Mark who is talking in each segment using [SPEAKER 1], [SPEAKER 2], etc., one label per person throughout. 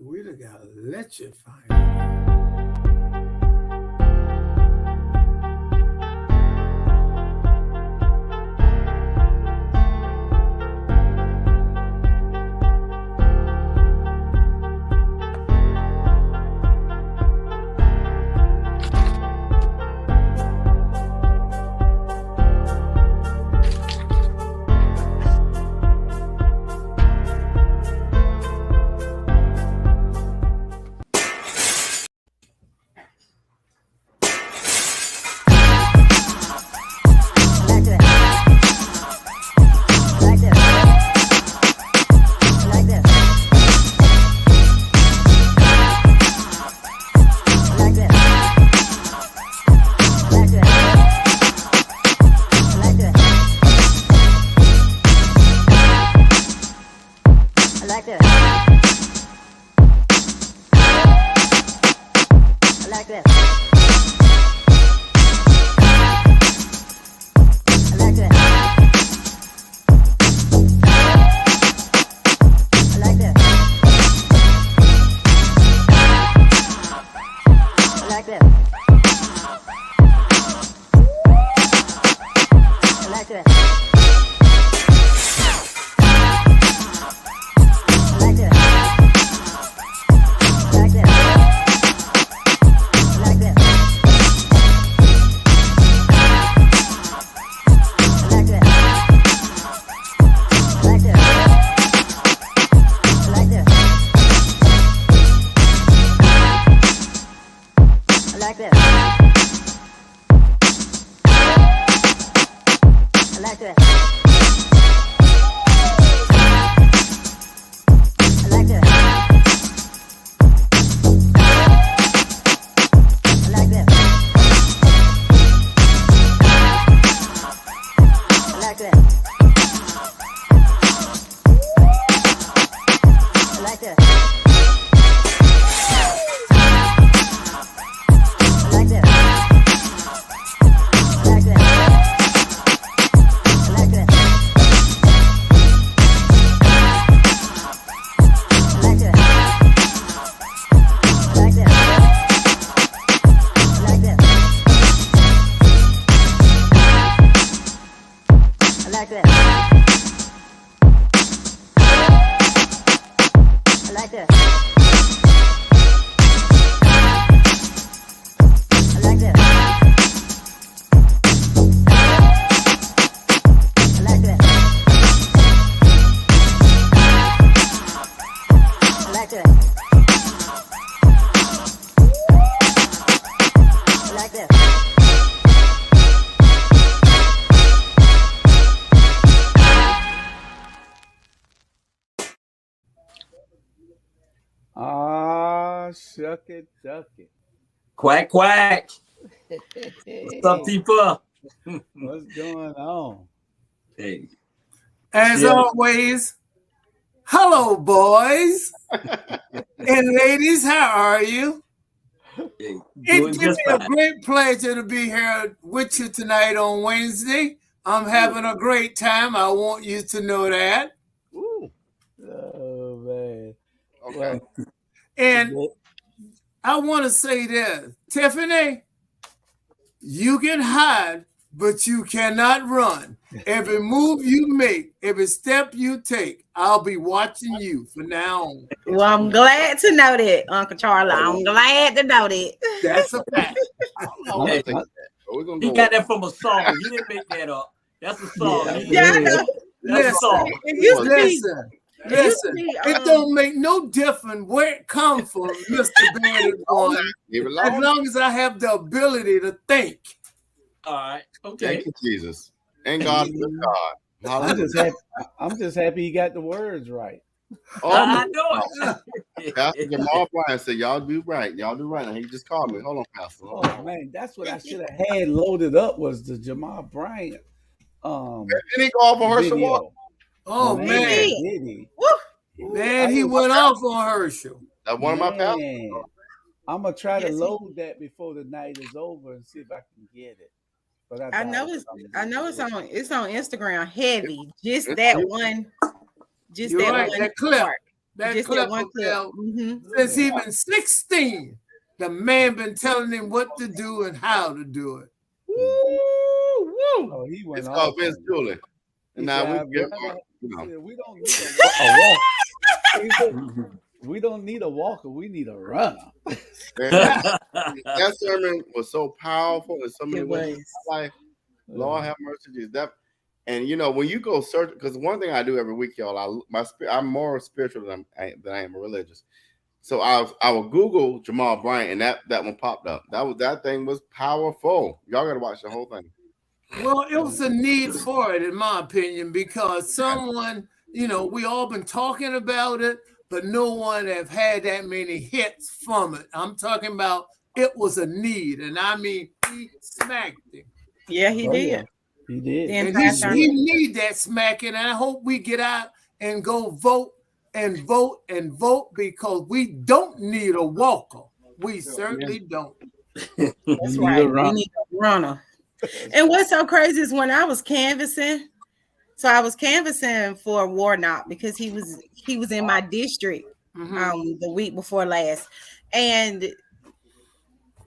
[SPEAKER 1] We done got electrified.
[SPEAKER 2] Shuck it, duck it.
[SPEAKER 3] Quack, quack. What's up, people?
[SPEAKER 2] What's going on?
[SPEAKER 3] Hey.
[SPEAKER 1] As always, hello, boys and ladies. How are you?
[SPEAKER 3] Hey,
[SPEAKER 1] It gives me a great pleasure to be here with you tonight on Wednesday. I'm having a great time. I want you to know that.
[SPEAKER 2] Ooh. Oh, man.
[SPEAKER 1] Okay. And I want to say this, Tiffany, you can hide, but you cannot run. Every move you make, every step you take, I'll be watching you from now on.
[SPEAKER 4] Well, I'm glad to know that, Uncle Charlie. I'm glad to know that.
[SPEAKER 1] That's a fact.
[SPEAKER 3] He got that from a song. He didn't make that up. That's a song.
[SPEAKER 4] Yeah, I know.
[SPEAKER 3] That's a song.
[SPEAKER 1] Listen, it don't make no difference where it comes from, Mr. Bandit One, as long as I have the ability to think.
[SPEAKER 3] All right. Okay.
[SPEAKER 5] Thank you, Jesus. And God is God.
[SPEAKER 2] I'm just happy he got the words right.
[SPEAKER 3] I know
[SPEAKER 5] it. Pastor Jamal Bryan said, y'all do right. Y'all do right. And he just called me. Hold on, Pastor.
[SPEAKER 2] Oh, man, that's what I should have had loaded up was the Jamal Bryant
[SPEAKER 5] did he go off on Herschel?
[SPEAKER 1] Oh, man. Man, he went off on Herschel.
[SPEAKER 5] That's one of my pastors.
[SPEAKER 2] I'm going to try to load that before the night is over and see if I can get it. But
[SPEAKER 4] I know it's on Instagram heavy. Just that one. Just that one
[SPEAKER 1] clip. That
[SPEAKER 4] Just
[SPEAKER 1] clip
[SPEAKER 4] that one clip.
[SPEAKER 1] about since he been 16, the man been telling him what to do and how to do it.
[SPEAKER 2] Woo, woo. Oh, he went
[SPEAKER 5] It's
[SPEAKER 2] off
[SPEAKER 5] called Vince
[SPEAKER 2] on it.
[SPEAKER 5] Dooley.
[SPEAKER 2] He
[SPEAKER 5] And now
[SPEAKER 2] said,
[SPEAKER 5] we get
[SPEAKER 2] "I'd rather-"
[SPEAKER 5] you
[SPEAKER 2] he
[SPEAKER 5] know.
[SPEAKER 2] said, we don't need a walk. He said, we don't need a walker. We need a runner.
[SPEAKER 5] That sermon was so powerful in so many
[SPEAKER 4] It
[SPEAKER 5] ways.
[SPEAKER 4] was.
[SPEAKER 5] Like, Lord have mercy, Jesus. That, and you know, when you go search, because one thing I do every week, y'all, I'm more spiritual than I am religious. So I will Google Jamal Bryant, and that one popped up. That thing was powerful. Y'all got to watch the whole thing.
[SPEAKER 1] Well, it was a need for it, in my opinion, because someone, you know, we all been talking about it, but no one have had that many hits from it. I'm talking about it was a need, and I mean, he smacked him.
[SPEAKER 4] Yeah, he did.
[SPEAKER 2] Yeah. He did.
[SPEAKER 4] The
[SPEAKER 1] And
[SPEAKER 4] entire
[SPEAKER 1] he
[SPEAKER 4] sermon.
[SPEAKER 1] need that smacking, and I hope we get out and go vote and vote and vote, because we don't need a walker. We certainly don't.
[SPEAKER 4] That's right. We need a runner. And what's so crazy is when I was canvassing, so I was canvassing for Warnock because he was in my district the week before last. And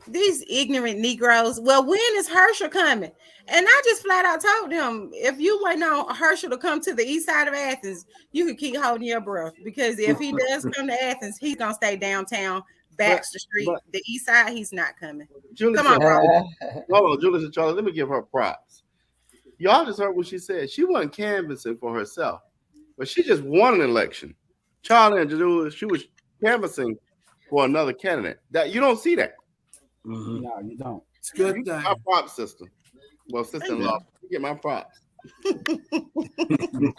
[SPEAKER 4] these ignorant Negroes, well, when is Herschel coming? And I just flat out told them, if you waiting on Herschel to come to the east side of Athens, you can keep holding your breath, because if he does come to Athens, he's gonna stay downtown, Baxter Street, the east side. He's not coming.
[SPEAKER 5] Julie
[SPEAKER 4] Come on, bro.
[SPEAKER 5] Hold on, Julie and Charlie. Let me give her props. Y'all just heard what she said. She wasn't canvassing for herself, but she just won an election. Charlie and Julie, she was canvassing for another candidate. That you don't see that.
[SPEAKER 2] No, you don't.
[SPEAKER 1] It's a good thing.
[SPEAKER 5] My props, sister. Well, sister-in-law, you get my props.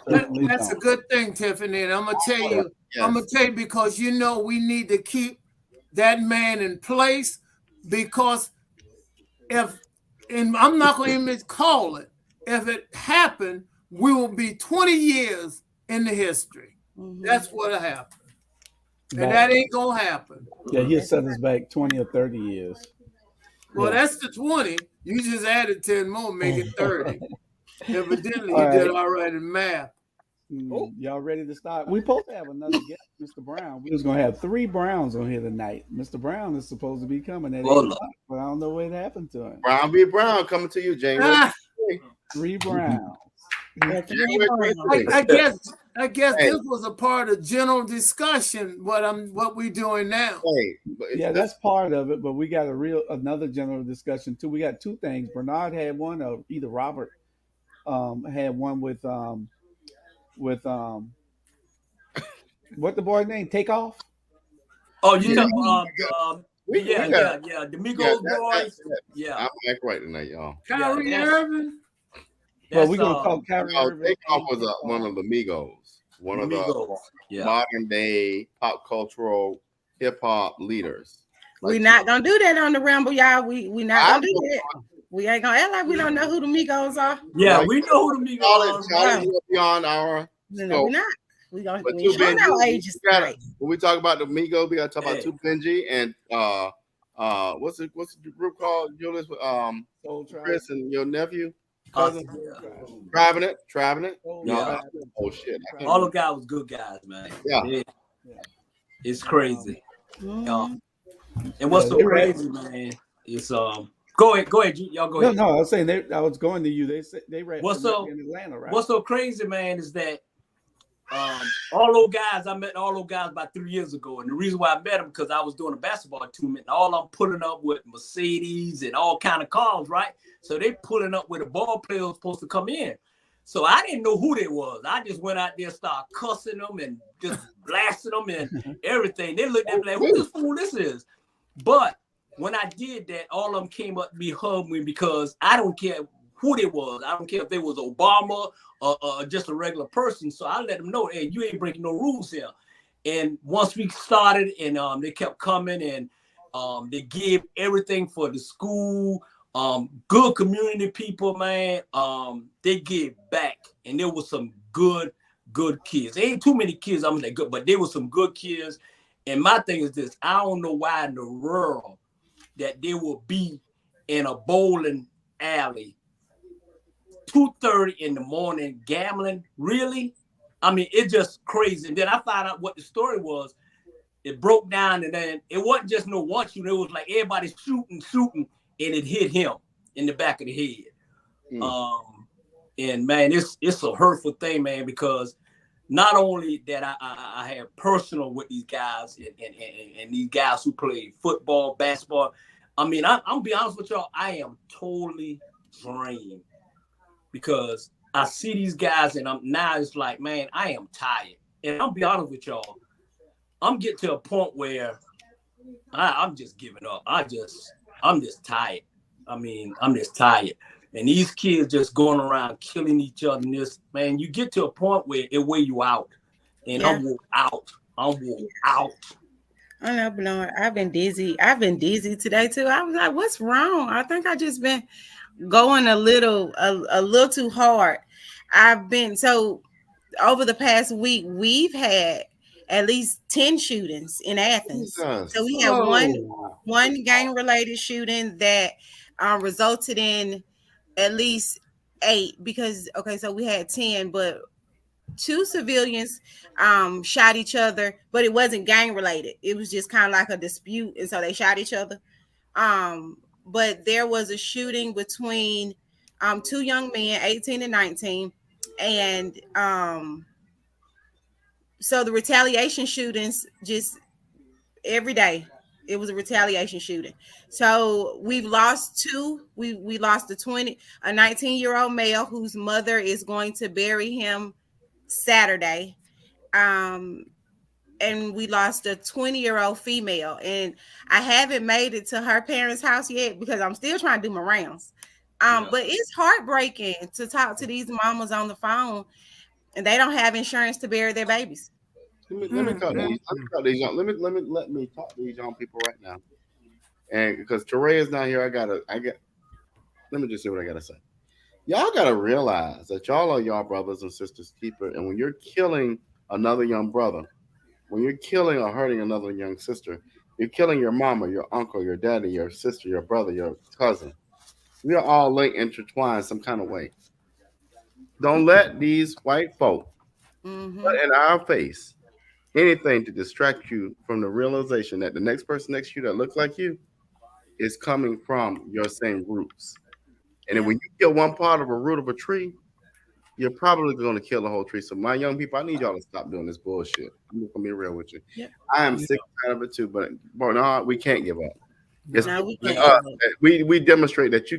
[SPEAKER 1] That's a good thing, Tiffany. And I'm gonna tell you, because you know we need to keep that man in place, because I'm not gonna even call it. If it happened, we will be 20 years in the history. That's what'll happen. And that ain't gonna happen.
[SPEAKER 2] Yeah, he'll set us back 20 or 30 years.
[SPEAKER 1] Well, that's the 20. You just added 10 more, make it 30. Evidently, you did all right in math.
[SPEAKER 2] Y'all ready to start? We supposed to have another guest, Mr. Brown. We was gonna have 3 Browns on here tonight. Mr. Brown is supposed to be coming at 8 o'clock, but I don't know what happened to him.
[SPEAKER 5] Brown be Brown coming to you, James.
[SPEAKER 2] 3 Browns.
[SPEAKER 1] I guess this was a part of general discussion. What we doing now?
[SPEAKER 2] Yeah, that's part of it. But we got another general discussion too. We got 2 things. Bernard had one, or either Robert had one with what the boy's name? Takeoff.
[SPEAKER 3] Oh, you talking the Migos boys. Yeah,
[SPEAKER 5] I'm back right tonight, y'all.
[SPEAKER 1] Kyrie Irving.
[SPEAKER 2] Well, we're gonna talk Kyrie Irving.
[SPEAKER 5] Takeoff was one of the Migos, one of the modern day pop cultural hip hop leaders.
[SPEAKER 4] We're not gonna do that on the Ramble, y'all. We not gonna do that. We ain't gonna act like we don't know who the Migos are.
[SPEAKER 3] Yeah, we know who the Migos
[SPEAKER 5] are. Beyond our
[SPEAKER 4] no, we're not. We gonna show our ages tonight.
[SPEAKER 5] When we talk about the Migos, we gotta talk about 2 Benji and what's the group called, Julius? Chris and your nephew. Traveling it.
[SPEAKER 3] Yeah.
[SPEAKER 5] Oh shit.
[SPEAKER 3] All the guys was good guys, man.
[SPEAKER 5] Yeah.
[SPEAKER 3] It's crazy. And what's so crazy, man, is go ahead, y'all go ahead.
[SPEAKER 2] No, I was saying I was going to you. They said they ran in Atlanta, right?
[SPEAKER 3] What's so crazy, man, is that all those guys, I met all those guys about 3 years ago. And the reason why I met them, because I was doing a basketball tournament, and all I'm pulling up with Mercedes and all kind of cars, right? So they pulling up where the ball players was supposed to come in. So I didn't know who they was. I just went out there, started cussing them and just blasting them and everything. They looked at me like, who this fool this is? But when I did that, all of them came up to me, hugged me, because I don't care who they was. I don't care if they was Obama or just a regular person. So I let them know, hey, you ain't breaking no rules here. And once we started, and they kept coming, and they gave everything for the school. Good community people, man. They give back, and there was some good kids. There ain't too many kids, I'm that good, but there was some good kids. And my thing is this: I don't know why in the world that they will be in a bowling alley 2:30 in the morning gambling. Really? I mean, it's just crazy. And then I found out what the story was. It broke down, and then it wasn't just no one shooting. It was like everybody shooting, and it hit him in the back of the head. And man, it's a hurtful thing, man, because not only that I have personal with these guys and these guys who play football, basketball. I mean, I'm be honest with y'all, I am totally drained because I see these guys and it's like, man, I am tired. And I'll be honest with y'all, I'm getting to a point where I'm just giving up. I'm just tired. I mean, I'm just tired. And these kids just going around killing each other. And this, man, you get to a point where it weigh you out. And I'm wore out.
[SPEAKER 4] I know, Blanc. I've been dizzy. I've been dizzy today too. I was like, what's wrong? I think I just been going a little too hard. So over the past week, we've had at least 10 shootings in Athens. So we had one gang-related shooting that resulted in at least 8 because, so we had 10, but 2 civilians shot each other, but it wasn't gang-related. It was just kind of like a dispute, and so they shot each other. But there was a shooting between 2 young men, 18 and 19, and so the retaliation shootings just every day. It was a retaliation shooting. So we've lost 2. We lost a 19-year-old male whose mother is going to bury him Saturday. And we lost a 20-year-old female. And I haven't made it to her parents' house yet because I'm still trying to do my rounds. But it's heartbreaking to talk to these mamas on the phone and they don't have insurance to bury their babies.
[SPEAKER 5] Let me talk to these young. Let me talk to these young people right now. And because Teray is not here, let me just see what I gotta say. Y'all gotta realize that y'all are y'all brothers and sisters keeper. And when you're killing another young brother, when you're killing or hurting another young sister, you're killing your mama, your uncle, your daddy, your sister, your brother, your cousin. We are all linked, intertwined some kind of way. Don't let these white folk put in our face anything to distract you from the realization that the next person next to you that looks like you is coming from your same roots. And then when you kill one part of a root of a tree, you're probably going to kill the whole tree. So my young people, I need y'all to stop doing this bullshit. I'm going to be real with you. Yep. I am sick of it too, but no, we can't give up. We demonstrate that you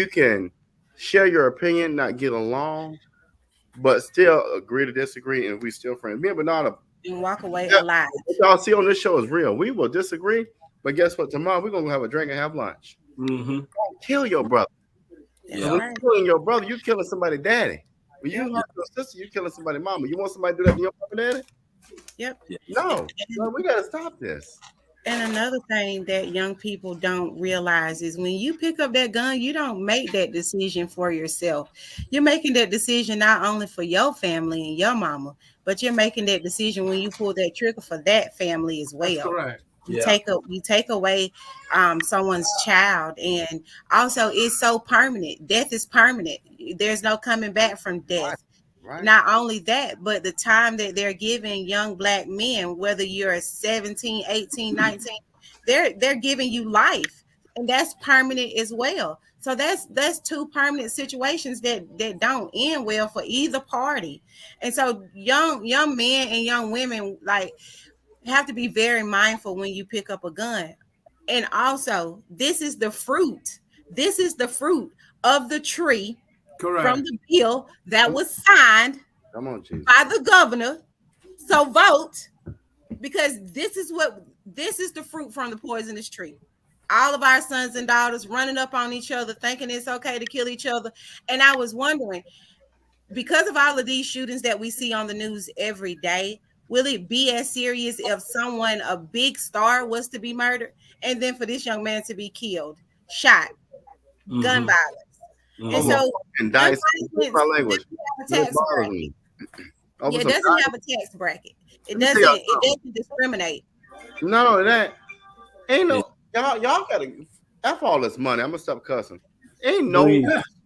[SPEAKER 5] can share your opinion, not get along, but still agree to disagree, and we still friends. Me and Bernard
[SPEAKER 4] and walk away alive.
[SPEAKER 5] What y'all see on this show is real. We will disagree, but guess what? Tomorrow we're gonna have a drink and have lunch. Don't kill your brother. When you're killing your brother, you're killing somebody's daddy. When you hurt your sister, you're killing somebody's mama. You want somebody to do that to your mama, daddy?
[SPEAKER 4] Yep.
[SPEAKER 5] No, we gotta stop this.
[SPEAKER 4] And another thing that young people don't realize is when you pick up that gun, you don't make that decision for yourself. You're making that decision not only for your family and your mama, but you're making that decision when you pull that trigger for that family as well.
[SPEAKER 1] That's correct.
[SPEAKER 4] You take away someone's child, and also it's so permanent. Death is permanent. There's no coming back from death. Right. Not only that, but the time that they're giving young Black men, whether you're 17, 18, 19, they're giving you life, and that's permanent as well. So that's 2 permanent situations that don't end well for either party. And so young men and young women have to be very mindful when you pick up a gun. And also, this is the fruit of the tree. Correct. From the bill that was signed by the governor. So vote, because this is the fruit from the poisonous tree. All of our sons and daughters running up on each other, thinking it's okay to kill each other. And I was wondering, because of all of these shootings that we see on the news every day, will it be as serious if someone, a big star, was to be murdered? And then for this young man to be killed, shot, gun violence. And so,
[SPEAKER 5] and dice, my language.
[SPEAKER 4] It doesn't have a tax bracket. It doesn't discriminate.
[SPEAKER 5] No, that ain't no. Y'all gotta F all this money. I'm gonna stop cussing. Ain't no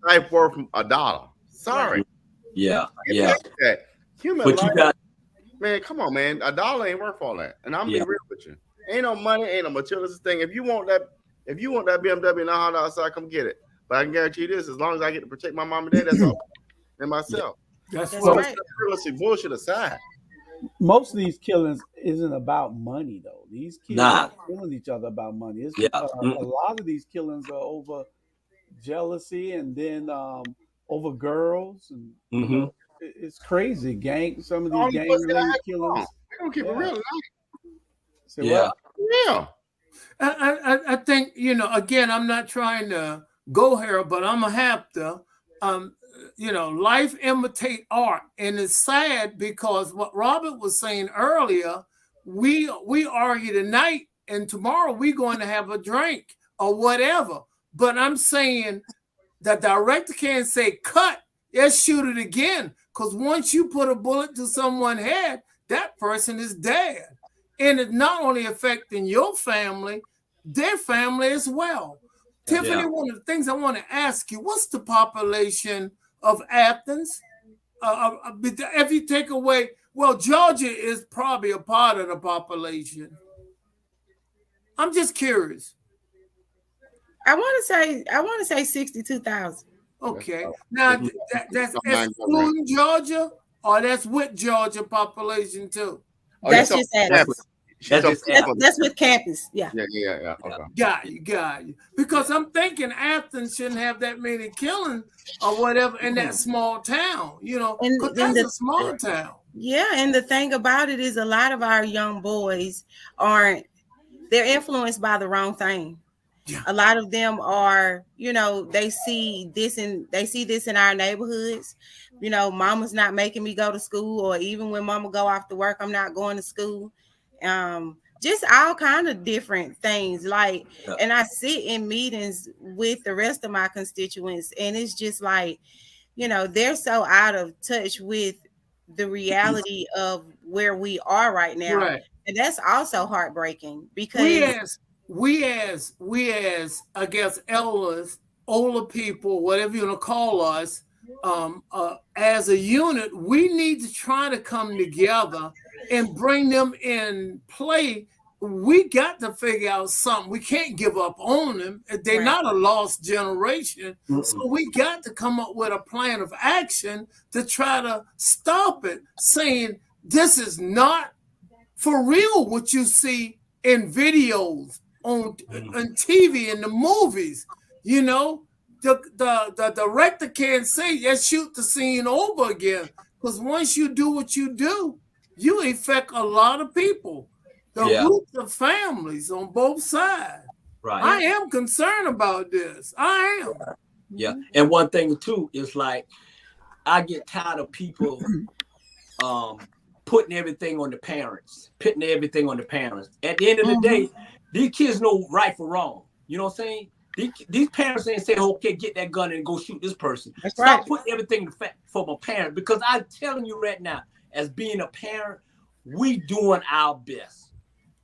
[SPEAKER 5] life worth $1. Sorry.
[SPEAKER 3] Yeah.
[SPEAKER 5] Human life, man, come on, man. $1 ain't worth all that. And I'm being real with you. Ain't no money, ain't no materialistic thing. If you want that BMW and a Honda outside, come get it. But I can guarantee you this: as long as I get to protect my mom and dad, that's all, and myself.
[SPEAKER 1] That's
[SPEAKER 4] right.
[SPEAKER 5] Realistic bullshit aside.
[SPEAKER 2] Most of these killings isn't about money, though. These kids are killing each other about money. It's a lot of these killings are over jealousy, and then over girls, and you know, it's crazy. Some of these gang-related killings.
[SPEAKER 5] We don't keep it real
[SPEAKER 2] tonight.
[SPEAKER 5] Yeah.
[SPEAKER 1] I think, you know, again, I'm not trying to go here, but I'm gonna have to. You know, life imitate art, and it's sad because what Robert was saying earlier, we argue tonight, and tomorrow we're going to have a drink or whatever. But I'm saying the director can't say cut, let's shoot it again, because once you put a bullet to someone's head, that person is dead, and it's not only affecting your family, their family as well. Tiffany, one of the things I want to ask you, what's the population of Athens? If you take away, well, Georgia is probably a part of the population. I'm just curious.
[SPEAKER 4] I want to say 62,000.
[SPEAKER 1] Okay, now that's excluding Georgia, or that's with Georgia population too?
[SPEAKER 4] That's just Athens. That's with campus. Yeah.
[SPEAKER 5] Okay.
[SPEAKER 1] Got you. Because I'm thinking Athens shouldn't have that many killings or whatever in that small town, you know, because that's a small town.
[SPEAKER 4] Yeah, and the thing about it is a lot of our young boys they're influenced by the wrong thing. Yeah. A lot of them are, you know, they see this in our neighborhoods. You know, mama's not making me go to school, or even when mama go off to work, I'm not going to school. Just all kind of different things. Like, and I sit in meetings with the rest of my constituents, and it's just like, you know, they're so out of touch with the reality of where we are right now.
[SPEAKER 1] Right.
[SPEAKER 4] And that's also heartbreaking, because
[SPEAKER 1] we as I guess elders, older people, whatever you want to call us, as a unit, we need to try to come together and bring them in play. We got to figure out something. We can't give up on them. They're not a lost generation. So we got to come up with a plan of action to try to stop it, saying this is not for real what you see in videos, on TV, in the movies. You know, the director can't say, let's shoot the scene over again. Because once you do what you do, you affect a lot of people, the roots of families on both sides. Right. I am concerned about this. I am.
[SPEAKER 3] Yeah. And one thing too is like, I get tired of people putting everything on the parents, At the end of the day, these kids know right from wrong. You know what I'm saying? These parents ain't say, okay, get that gun and go shoot this person.
[SPEAKER 4] That's
[SPEAKER 3] Stop
[SPEAKER 4] right.
[SPEAKER 3] putting everything for my parent, because I'm telling you right now, as being a parent, we doing our best.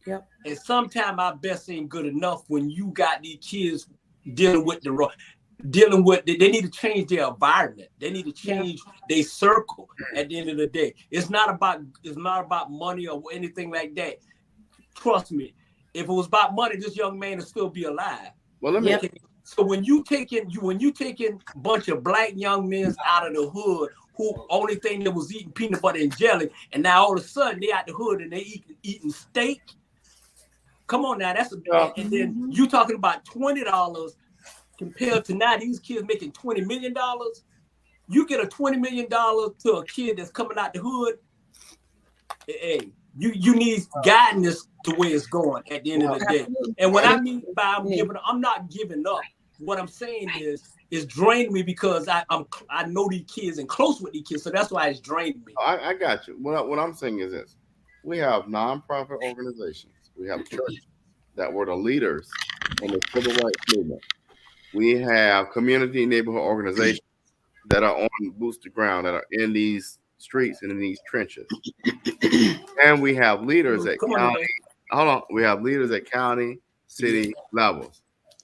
[SPEAKER 4] Yep.
[SPEAKER 3] And sometimes our best ain't good enough when you got these kids dealing with they need to change their environment. They need to change their circle at the end of the day. It's not about money or anything like that. Trust me. If it was about money, this young man would still be alive.
[SPEAKER 5] Well, let me.
[SPEAKER 3] So when you taking a bunch of black young men out of the hood, who only thing that was eating peanut butter and jelly, and now all of a sudden they out the hood and they eating steak. Come on now, and then you talking about $20 compared to now these kids making $20 million. You get a $20 million to a kid that's coming out the hood. Hey, you need guidance to where it's going at the end of the day. And what I mean by I'm not giving up. What I'm saying is draining me, because I know these kids and close with these kids, so that's why it's draining me.
[SPEAKER 5] I got you. What I'm saying is this: we have nonprofit organizations, we have churches that were the leaders in the civil rights movement. We have community neighborhood organizations that are on boots to ground, that are in these streets and in these trenches, and we have leaders at county. We have leaders at county, city levels.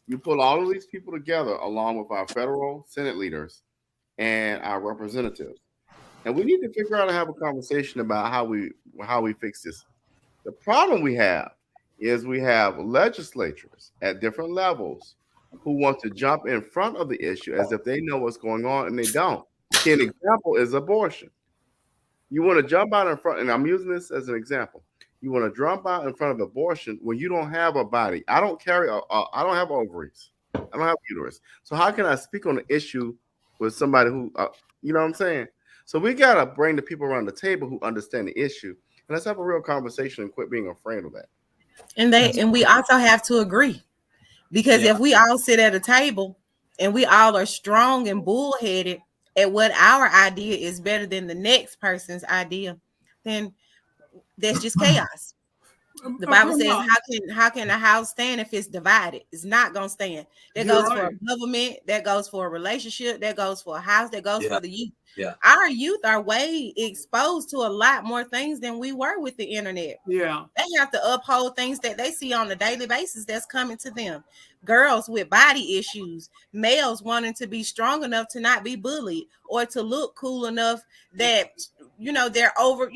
[SPEAKER 5] You put all of these people together, along with our federal Senate leaders and our representatives, And we need to figure out how to have a conversation about how we fix this. The problem we have is we have legislatures at different levels who want to jump in front of the issue as if they know what's going on, and they don't. See, an example is abortion. You want to jump out in front, and I'm using this as an example. You want to jump out in front of abortion when you don't have a body. I don't have ovaries. I don't have uterus. So how can I speak on the issue with somebody who, you know what I'm saying? So we got to bring the people around the table who understand the issue, and let's have a real conversation and quit being afraid of that.
[SPEAKER 4] And we also have to agree, because if we all sit at a table and we all are strong and bullheaded at what our idea is better than the next person's idea, then that's just chaos. The Bible says, how can a house stand if it's divided? It's not gonna stand. That goes for a government, that goes for a relationship, that goes for a house, that goes for the youth.
[SPEAKER 3] Yeah.
[SPEAKER 4] Our youth are way exposed to a lot more things than we were with the internet.
[SPEAKER 1] Yeah.
[SPEAKER 4] They have to uphold things that they see on a daily basis that's coming to them. Girls with body issues, males wanting to be strong enough to not be bullied or to look cool enough that, they're over,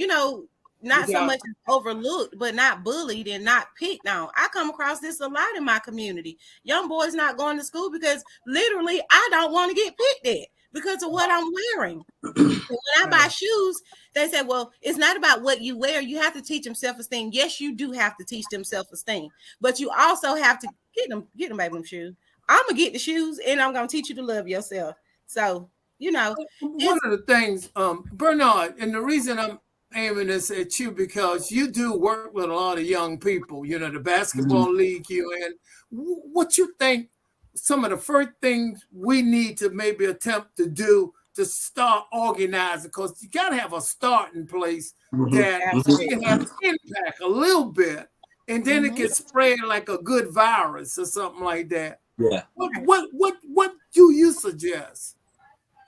[SPEAKER 4] not so much overlooked, but not bullied and not picked on. I come across this a lot in my community. Young boys not going to school because literally I don't want to get picked at because of what I'm wearing. When I buy shoes, they say, well, it's not about what you wear. You have to teach them self-esteem. Yes, you do have to teach them self-esteem, but you also have to get them baby them shoes. I'm going to get the shoes and I'm going to teach you to love yourself. So,
[SPEAKER 1] one of the things, Bernard, and the reason I'm aiming this at you because you do work with a lot of young people, the basketball league you're in. What you think some of the first things we need to maybe attempt to do to start organizing, because you got to have a starting place that can have impact a little bit, and then it can spread like a good virus or something like that.
[SPEAKER 3] Yeah.
[SPEAKER 1] What do you suggest?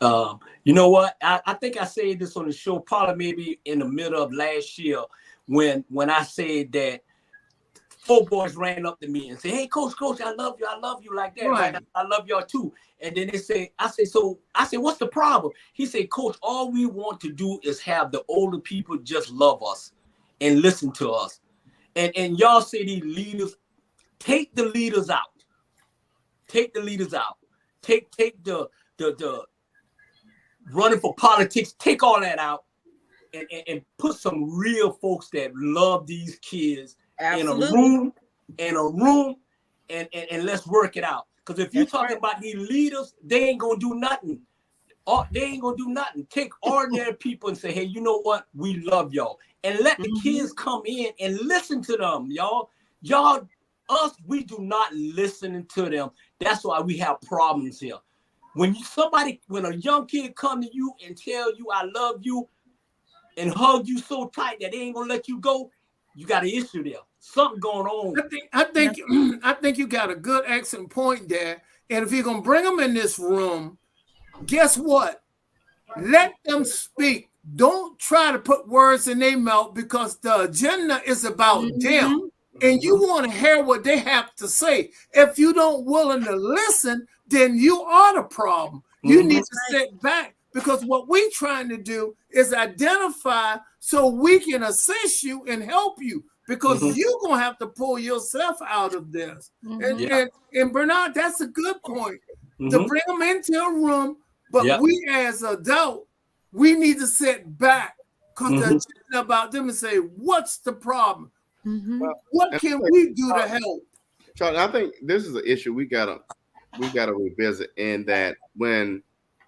[SPEAKER 3] You know what? I think I said this on the show probably maybe in the middle of last year when I said that 4 boys ran up to me and said, "Hey, coach, I love you like that. Right. I love y'all too." And then I said, "What's the problem?" He said, "Coach, all we want to do is have the older people just love us and listen to us. And y'all say these leaders, take the leaders out. Take the leaders out. Take the running for politics, take all that out and put some real folks that love these kids in a room and let's work it out. Because if you're talking about these leaders, they ain't gonna do nothing. Take ordinary people and say, hey, you know what? We love y'all. And let the kids come in and listen to them, y'all. We do not listen to them. That's why we have problems here. When a young kid come to you and tell you I love you and hug you so tight that they ain't gonna let you go, you got an issue there. Something going on.
[SPEAKER 1] I think you got a good excellent point there. And if you're gonna bring them in this room, guess what? Let them speak. Don't try to put words in their mouth, because the agenda is about them. And you want to hear what they have to say. If you don't willing to listen, then you are the problem. You need to sit back, because what we're trying to do is identify so we can assist you and help you, because you're going to have to pull yourself out of this. And Bernard, that's a good point. To bring them into a room, but we as adults, we need to sit back, because the agenda about them and say, what's the problem? What can we do to help?
[SPEAKER 5] Charlie, I think this is an issue we gotta revisit, in that when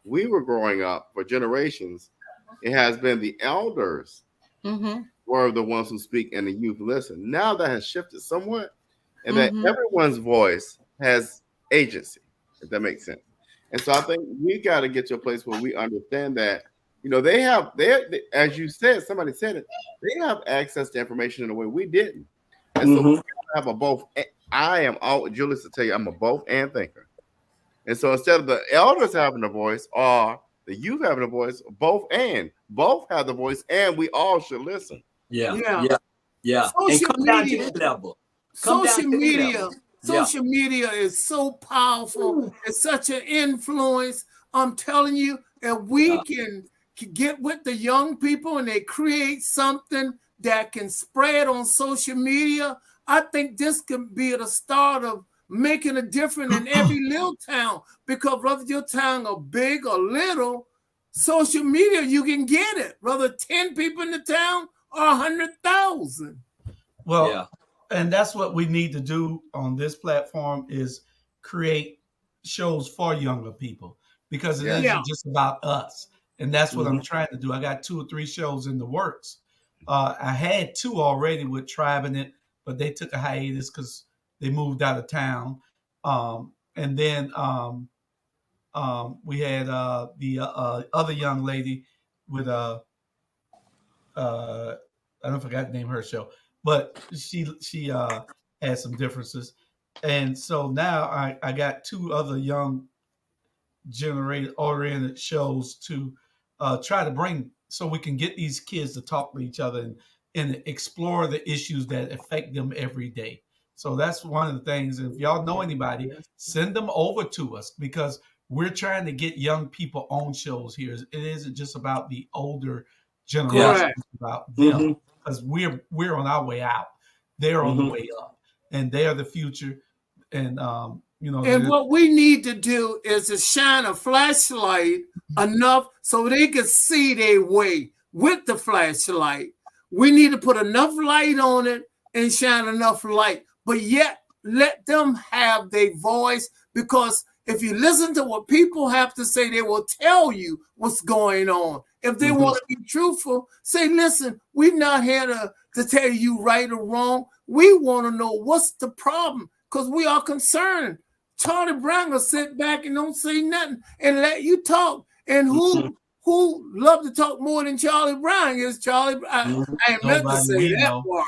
[SPEAKER 5] we were growing up for generations, it has been the elders were the ones who speak and the youth listen. Now that has shifted somewhat, and that everyone's voice has agency, if that makes sense. And so I think we got to get to a place where we understand that, they as you said, somebody said it, they have access to information in a way we didn't. And so we have a both. Julius to tell you, I'm a both and thinker. And so instead of the elders having a voice or the youth having a voice, both have the voice, and we all should listen.
[SPEAKER 3] Yeah. And come down to that level.
[SPEAKER 1] Social media is so powerful. It's such an influence. I'm telling you, and we can get with the young people and they create something that can spread on social media, I think this can be the start of making a difference in every little town. Because whether your town are big or little, social media, you can get it. Whether 10 people in the town or 100,000.
[SPEAKER 2] Well, yeah. And that's what we need to do on this platform is create shows for younger people, because it isn't just about us. And that's what I'm trying to do. I got 2 or 3 shows in the works. I had 2 already with Tribe in it, but they took a hiatus because they moved out of town. And then we had the other young lady with I don't forget the name of her show, but she had some differences. And so now I got 2 other young oriented shows to try to bring, so we can get these kids to talk to each other and explore the issues that affect them every day. So that's one of the things. If y'all know anybody, send them over to us, because we're trying to get young people on shows here. It isn't just about the older generation, it's about them, because we're on our way out. They're on the way up, and they are the future. And
[SPEAKER 1] and what we need to do is to shine a flashlight enough so they can see their way with the flashlight. We need to put enough light on it and shine enough light, but yet let them have their voice, because if you listen to what people have to say, they will tell you what's going on. If they want to be truthful, say, listen, we're not here to tell you right or wrong. We want to know what's the problem, because we are concerned. Charlie Brown will sit back and don't say nothing and let you talk. And who love to talk more than Charlie Brown is Charlie Brown. I ain't meant to say that part,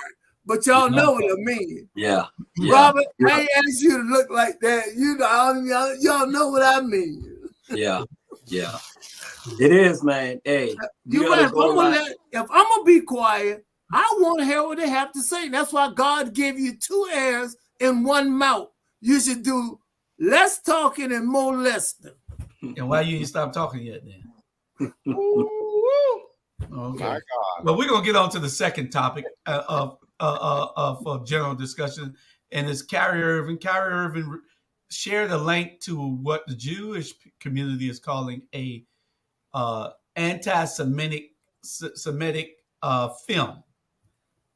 [SPEAKER 1] but y'all know what I mean.
[SPEAKER 3] Yeah.
[SPEAKER 1] Robert, I ain't asked you to look like that. You know, y'all know what I mean.
[SPEAKER 3] Yeah. It is, man. Hey,
[SPEAKER 1] you right. If I'm gonna be quiet, I want to hear what they have to say. That's why God gave you 2 ears and 1 mouth. You should do less talking and more listening.
[SPEAKER 2] And why you ain't stop talking yet then? Okay.
[SPEAKER 5] My God.
[SPEAKER 2] Well, we're gonna get on to the second topic of general discussion, and it's Kyrie Irving. Kyrie Irving shared a link to what the Jewish community is calling a anti-Semitic film,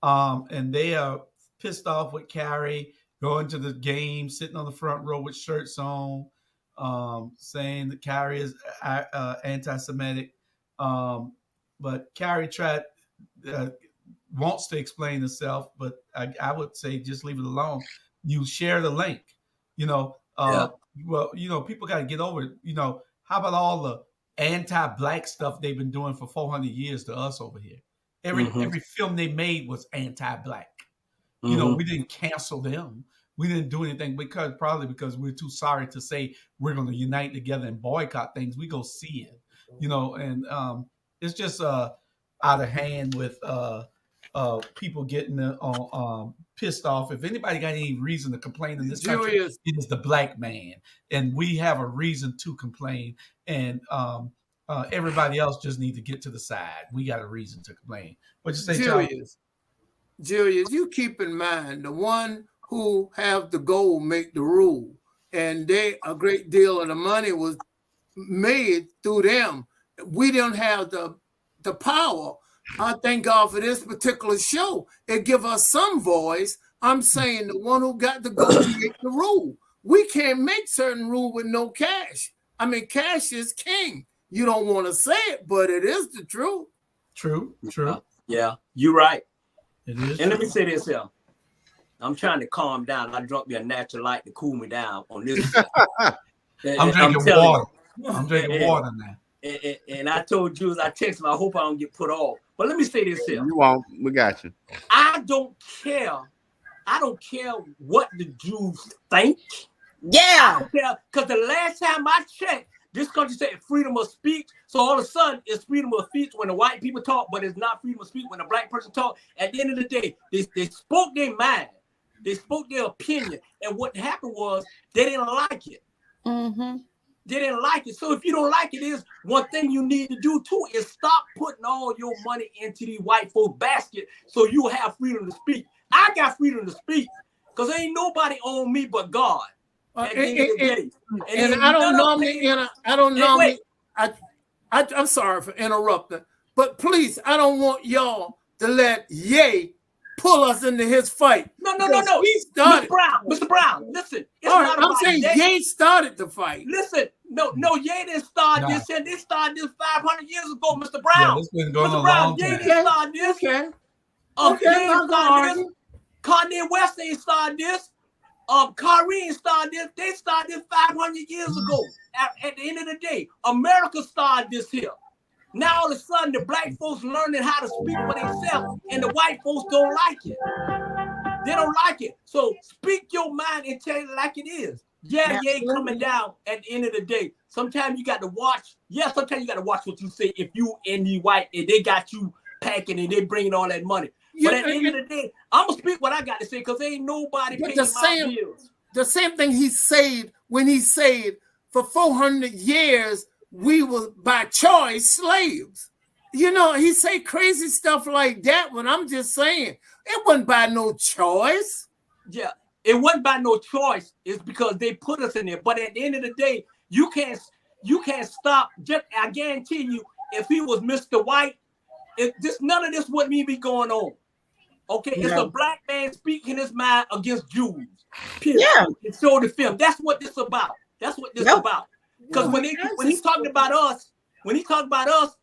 [SPEAKER 2] and they are pissed off with Kyrie going to the game, sitting on the front row with shirts on, saying that Kyrie is anti-Semitic. But Kyrie wants to explain himself, but I would say just leave it alone. You share the link, well, people got to get over it. How about all the anti-black stuff they've been doing for 400 years to us over here? Every film they made was anti-black. We didn't cancel them. We didn't do anything because we're too sorry to say we're going to unite together and boycott things. We go see it, and it's just out of hand with people getting pissed off. If anybody got any reason to complain in this country, it is the black man, and we have a reason to complain. And everybody else just need to get to the side. We got a reason to complain. What you say,
[SPEAKER 1] Julius, you keep in mind the one who have the goal make the rule, and a great deal of the money was made through them. We don't have the power. I thank God for this particular show. It give us some voice. I'm saying the one who got the goal make the rule. We can't make certain rule with no cash. I mean, cash is king. You don't want to say it, but it is the truth.
[SPEAKER 2] True.
[SPEAKER 3] Yeah, you're right.
[SPEAKER 2] It is.
[SPEAKER 3] And let me say this here. I'm trying to calm down. I drunk me a natural light to cool me down on this.
[SPEAKER 2] I'm drinking water. I'm drinking water now.
[SPEAKER 3] And I told Jews, I texted him, I hope I don't get put off. But let me say this here.
[SPEAKER 5] You won't. We got you.
[SPEAKER 3] I don't care what the Jews think.
[SPEAKER 4] Yeah.
[SPEAKER 3] Because the last time I checked, this country said freedom of speech. So all of a sudden, it's freedom of speech when the white people talk, but it's not freedom of speech when the black person talk. At the end of the day, they spoke their mind. They spoke their opinion. And what happened was they didn't like it.
[SPEAKER 4] Mm-hmm.
[SPEAKER 3] They didn't like it. So if you don't like it, is one thing you need to do too is stop putting all your money into the white folk basket so you have freedom to speak. I got freedom to speak because ain't nobody on me but God. At the end of the day.
[SPEAKER 1] And I don't normally, I'm sorry for interrupting, but please, I don't want y'all to let Ye pull us into his fight.
[SPEAKER 3] No.
[SPEAKER 1] He started.
[SPEAKER 3] Mr. Brown, listen.
[SPEAKER 1] I'm saying Ye started the fight.
[SPEAKER 3] Listen, no, Ye didn't start this, and they started this 500 years ago, Mr. Brown.
[SPEAKER 6] Yeah, this been going
[SPEAKER 3] Mr.
[SPEAKER 6] a
[SPEAKER 3] Brown,
[SPEAKER 6] long
[SPEAKER 3] Ye
[SPEAKER 6] time.
[SPEAKER 3] didn't start this. Kanye West ain't started this. Kyrie ain't started this. They started this 500 years ago. At the end of the day, America started this here. Now all of a sudden, the black folks learning how to speak for themselves, and the white folks don't like it. They don't like it. So speak your mind and tell it like it is. Yeah, Ye coming down at the end of the day. Sometimes you got to watch. Yeah, sometimes you got to watch what you say. If you in the white and they got you packing and they bringing all that money. But at the end of the day, I'm gonna speak what I got to say because ain't nobody paying my bills.
[SPEAKER 1] The same thing he said when he said for 400 years we were by choice slaves. You know, he say crazy stuff like that when I'm just saying it wasn't by no choice.
[SPEAKER 3] Yeah, it wasn't by no choice. It's because they put us in there. But at the end of the day, you can't stop. Just I guarantee you, if he was Mr. White, none of this wouldn't even be going on. Okay, it's a black man speaking his mind against Jews. Period. Yeah, and show the film. That's what this about. That's what this about. Because when he's talking about us,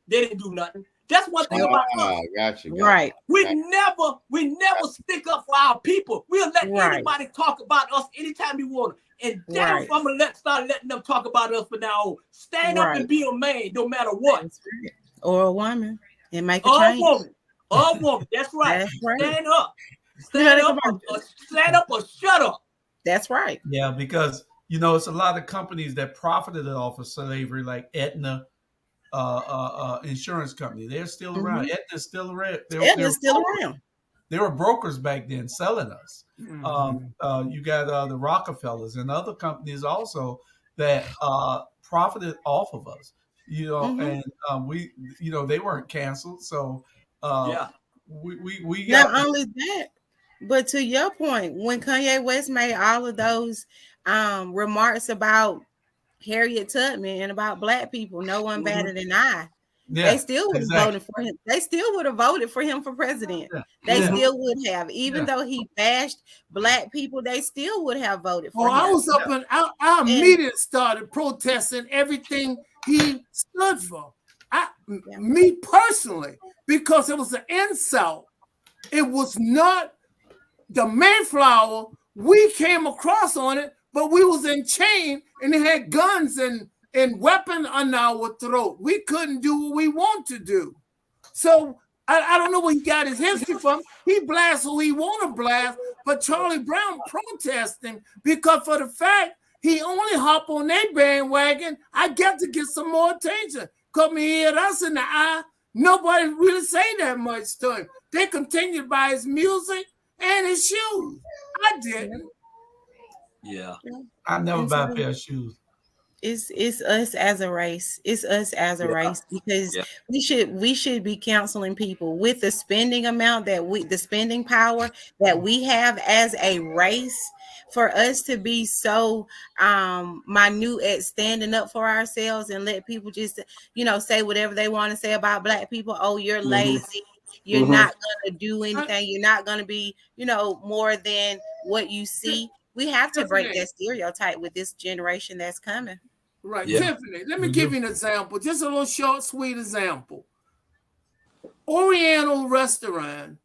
[SPEAKER 3] they didn't do nothing. That's one thing about us.
[SPEAKER 5] Gotcha.
[SPEAKER 4] Right.
[SPEAKER 3] We never stick up for our people. We'll let anybody talk about us anytime we want to. And damn, I'm gonna start letting them talk about us from now on. Stand up and be a man, no matter what.
[SPEAKER 4] Or a woman, and make a change.
[SPEAKER 3] A woman. That's right. Stand up. Stand up or shut up.
[SPEAKER 4] That's right.
[SPEAKER 6] Yeah, because it's a lot of companies that profited off of slavery, like Aetna insurance company. They're still around. Aetna's still around.
[SPEAKER 4] Aetna's still around.
[SPEAKER 6] They were brokers back then selling us. You got the Rockefellers and other companies also that profited off of us. And we, they weren't canceled. So we
[SPEAKER 4] not only that, but to your point, when Kanye West made all of those remarks about Harriet Tubman and about black people, no one better than I. Yeah, they still would have voted for him. They still would have voted for him for president. Yeah. They still would have, even though he bashed black people. They still would have voted for him.
[SPEAKER 1] I was up and I immediately started protesting everything he stood for. Me personally, because it was an insult. It was not the Mayflower. We came across on it, but we was in chain and they had guns and weapon on our throat. We couldn't do what we want to do. So I don't know where he got his history from. He blasts who he want to blast, but Charlie Brown protesting because for the fact he only hop on that bandwagon, I get to get some more attention. Come here, us in the eye. Nobody really say that much to him. They continued by his music and his shoes. I didn't.
[SPEAKER 3] Yeah.
[SPEAKER 6] I never buy a pair of shoes.
[SPEAKER 4] It's us as a race. It's us as a race because we should be counseling people with the spending amount the spending power that we have as a race. For us to be so minute at standing up for ourselves and let people just say whatever they want to say about black people. Oh, you're lazy. You're not gonna do anything. You're not gonna be more than what you see. We have to break that stereotype with this generation that's coming.
[SPEAKER 1] Right. Tiffany, let me give you an example. Just a little short, sweet example. Oriental restaurant.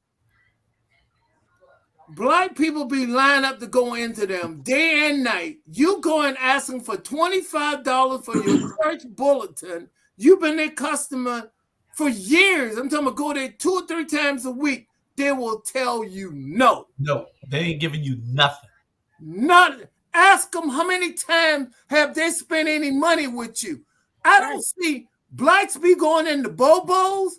[SPEAKER 1] Black people be lined up to go into them day and night. You go and ask them for $25 for your church bulletin. You've been their customer for years. I'm talking about go there 2 or 3 times a week. They will tell you no.
[SPEAKER 6] No, they ain't giving you nothing.
[SPEAKER 1] Nothing. Ask them how many times have they spent any money with you. I don't see blacks be going into Bobos.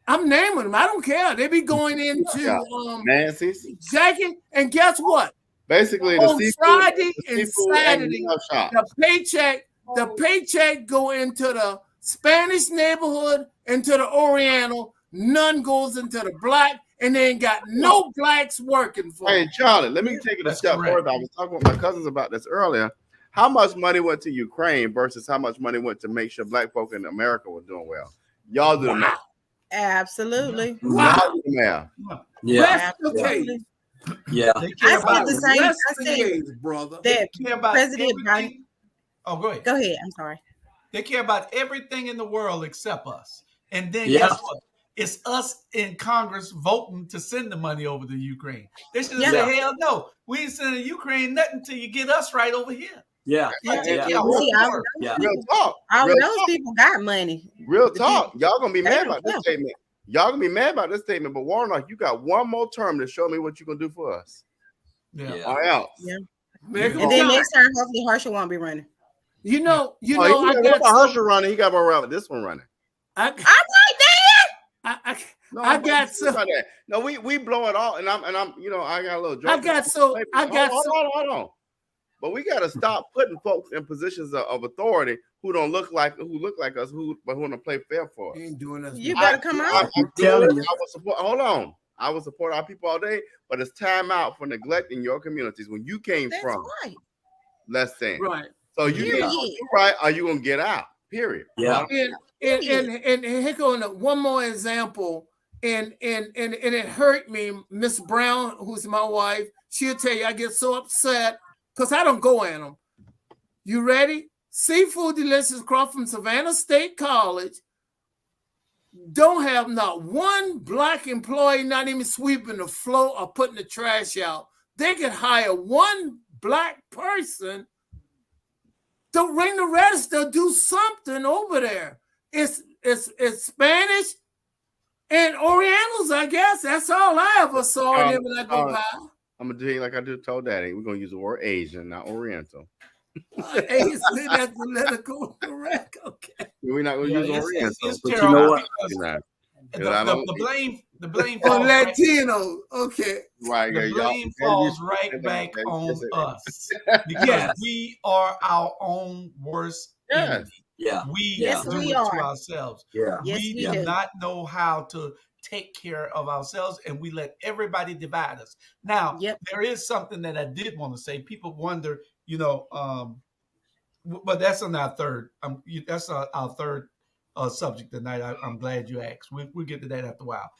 [SPEAKER 1] I'm naming them. I don't care. They be going into
[SPEAKER 5] Nancy's.
[SPEAKER 1] Exactly. And guess what?
[SPEAKER 5] Basically,
[SPEAKER 1] on Friday and Saturday, the paycheck the paycheck go into the Spanish neighborhood, into the Oriental. None goes into the black, and they ain't got no blacks working for them.
[SPEAKER 5] Hey, Charlie, let me take it a step further. I was talking with my cousins about this earlier. How much money went to Ukraine versus how much money went to make sure black folk in America were doing well? Y'all do the math.
[SPEAKER 4] Absolutely.
[SPEAKER 1] Wow.
[SPEAKER 5] Y'all do the math.
[SPEAKER 3] Yeah.
[SPEAKER 1] Okay.
[SPEAKER 3] Yeah.
[SPEAKER 6] They care
[SPEAKER 4] I
[SPEAKER 6] about
[SPEAKER 4] said the same. I said
[SPEAKER 1] Days, brother.
[SPEAKER 4] that
[SPEAKER 6] care about
[SPEAKER 4] President Biden.
[SPEAKER 6] everything. Oh, go ahead.
[SPEAKER 4] Go ahead. I'm sorry.
[SPEAKER 6] They care about everything in the world except us. And then
[SPEAKER 3] Yeah.
[SPEAKER 6] guess what? It's us in Congress voting to send the money over to Ukraine. They should
[SPEAKER 4] Yeah.
[SPEAKER 6] say, hell no, we ain't sending Ukraine nothing till you get us right over here.
[SPEAKER 3] Yeah.
[SPEAKER 4] Yeah.
[SPEAKER 3] Yeah.
[SPEAKER 4] Yeah. See,
[SPEAKER 5] Real talk.
[SPEAKER 4] all
[SPEAKER 5] Real
[SPEAKER 4] those
[SPEAKER 5] talk.
[SPEAKER 4] people got money.
[SPEAKER 5] Real talk. Y'all gonna be
[SPEAKER 4] They
[SPEAKER 5] mad
[SPEAKER 4] don't
[SPEAKER 5] about this
[SPEAKER 4] care.
[SPEAKER 5] statement. Y'all gonna be mad about this statement, but Warnock, you got one more term to show me what you're gonna do for us.
[SPEAKER 6] Yeah.
[SPEAKER 5] Or else.
[SPEAKER 4] Yeah.
[SPEAKER 1] Make
[SPEAKER 4] And
[SPEAKER 1] them
[SPEAKER 4] then
[SPEAKER 1] count.
[SPEAKER 4] next time, hopefully, Harsha won't be running.
[SPEAKER 1] You know,
[SPEAKER 5] He
[SPEAKER 1] I
[SPEAKER 5] got
[SPEAKER 1] got
[SPEAKER 5] Herschel running. He got more around with this one running.
[SPEAKER 1] I
[SPEAKER 4] I'm right there.
[SPEAKER 5] No,
[SPEAKER 1] I
[SPEAKER 5] but
[SPEAKER 1] got
[SPEAKER 5] think about that. No, we blow it all, and I'm I got a little joke. Hold on. But we got to stop putting folks in positions of authority who don't look like us, but who want to play fair for us.
[SPEAKER 1] ain't doing us.
[SPEAKER 4] You better come on.
[SPEAKER 3] I'm telling you.
[SPEAKER 5] I will support. Hold on. I will support our people all day, but it's time out for neglecting your communities when you came
[SPEAKER 4] That's
[SPEAKER 5] from
[SPEAKER 4] right.
[SPEAKER 5] less than.
[SPEAKER 1] Right.
[SPEAKER 5] So you
[SPEAKER 4] Period.
[SPEAKER 5] do right, or you gonna get out. Period.
[SPEAKER 3] Yeah.
[SPEAKER 1] And here go one more example, and it hurt me. Miss Brown, who's my wife, she'll tell you I get so upset because I don't go at them. You ready? Seafood Delicious Croft from Savannah State College don't have not one black employee, not even sweeping the floor or putting the trash out. They could hire one black person to ring the register, do something over there. It's Spanish and Orientals, I guess. That's all I ever saw in them when I go by.
[SPEAKER 5] I'm gonna do you like I told Daddy. We're gonna use the word Asian, not Oriental.
[SPEAKER 1] That's political correct. Okay.
[SPEAKER 5] We're not gonna use Oriental.
[SPEAKER 6] It's
[SPEAKER 5] But
[SPEAKER 6] terrible.
[SPEAKER 3] you know what?
[SPEAKER 6] The blame
[SPEAKER 1] For
[SPEAKER 6] falls
[SPEAKER 1] Latino, okay.
[SPEAKER 5] Right.
[SPEAKER 6] the blame falls right back on us because we are our own worst enemy.
[SPEAKER 3] Yeah.
[SPEAKER 6] We
[SPEAKER 4] Yes,
[SPEAKER 6] do
[SPEAKER 4] we
[SPEAKER 6] it
[SPEAKER 4] are.
[SPEAKER 6] to ourselves.
[SPEAKER 3] Yeah.
[SPEAKER 4] Yes,
[SPEAKER 6] we
[SPEAKER 4] we
[SPEAKER 6] do
[SPEAKER 4] do.
[SPEAKER 6] not know how to take care of ourselves, and we let everybody divide us. Now, there is something that I did want to say. People wonder, but that's on our third. That's our third subject tonight. I'm glad you asked. We'll get to that after a while.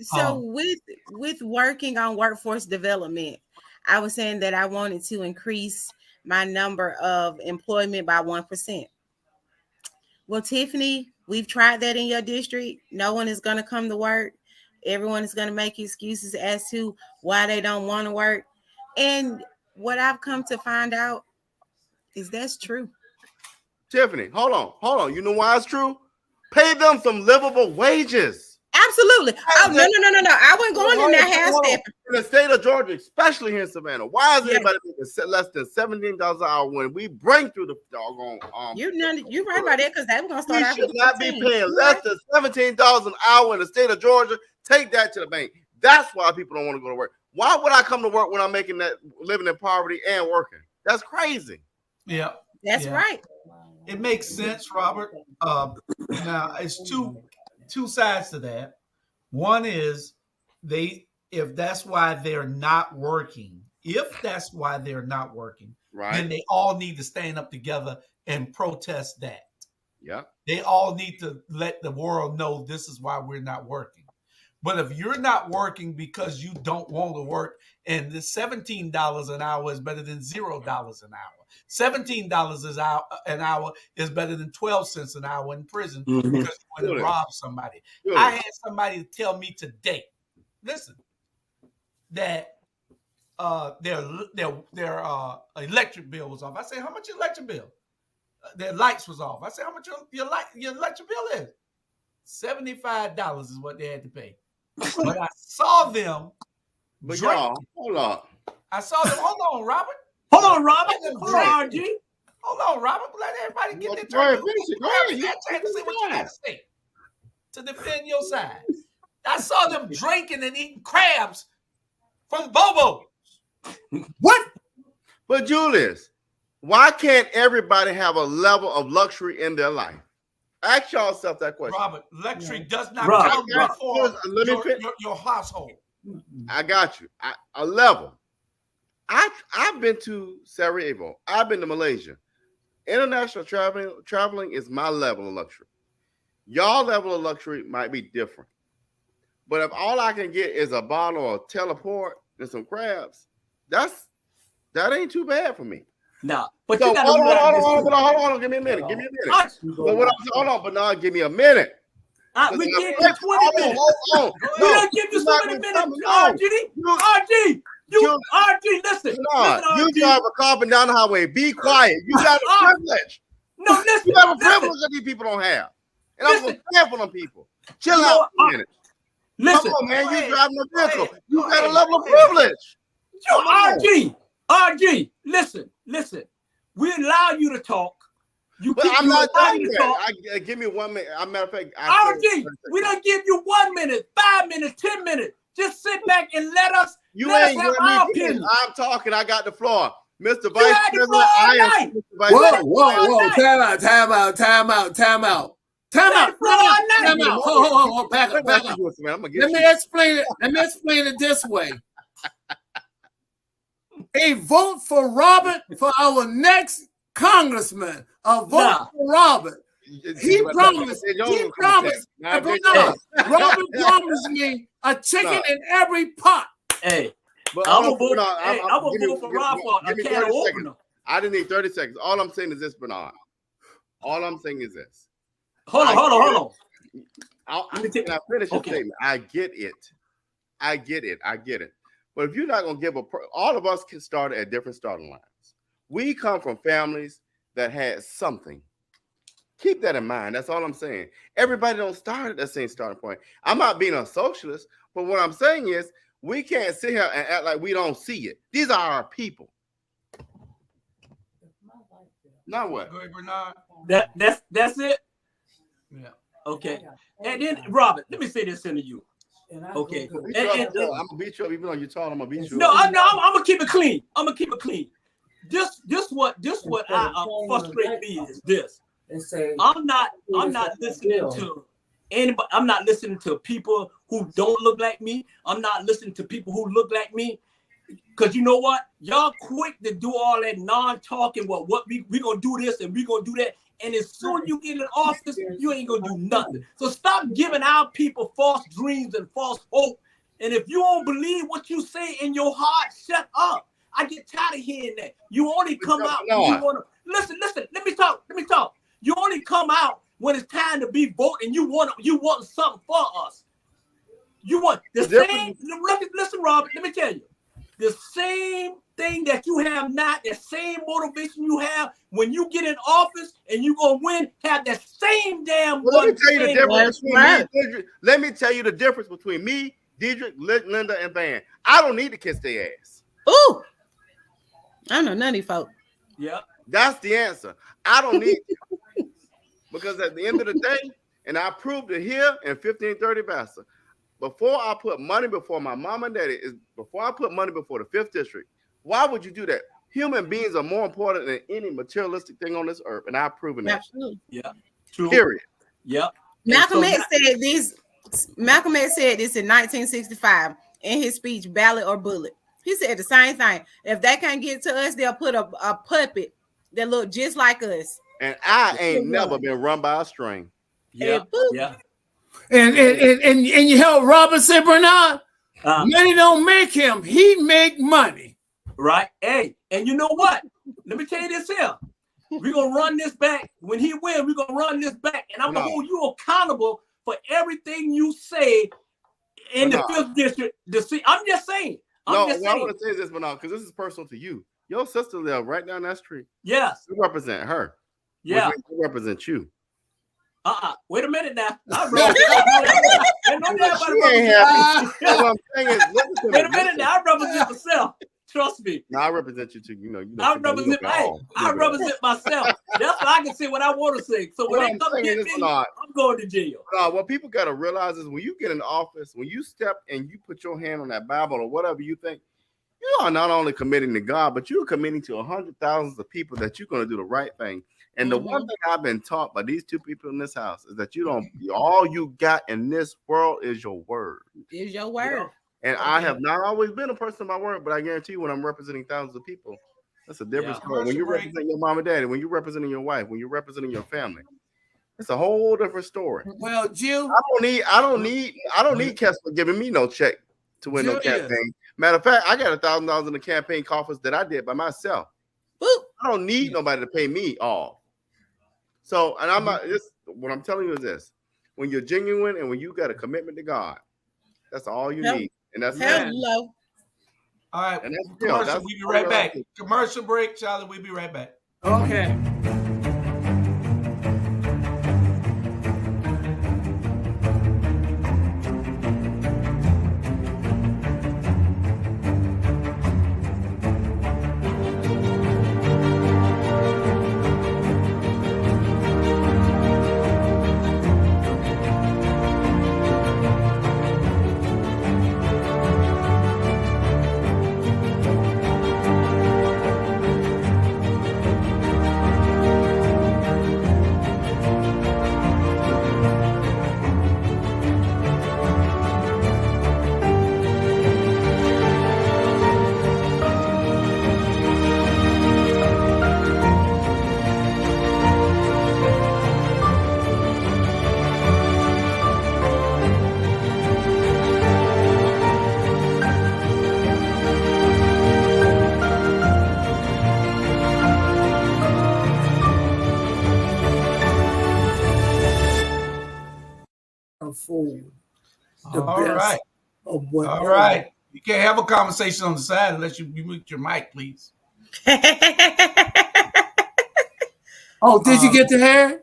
[SPEAKER 4] So with working on workforce development, I was saying that I wanted to increase my number of employment by 1%. Well, Tiffany, we've tried that in your district. No one is going to come to work. Everyone is going to make excuses as to why they don't want to work. And what I've come to find out is that's true.
[SPEAKER 5] Tiffany, hold on. You know why it's true? Pay them some livable wages.
[SPEAKER 4] Absolutely. Oh, no. I wasn't going in that half step.
[SPEAKER 5] In the state of Georgia, especially here in Savannah, why is anybody making less than $17 an hour when we bring through the doggone
[SPEAKER 4] You're right about that because they were going to start out
[SPEAKER 5] we should
[SPEAKER 4] with
[SPEAKER 5] not be paying less than $17 an hour in the state of Georgia. Take that to the bank. That's why people don't want to go to work. Why would I come to work when I'm making that, living in poverty and working? That's crazy.
[SPEAKER 6] Yeah.
[SPEAKER 4] That's right.
[SPEAKER 6] It makes sense, Robert. Now it's two sides to that. One is if that's why they're not working,
[SPEAKER 5] right,
[SPEAKER 6] then they all need to stand up together and protest that.
[SPEAKER 5] Yeah.
[SPEAKER 6] They all need to let the world know this is why we're not working. But if you're not working because you don't want to work, and the $17 an hour is better than $0 an hour. $17 an hour is better than 12 cents an hour in prison because you went and robbed somebody. I had somebody tell me today, listen, that their electric bill was off. I said, how much your electric bill? Their lights was off. I said, how much your electric bill is? $75 is what they had to pay. But I saw them.
[SPEAKER 5] But y'all, hold on.
[SPEAKER 6] I saw them. Hold on, Robert.
[SPEAKER 3] Hold on, Robert. Hold
[SPEAKER 6] on, Robert. Let everybody get their turn.
[SPEAKER 5] You
[SPEAKER 6] have to say what you got to say to defend your side. I saw them drinking and eating crabs from Bobo.
[SPEAKER 5] What? But Julius, Why can't everybody have a level of luxury in their life? Ask yourself that question.
[SPEAKER 6] Robert, luxury does not
[SPEAKER 3] Robert,
[SPEAKER 6] come
[SPEAKER 3] Robert.
[SPEAKER 6] before your household.
[SPEAKER 5] I got you. A level. I've been to Sarajevo. I've been to Malaysia. International traveling is my level of luxury. Y'all level of luxury might be different. But if all I can get is a bottle of teleport and some crabs, that ain't too bad for me.
[SPEAKER 3] Nah, but
[SPEAKER 5] So,
[SPEAKER 3] you gotta
[SPEAKER 5] hold on. Give me a minute. But no, give me a minute.
[SPEAKER 3] We gave you 20 minutes.
[SPEAKER 5] Hold on.
[SPEAKER 3] We don't give you so many minutes. RG, listen.
[SPEAKER 5] You drive a car down the highway. Be quiet. You got a privilege.
[SPEAKER 3] No, listen.
[SPEAKER 5] You have a privilege that these people don't have. And I'm going to stand for them people. Chill out for a minute.
[SPEAKER 3] Listen.
[SPEAKER 5] Come on, man. You driving a vehicle. You got a level of privilege.
[SPEAKER 3] RG, listen. We allow you to talk.
[SPEAKER 5] I'm not done yet. Give me 1 minute. As a matter of fact,
[SPEAKER 3] RG, we don't give you 1 minute, 5 minutes, 10 minutes. Just sit back and let us have our opinion.
[SPEAKER 5] I'm talking. I got the floor. Mr. Vice President,
[SPEAKER 1] Whoa. Time out. Hold, back up. Let me explain it this way. A vote for Robert for our next congressman. A vote for Robert. He promised. Robert promised me a chicken in every pot.
[SPEAKER 3] Hey, I'm gonna vote for Rob for a can of opener.
[SPEAKER 5] I didn't need 30 seconds. All I'm saying is this, Bernard. All I'm saying is this.
[SPEAKER 3] Hold on.
[SPEAKER 5] I finish the statement. I get it. But if you're not going to give all of us can start at different starting lines. We come from families that had something. Keep that in mind. That's all I'm saying. Everybody don't start at the same starting point. I'm not being a socialist, but what I'm saying is we can't sit here and act like we don't see it. These are our people. Now what?
[SPEAKER 6] Go ahead, Bernard.
[SPEAKER 3] That's it.
[SPEAKER 6] Yeah.
[SPEAKER 3] Okay. And then Robert, let me say this to you. Okay.
[SPEAKER 5] I'm gonna beat you up, even though you're tall. I'm gonna beat you
[SPEAKER 3] up.
[SPEAKER 5] I'm
[SPEAKER 3] gonna keep it clean. This what frustrates me is this. I'm not listening to anybody. I'm not listening to people who don't look like me. I'm not listening to people who look like me. Because you know what? Y'all quick to do all that non-talking. What we gonna do this and we gonna do that. And as soon as you get in office, you ain't gonna do nothing. So stop giving our people false dreams and false hope. And if you don't believe what you say in your heart, shut up. I get tired of hearing that. You only come out when you want to listen. Let me talk. You only come out when it's time to be voted, and you want something for us. You want the same. Listen, Robert. Let me tell you, the same thing that you have now, the same motivation you have when you get in office and you gonna win, have that same damn.
[SPEAKER 5] Let me tell you the difference. Let me tell you the difference between me, Deidre, Linda, and Van. I don't need to kiss their ass.
[SPEAKER 4] Ooh, I don't know none of these folks.
[SPEAKER 3] Yeah,
[SPEAKER 5] that's the answer. I don't need to. Because at the end of the day, and I proved it here in 1530 Vassar, before I put money before my mom and daddy, before I put money before the 5th district. Why would you do that? Human beings are more important than any materialistic thing on this earth, and I've proven that.
[SPEAKER 4] Absolutely.
[SPEAKER 3] Yeah. True.
[SPEAKER 5] Period.
[SPEAKER 3] Yeah.
[SPEAKER 4] Malcolm X said this. Malcolm X said this in 1965 in his speech, "Ballot or Bullet." He said the same thing. If they can't get to us, they'll put a puppet that look just like us.
[SPEAKER 5] And I ain't never been run by a string.
[SPEAKER 3] Yeah. Yeah.
[SPEAKER 1] And you help Robert say, Bernard, money don't make him. He make money.
[SPEAKER 3] Right. Hey, and you know what? Let me tell you this here. We're going to run this back. When he wins, we're going to run this back. And I'm going to hold you accountable for everything you say in the 5th district. I'm just saying.
[SPEAKER 5] I want to say this, Bernard, because this is personal to you. Your sister lives right down that street.
[SPEAKER 3] Yes.
[SPEAKER 5] You represent her.
[SPEAKER 3] Yeah.
[SPEAKER 5] We represent you.
[SPEAKER 3] Wait a minute now.
[SPEAKER 5] Wait
[SPEAKER 3] a minute now. I represent myself. Trust me.
[SPEAKER 5] No, I represent you too.
[SPEAKER 3] I represent myself. That's why I can say what I want to say. So when they come get me, I'm going to jail.
[SPEAKER 5] What people got to realize is when you get in office, when you step and you put your hand on that Bible or whatever you think, you are not only committing to God, but you're committing to 100,000 of people that you're going to do the right thing. And the one thing I've been taught by these two people in this house is that all you got in this world is your word.
[SPEAKER 4] Is your word.
[SPEAKER 5] You know? And I have not always been a person of my word, but I guarantee you when I'm representing thousands of people, that's a different story. When you represent your mom and daddy, when you're representing your wife, when you're representing your family, it's a whole different story.
[SPEAKER 1] Well, Jill,
[SPEAKER 5] I don't need Kessler giving me no check to win no campaign. Matter of fact, I got $1,000 in the campaign coffers that I did by myself.
[SPEAKER 4] Boop.
[SPEAKER 5] I don't need nobody to pay me off. So, and I'm not. What I'm telling you is this: when you're genuine and when you got a commitment to God, that's all you need, and that's
[SPEAKER 4] hello.
[SPEAKER 6] All right, and that's commercial. We'll be right back. Commercial break, Charlie. We'll be right back.
[SPEAKER 1] Okay. Afford the
[SPEAKER 6] All
[SPEAKER 1] best
[SPEAKER 6] right.
[SPEAKER 1] of whatever.
[SPEAKER 6] All right. You can't have a conversation on the side unless you mute your mic, please.
[SPEAKER 1] Oh, did you get the hair?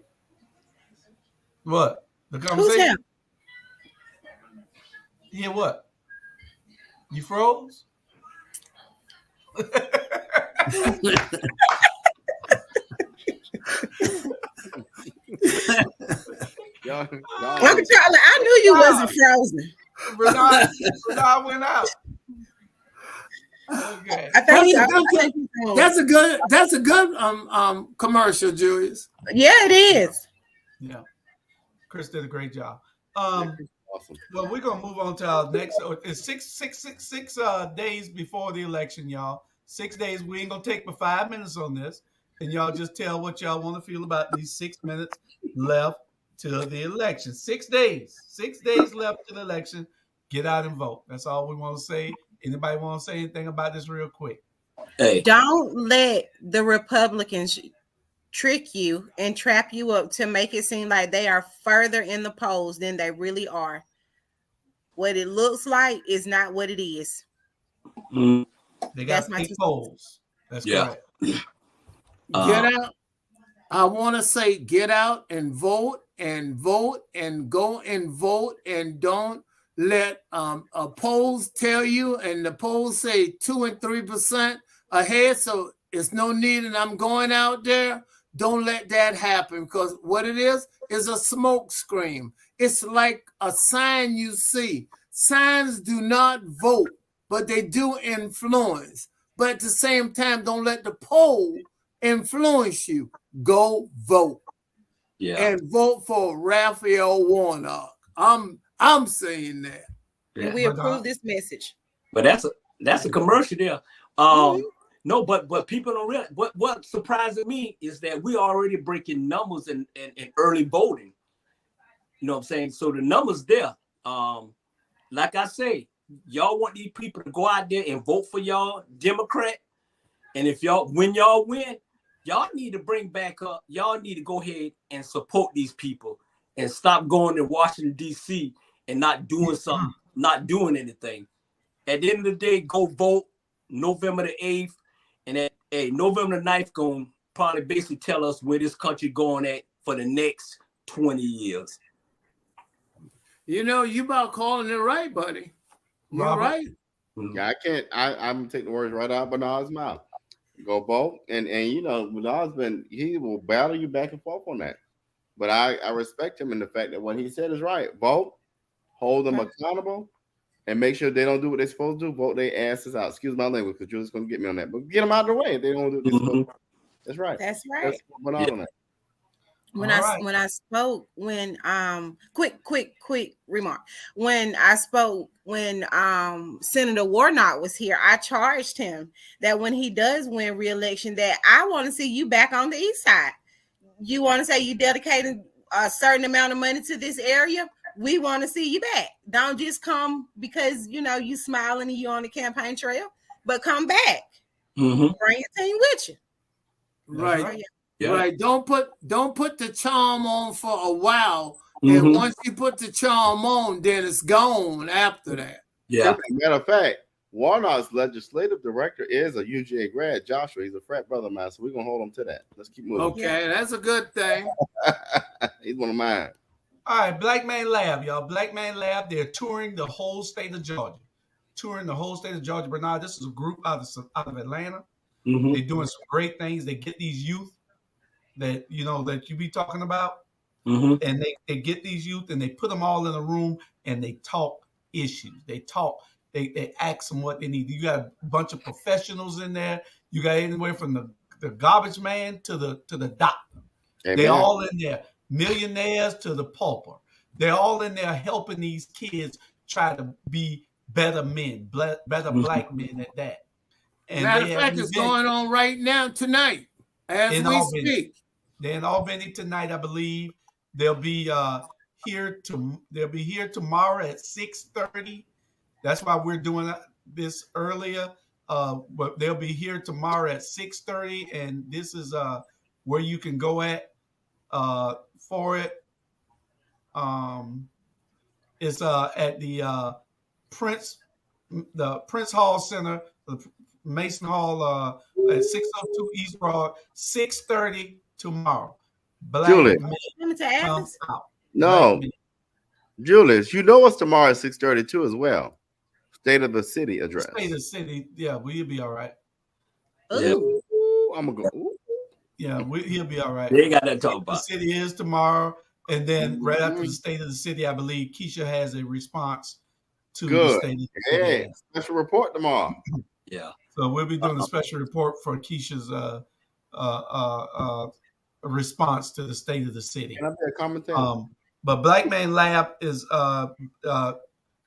[SPEAKER 6] What? The conversation?
[SPEAKER 4] Who's
[SPEAKER 6] Yeah, what? You froze?
[SPEAKER 4] Uncle Charlie, I knew you wasn't frozen.
[SPEAKER 6] Bernard went out. Okay.
[SPEAKER 4] I think
[SPEAKER 1] that's a good commercial, Julius.
[SPEAKER 4] Yeah, it is.
[SPEAKER 6] Yeah. Chris did a great job.
[SPEAKER 5] awesome.
[SPEAKER 6] Well, we're gonna move on to our next. It's six days before the election, y'all. 6 days. We ain't gonna take but 5 minutes on this, and y'all just tell what y'all want to feel about these 6 minutes left to the election. 6 days. 6 days left to the election. Get out and vote. That's all we want to say. Anybody want to say anything about this real quick?
[SPEAKER 4] Hey. Don't let the Republicans trick you and trap you up to make it seem like they are further in the polls than they really are. What it looks like is not what it is.
[SPEAKER 6] They got fake polls. That's correct.
[SPEAKER 1] Get out. I want to say get out and vote and vote and go and vote, and don't let polls tell you, and the polls say 2 and 3% ahead, so it's no need, and I'm going out there. Don't let that happen, because what it is a smoke screen. It's like a sign you see. Signs do not vote, but they do influence. But at the same time, don't let the poll influence you. Go vote. Yeah. And vote for Raphael Warnock. I'm saying that.
[SPEAKER 4] And we approve this message.
[SPEAKER 3] But that's a commercial there. No, but people don't realize what surprises me is that we already breaking numbers in early voting. You know what I'm saying? So the numbers there. Like I say, y'all want these people to go out there and vote for y'all Democrat. And if when y'all win, y'all need to bring back up. Y'all need to go ahead and support these people and stop going to Washington, D.C. and not doing something, not doing anything. At the end of the day, go vote November the 8th. And November the 9th going to probably basically tell us where this country going at for the next 20 years.
[SPEAKER 1] You know, you about calling it right, buddy. You're right.
[SPEAKER 5] Yeah, I can't. I'm taking the words right out of Bernard's mouth. Go vote, and you know, Bernard's he will battle you back and forth on that. But I respect him in the fact that what he said is right. Vote, hold them accountable, and make sure they don't do what they're supposed to do. Vote their asses out. Excuse my language, because you're just going to get me on that. But get them out of the way if they don't do what they're supposed to do. That's right.
[SPEAKER 4] That's right.
[SPEAKER 5] That's what went on that.
[SPEAKER 4] When I spoke, quick remark. When I spoke, when Senator Warnock was here, I charged him that when he does win re-election, that I want to see you back on the east side. You want to say you dedicated a certain amount of money to this area? We want to see you back. Don't just come because you smiling and you on the campaign trail, but come back. Bring your team with you.
[SPEAKER 1] Right. Yeah. Right. Don't put the charm on for a while. And once you put the charm on, then it's gone after that.
[SPEAKER 5] Yeah. Matter of fact, Warnock's legislative director is a UGA grad, Joshua. He's a frat brother of mine, so we're gonna hold him to that. Let's keep moving.
[SPEAKER 1] Okay, that's a good thing.
[SPEAKER 5] He's one of mine.
[SPEAKER 6] All right, Black Man Lab, y'all. Black Man Lab, they're touring the whole state of Georgia. Bernard, this is a group out of Atlanta. They're doing some great things. They get these youth that you be talking about, and they get these youth and they put them all in a room and they talk issues. They ask them what they need. You got a bunch of professionals in there. You got anywhere from the garbage man to the doctor. Amen. They're all in there. Millionaires to the pauper. They're all in there helping these kids try to be better men, better black men at that. And
[SPEAKER 1] matter of fact, it's going on right now tonight as we speak.
[SPEAKER 6] They're in Albany tonight, I believe. They'll be here tomorrow at 6:30. That's why we're doing this earlier. But they'll be here tomorrow at 6:30, and this is where you can go at for it. It's at the Prince Hall Center, the Mason Hall at 602 East Broad, 6:30 tomorrow.
[SPEAKER 5] Julius. No. Julius, what's tomorrow at 6:30 too as well. State of the City address.
[SPEAKER 6] State of the City, yeah, we'll be all right.
[SPEAKER 5] Ooh, I'm gonna go. Ooh.
[SPEAKER 6] Yeah, he'll be all right.
[SPEAKER 3] They ain't got that to talk about.
[SPEAKER 6] The city is tomorrow, and then right after the State of the City, I believe Keisha has a response to the State of the City.
[SPEAKER 5] Yeah, special report tomorrow.
[SPEAKER 3] Yeah.
[SPEAKER 6] So we'll be doing a special report for Keisha's response to the State of the City.
[SPEAKER 5] Can I be a commentator?
[SPEAKER 6] But Black Man Lab is two of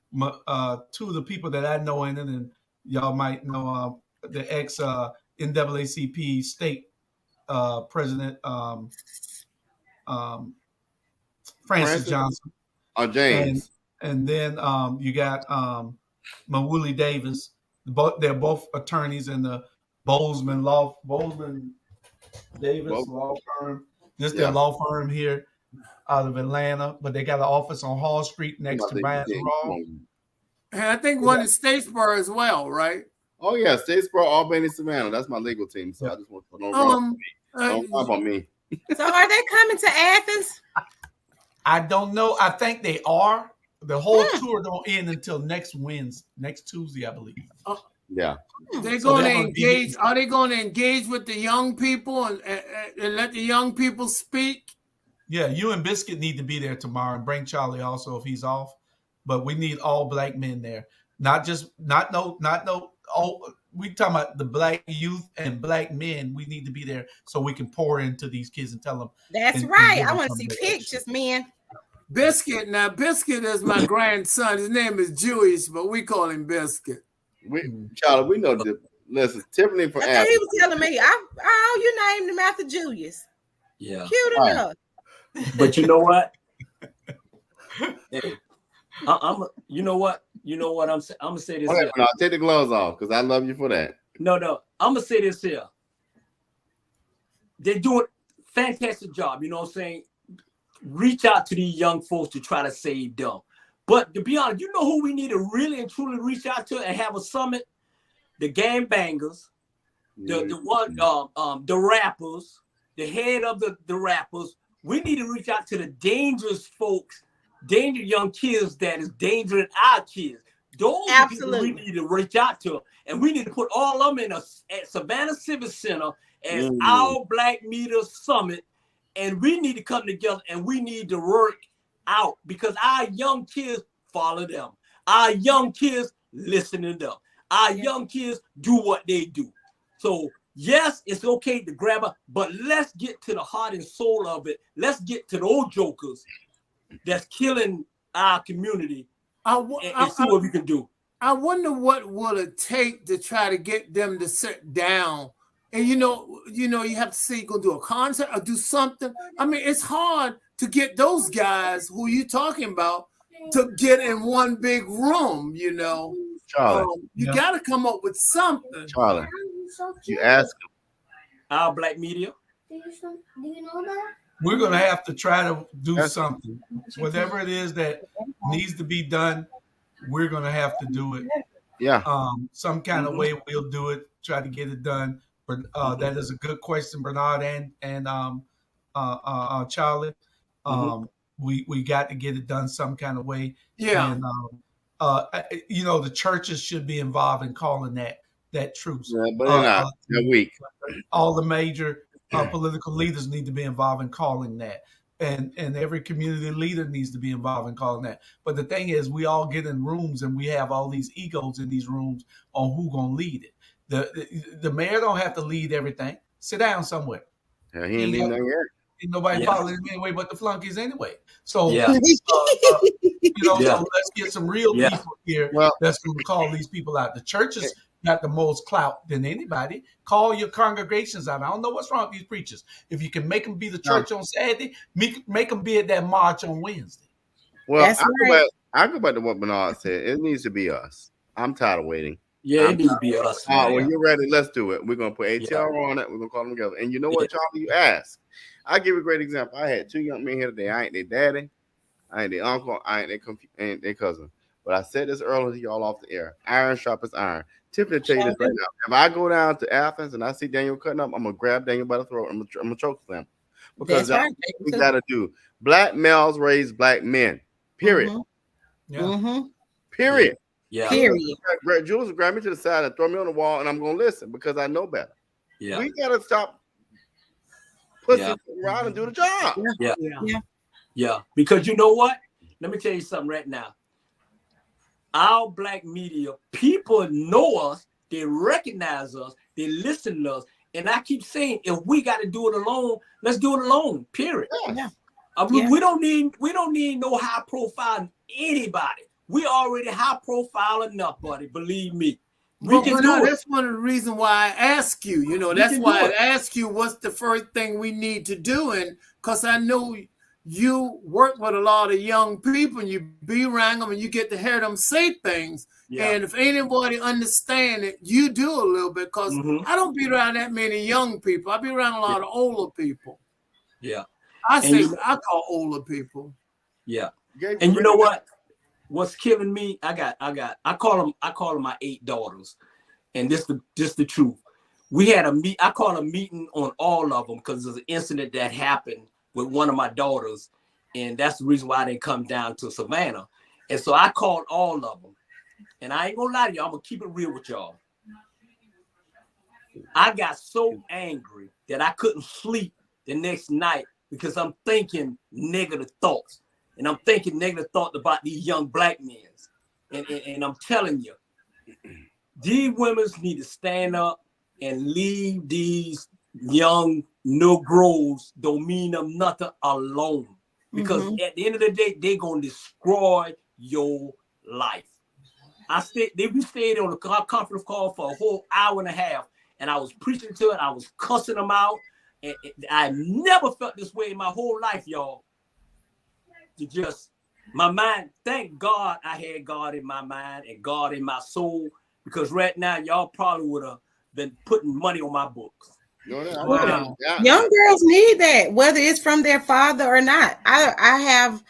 [SPEAKER 6] the people that I know in it, and y'all might know the ex NAACP state president Francis Johnson.
[SPEAKER 5] James.
[SPEAKER 6] And then you got Mawuli Davis. They're both attorneys in the Bozeman Davis law firm. This is their law firm here out of Atlanta, but they got an office on Hall Street next to Bass Raw.
[SPEAKER 1] And I think one in Statesboro as well, right?
[SPEAKER 5] Oh yeah, Statesboro, Albany, Savannah. That's my legal team. So I just want to don't rub on me.
[SPEAKER 4] So are they coming to Athens?
[SPEAKER 6] I don't know. I think they are. The whole tour don't end until next Tuesday, I believe.
[SPEAKER 5] Yeah.
[SPEAKER 1] They're going to engage. Are they going to engage with the young people and let the young people speak?
[SPEAKER 6] Yeah, you and Biscuit need to be there tomorrow, and bring Charlie also if he's off. But we need all black men there. Not we talking about the black youth and black men. We need to be there so we can pour into these kids and tell them.
[SPEAKER 4] That's right. I want to see pictures, man.
[SPEAKER 1] Biscuit is my grandson. His name is Jewish, but we call him Biscuit.
[SPEAKER 5] Charlie, we know. Listen, Tiffany from Athens.
[SPEAKER 4] He was telling me, you named him after Julius.
[SPEAKER 3] Yeah,
[SPEAKER 4] cute enough.
[SPEAKER 3] But you know what? Hey, you know what? I'm gonna say this.
[SPEAKER 5] Okay, no, take the gloves off because I love you for that.
[SPEAKER 3] No, I'm gonna say this here. They're doing a fantastic job. You know what I'm saying? Reach out to these young folks to try to save them. But to be honest, you know who we need to really and truly reach out to and have a summit? The gangbangers, the rappers, the head of the rappers. We need to reach out to the dangerous folks, dangerous young kids that is endangering our kids. Those people we need to reach out to, and we need to put all of them at Savannah Civic Center as our Black Media Summit, and we need to come together and we need to work out because our young kids follow them. Our young kids listening up. Our young kids do what they do. So yes, it's okay to grab her, but let's get to the heart and soul of it. Let's get to those jokers that's killing our community and see what we can do.
[SPEAKER 1] I wonder what will it take to try to get them to sit down. And you have to say you're gonna do a concert or do something. I mean, it's hard to get those guys who you talking about to get in one big room.
[SPEAKER 5] Charlie,
[SPEAKER 1] you got to come up with something.
[SPEAKER 5] Charlie, you ask them.
[SPEAKER 3] Our black media.
[SPEAKER 7] Do you know that?
[SPEAKER 6] We're going to have to try to do something. Whatever it is that needs to be done, we're going to have to do it.
[SPEAKER 5] Yeah.
[SPEAKER 6] Some kind of way we'll do it, try to get it done. But that is a good question, Bernard and Charlie. We got to get it done some kind of way.
[SPEAKER 1] Yeah.
[SPEAKER 6] And, the churches should be involved in calling that truce.
[SPEAKER 5] Yeah, but they're not. They're weak.
[SPEAKER 6] All the major political leaders need to be involved in calling that. And every community leader needs to be involved in calling that. But the thing is, we all get in rooms and we have all these egos in these rooms on who gonna lead it. The mayor don't have to lead everything. Sit down somewhere.
[SPEAKER 5] Yeah, he ain't leading nothing yet.
[SPEAKER 6] Ain't nobody following him anyway but the flunkies anyway. So,
[SPEAKER 3] Yeah.
[SPEAKER 6] so let's get some real people here that's going to call these people out. The churches got the most clout than anybody. Call your congregations out. I don't know what's wrong with these preachers. If you can make them be the church on Saturday, make them be at that march on Wednesday.
[SPEAKER 5] Well, I go back to what Bernard said. It needs to be us. I'm tired of waiting.
[SPEAKER 3] Yeah, it needs to be us.
[SPEAKER 5] When you're ready, let's do it. We're going to put ATR on it. We're going to call them together. And you know what, Charlie? You ask. I'll give you a great example. I had two young men here today. I ain't their daddy. I ain't their uncle. I ain't their cousin. But I said this earlier to y'all off the air. Iron sharpens iron. Tiffany, tell you this right now. If I go down to Athens and I see Daniel cutting up, I'm going to grab Daniel by the throat. I'm going to choke slam. Because that's what we got to do. Black males raise black men. Period. Period.
[SPEAKER 3] Yeah.
[SPEAKER 4] Period.
[SPEAKER 5] Jules will grab me to the side and throw me on the wall, and I'm going to listen because I know better.
[SPEAKER 3] Yeah.
[SPEAKER 5] We got to stop pushing around and do the job.
[SPEAKER 3] Yeah. Because you know what? Let me tell you something right now. Our black media, people know us, they recognize us, they listen to us. And I keep saying, if we got to do it alone, let's do it alone. Period.
[SPEAKER 5] Yeah.
[SPEAKER 3] We don't need no high profile anybody. We already high profile enough, buddy. Believe me.
[SPEAKER 1] That's one of the reasons why I ask you. That's why I ask you what's the first thing we need to do. And because I know you work with a lot of young people and you be around them and you get to hear them say things. Yeah. And if anybody understand it, you do a little bit because I don't be around that many young people. I be around a lot of older people.
[SPEAKER 3] Yeah.
[SPEAKER 1] I call older people.
[SPEAKER 3] Yeah. And you know what? What's killing me? I call them my 8 daughters. And this the truth. We had I call a meeting on all of them because there's an incident that happened with one of my daughters. And that's the reason why I didn't come down to Savannah. And so I called all of them. And I ain't gonna lie to y'all, I'm gonna keep it real with y'all. I got so angry that I couldn't sleep the next night because I'm thinking negative thoughts. And I'm thinking negative thoughts about these young black men. And I'm telling you, these women need to stand up and leave these young Negroes, don't mean them nothing, alone. Because at the end of the day, they're going to destroy your life. We stayed on a conference call for a whole hour and a half, and I was preaching to it. I was cussing them out. And I never felt this way in my whole life, y'all. My mind, thank God I had God in my mind and God in my soul, because right now y'all probably would have been putting money on my books.
[SPEAKER 4] Wow. Young girls need that, whether it's from their father or not. I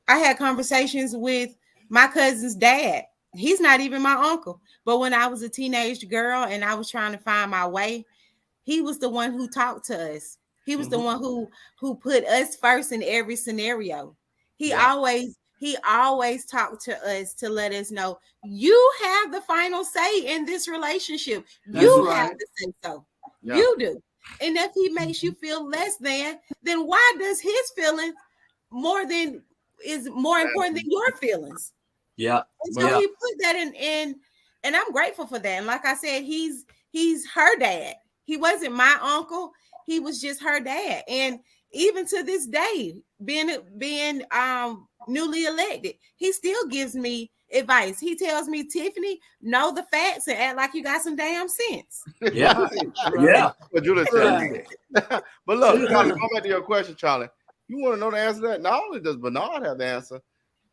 [SPEAKER 4] had conversations with my cousin's dad. He's not even my uncle, but when I was a teenage girl and I was trying to find my way, he was the one who talked to us. He was the one who put us first in every scenario. He always talked to us to let us know you have the final say in this relationship. You have to say so. Yeah. You do. And if he makes you feel less than, then why does his feelings is more important than your feelings?
[SPEAKER 3] Yeah.
[SPEAKER 4] And so he put that in, and I'm grateful for that. And like I said, he's her dad. He wasn't my uncle. He was just her dad. And even to this day, being newly elected, he still gives me advice. He tells me, Tiffany, know the facts and act like you got some damn sense.
[SPEAKER 3] Yeah. Yeah.
[SPEAKER 5] But Julie said, but look, Charlie, going back to your question, Charlie, you want to know the answer to that? Not only does Bernard have the answer,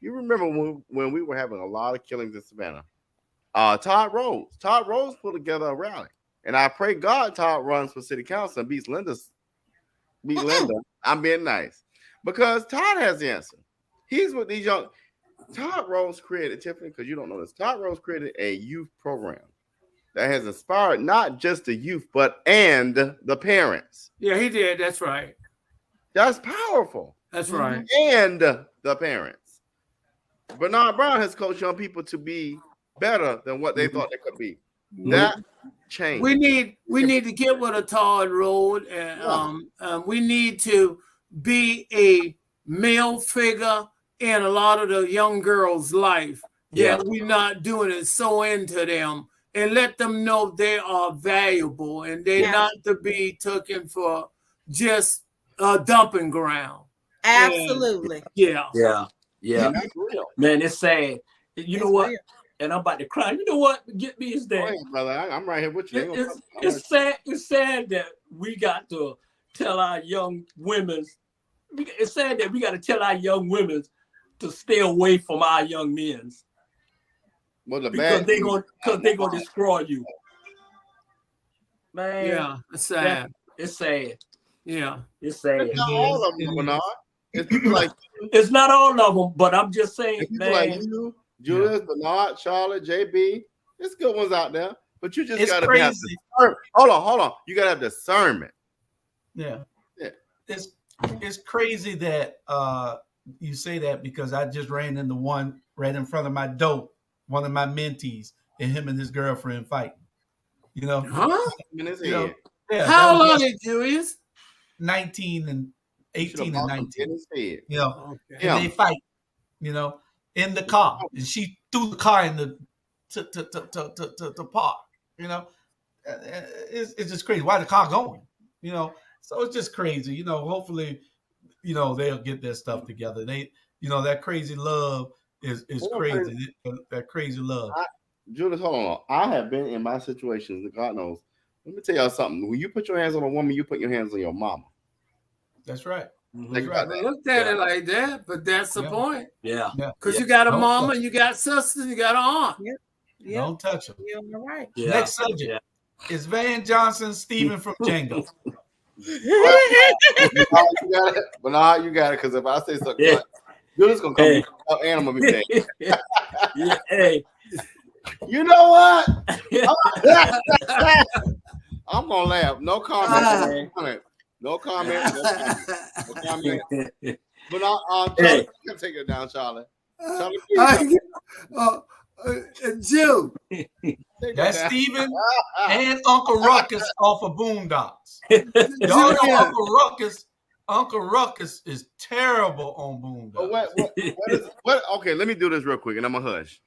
[SPEAKER 5] you remember when we were having a lot of killings in Savannah, Todd Rose put together a rally. And I pray God Todd runs for city council and beat Linda. I'm being nice. Because Todd has the answer. He's with these young. Todd Rose created, Tiffany, because you don't know this, Todd Rose created a youth program that has inspired not just the youth, and the parents.
[SPEAKER 1] Yeah, he did. That's right.
[SPEAKER 5] That's powerful.
[SPEAKER 1] That's right.
[SPEAKER 5] And the parents. Bernard Brown has coached young people to be better than what they thought they could be. That changed.
[SPEAKER 1] We need to get with a Todd Road, and we need to be a male figure in a lot of the young girls' life. Yeah, we're not doing it so into them, and let them know they are valuable and they're not to be taken for just a dumping ground.
[SPEAKER 4] Absolutely.
[SPEAKER 1] And,
[SPEAKER 3] yeah. Man, it's sad. You know what? Real. And I'm about to cry. You know what? Get me is that,
[SPEAKER 5] ahead, brother. I'm right here with you.
[SPEAKER 3] It's sad. It's sad that we got to tell our young women. It's sad that we got to tell our young women to stay away from our young men.
[SPEAKER 5] Well,
[SPEAKER 3] because they're gonna destroy you. Man,
[SPEAKER 1] yeah, it's sad.
[SPEAKER 3] It's sad.
[SPEAKER 1] Yeah,
[SPEAKER 3] it's sad.
[SPEAKER 5] It's not all of them, Bernard. It's people like you.
[SPEAKER 3] It's not all of them, but I'm just saying, man.
[SPEAKER 5] Like you, Julius, Bernard, Charlotte, JB. There's good ones out there, but you just gotta have discernment. Hold on. You gotta have discernment.
[SPEAKER 6] Yeah. It's crazy that you say that, because I just ran into one right in front of my door, one of my mentees, and him and his girlfriend fighting. You know?
[SPEAKER 1] Huh?
[SPEAKER 6] How
[SPEAKER 1] old are they, Julius?
[SPEAKER 6] 18 and 19. You know,
[SPEAKER 1] okay.
[SPEAKER 6] And they fight, you know, in the car. And she threw the car in the to park, you know. It's just crazy. Why the car going? You know, so it's just crazy. You know, hopefully, you know, they'll get their stuff together. They, you know, that crazy love is crazy. That crazy love.
[SPEAKER 5] Julius, hold on. I have been in my situations, God knows. Let me tell y'all something. When you put your hands on a woman, you put your hands on your mama.
[SPEAKER 6] That's right.
[SPEAKER 5] Think about that.
[SPEAKER 1] Looked at it like that, but that's the point.
[SPEAKER 3] Yeah.
[SPEAKER 1] Because you got a mama, you got sisters, you got an aunt.
[SPEAKER 4] Yeah.
[SPEAKER 6] Don't touch them.
[SPEAKER 4] You're right.
[SPEAKER 3] Yeah.
[SPEAKER 6] Next subject is Van Johnson, Stephen from Django.
[SPEAKER 5] Bernard, you got it. Because if I say something, Julius gonna come and I'm gonna be dead.
[SPEAKER 3] Hey.
[SPEAKER 5] You know what? I'm gonna laugh. No comment. No comment. But Charlie, you can take it down, Charlie.
[SPEAKER 1] Jew.
[SPEAKER 6] That's Stephen and Uncle Ruckus off of Boondocks. Y'all know Uncle Ruckus is terrible on Boondocks.
[SPEAKER 5] What? Okay, let me do this real quick, and I'm gonna hush.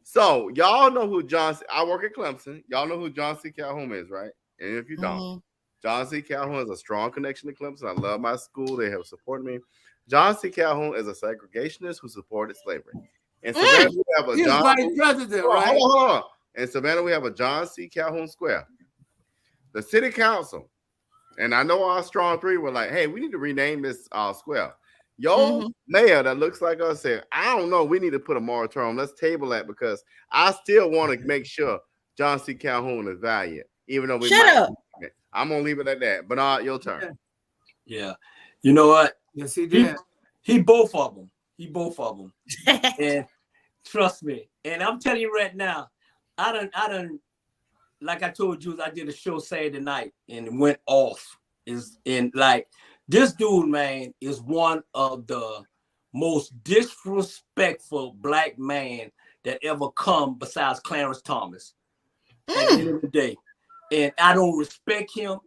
[SPEAKER 5] So y'all know who I work at Clemson. Y'all know who John C. Calhoun is, right? And if you don't, John C. Calhoun has a strong connection to Clemson. I love my school. They have supported me. John C. Calhoun is a segregationist who supported slavery. In Savannah, we have a
[SPEAKER 1] vice president, right?
[SPEAKER 5] Hold on. In Savannah, we have a John C. Calhoun Square. The city council, and I know our strong three were like, hey, we need to rename this square. Mayor that looks like us said, I don't know, we need to put a moratorium. Let's table that, because I still want to make sure John C. Calhoun is valued, even though we
[SPEAKER 4] Shut up.
[SPEAKER 5] I'm gonna leave it at that. Bernard, your turn.
[SPEAKER 3] Yeah. You know what?
[SPEAKER 1] Yes, he did.
[SPEAKER 3] He both of them. And trust me. And I'm telling you right now, I done, like I told you, I did a show Saturday night and it went off. This dude, man, is one of the most disrespectful black man that ever come besides Clarence Thomas at the end of the day. And I don't respect him.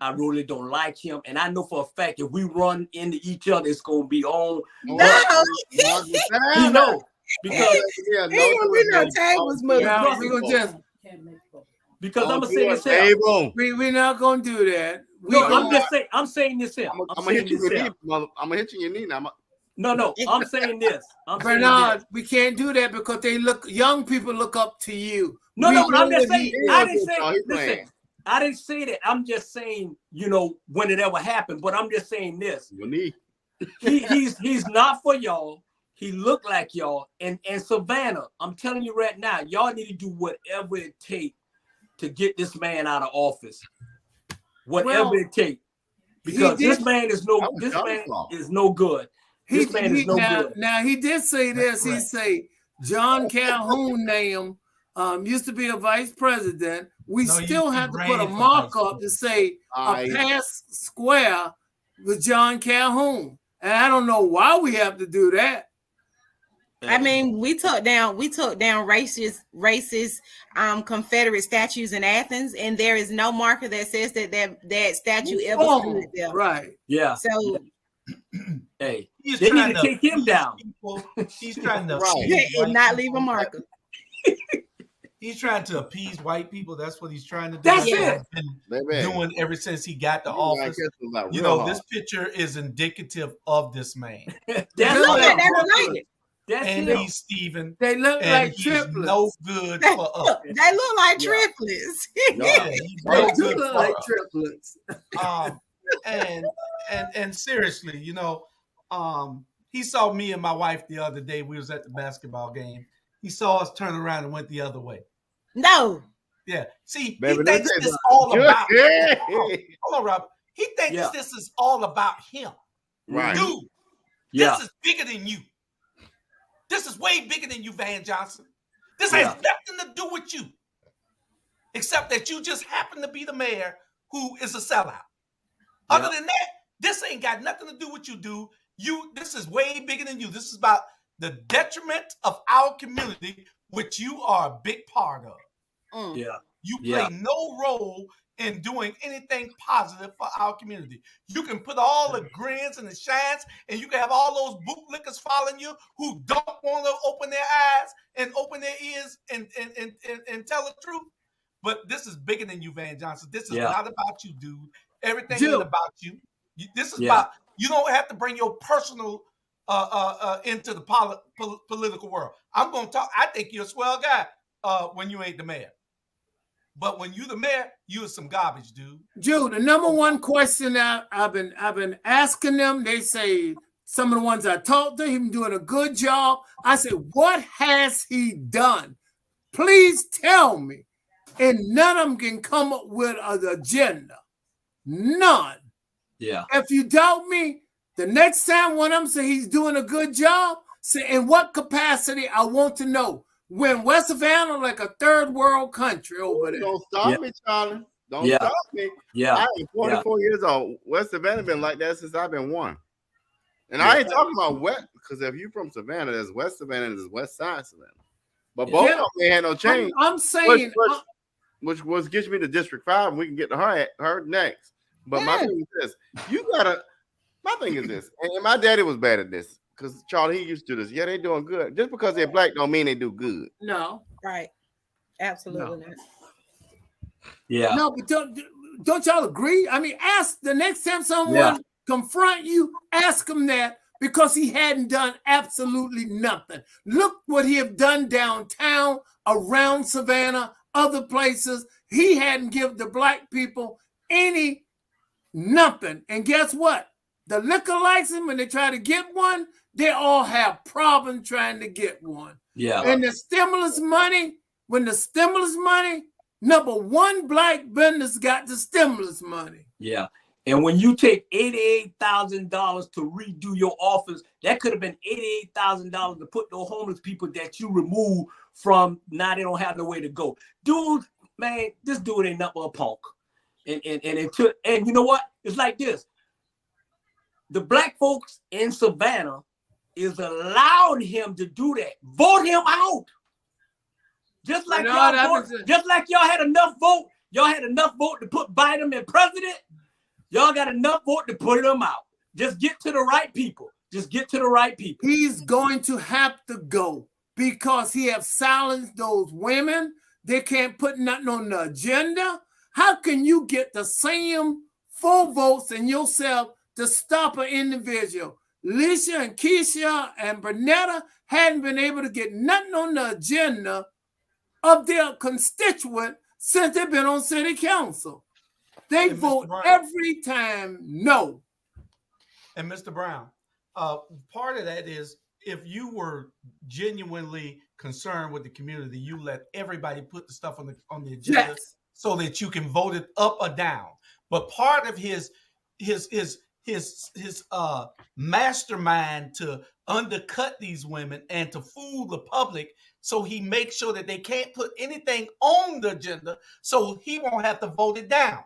[SPEAKER 3] I really don't like him. And I know for a fact if we run into each other, it's going to be on.
[SPEAKER 4] No.
[SPEAKER 3] He know. Because
[SPEAKER 4] ain't gonna be no tables moving.
[SPEAKER 1] Yeah, we're gonna just
[SPEAKER 3] because I'm gonna say this here.
[SPEAKER 1] We're not gonna do that.
[SPEAKER 3] I'm saying this here.
[SPEAKER 5] I'm gonna hit you in your knee, mother. I'm gonna hit you in your knee now.
[SPEAKER 3] No, I'm saying this.
[SPEAKER 1] Bernard, we can't do that because young people look up to you.
[SPEAKER 3] No, I'm just saying. I didn't say that. I'm just saying, when it ever happened. But I'm just saying this. He's not for y'all. He looked like y'all. And Savannah, I'm telling you right now, y'all need to do whatever it takes to get this man out of office. Whatever it takes. Because this man is no good. This man is no good.
[SPEAKER 1] Now he did say this. He say John Calhoun name used to be a vice president. We still have to put a mark up to say a pass square with John Calhoun. And I don't know why we have to do that.
[SPEAKER 4] I mean, we took down racist Confederate statues in Athens, and there is no marker that says that statue ever stood there.
[SPEAKER 1] Right.
[SPEAKER 3] Yeah.
[SPEAKER 4] So
[SPEAKER 3] hey, they need to take him down.
[SPEAKER 6] He's trying to
[SPEAKER 4] and not leave a marker.
[SPEAKER 6] He's trying to appease white people. That's what he's trying to do.
[SPEAKER 3] That's it.
[SPEAKER 6] Been doing ever since he got the office. This picture is indicative of this man. He's Stephen.
[SPEAKER 1] They look like triplets.
[SPEAKER 6] No good for us.
[SPEAKER 4] They look like triplets.
[SPEAKER 1] They do look like triplets.
[SPEAKER 6] And seriously, he saw me and my wife the other day. We was at the basketball game. He saw us turn around and went the other way.
[SPEAKER 4] No.
[SPEAKER 6] Yeah. See, he thinks this is all about him. Hold on, Rob. He thinks this is all about him.
[SPEAKER 5] Right.
[SPEAKER 6] Dude, this is bigger than you. This is way bigger than you, Van Johnson. This has nothing to do with you. Except that you just happen to be the mayor who is a sellout. Other than that, this ain't got nothing to do with you, dude. This is way bigger than you. This is about the detriment of our community, which you are a big part of. You play no role in doing anything positive for our community. You can put all the grins and the shines, and you can have all those bootlickers following you who don't want to open their eyes and open their ears and tell the truth. But this is bigger than you, Van Johnson. This is not about you, dude. Everything is about you. This is about, you don't have to bring your personal into the political world. I'm going to talk. I think you're a swell guy when you ain't the mayor. But when you the mayor, you are some garbage, dude.
[SPEAKER 1] Jude, the number one question I've been asking them, they say some of the ones I talked to him doing a good job. I said, what has he done? Please tell me. And none of them can come up with an agenda. None.
[SPEAKER 3] Yeah.
[SPEAKER 1] If you doubt me, the next time one of them say he's doing a good job, say in what capacity, I want to know. When West Savannah like a third world country over there.
[SPEAKER 5] Don't stop me, Charlie. Don't stop me.
[SPEAKER 3] Yeah.
[SPEAKER 5] I am 44 years old. West Savannah been like that since I've been one. And I ain't talking about West, because if you're from Savannah, there's West Savannah and there's West Side Savannah. But both of them ain't had no change.
[SPEAKER 1] I'm saying
[SPEAKER 5] which gets me to District 5, and we can get to her next. But my thing is this. My thing is this, and my daddy was bad at this. Because Charlie, he used to do this. Yeah, they doing good. Just because they're black don't mean they do good.
[SPEAKER 1] No.
[SPEAKER 4] Right. Absolutely not.
[SPEAKER 3] Yeah.
[SPEAKER 1] No, but don't y'all agree? I mean, ask the next time someone confront you, ask him that, because he hadn't done absolutely nothing. Look what he have done downtown, around Savannah, other places. He hadn't given the black people nothing. And guess what? The liquor license, when they try to get one, they all have problems trying to get one.
[SPEAKER 3] Yeah.
[SPEAKER 1] And the stimulus money, number one black business got the stimulus money.
[SPEAKER 3] Yeah. And when you take $88,000 to redo your office, that could have been $88,000 to put those homeless people that you remove from, now they don't have no way to go. Dude, man, this dude ain't nothing but a punk. And you know what? It's like this. The black folks in Savannah is allowing him to do that. Vote him out. Just like y'all had enough vote. Y'all had enough vote to put Biden in president. Y'all got enough vote to put him out. Just get to the right people. He's going to have to go.
[SPEAKER 1] because he have silenced those women. They can't put nothing on the agenda. How can you get the same 4 votes in yourself to stop an individual? Lisha and Keisha and Bernetta hadn't been able to get nothing on the agenda of their constituent since they've been on city council. They vote every time no.
[SPEAKER 6] And Mr. Brown, part of that is if you were genuinely concerned with the community, you let everybody put the stuff on the agenda so that you can vote it up or down. But part of his mastermind to undercut these women and to fool the public, so he makes sure that they can't put anything on the agenda, so he won't have to vote it down,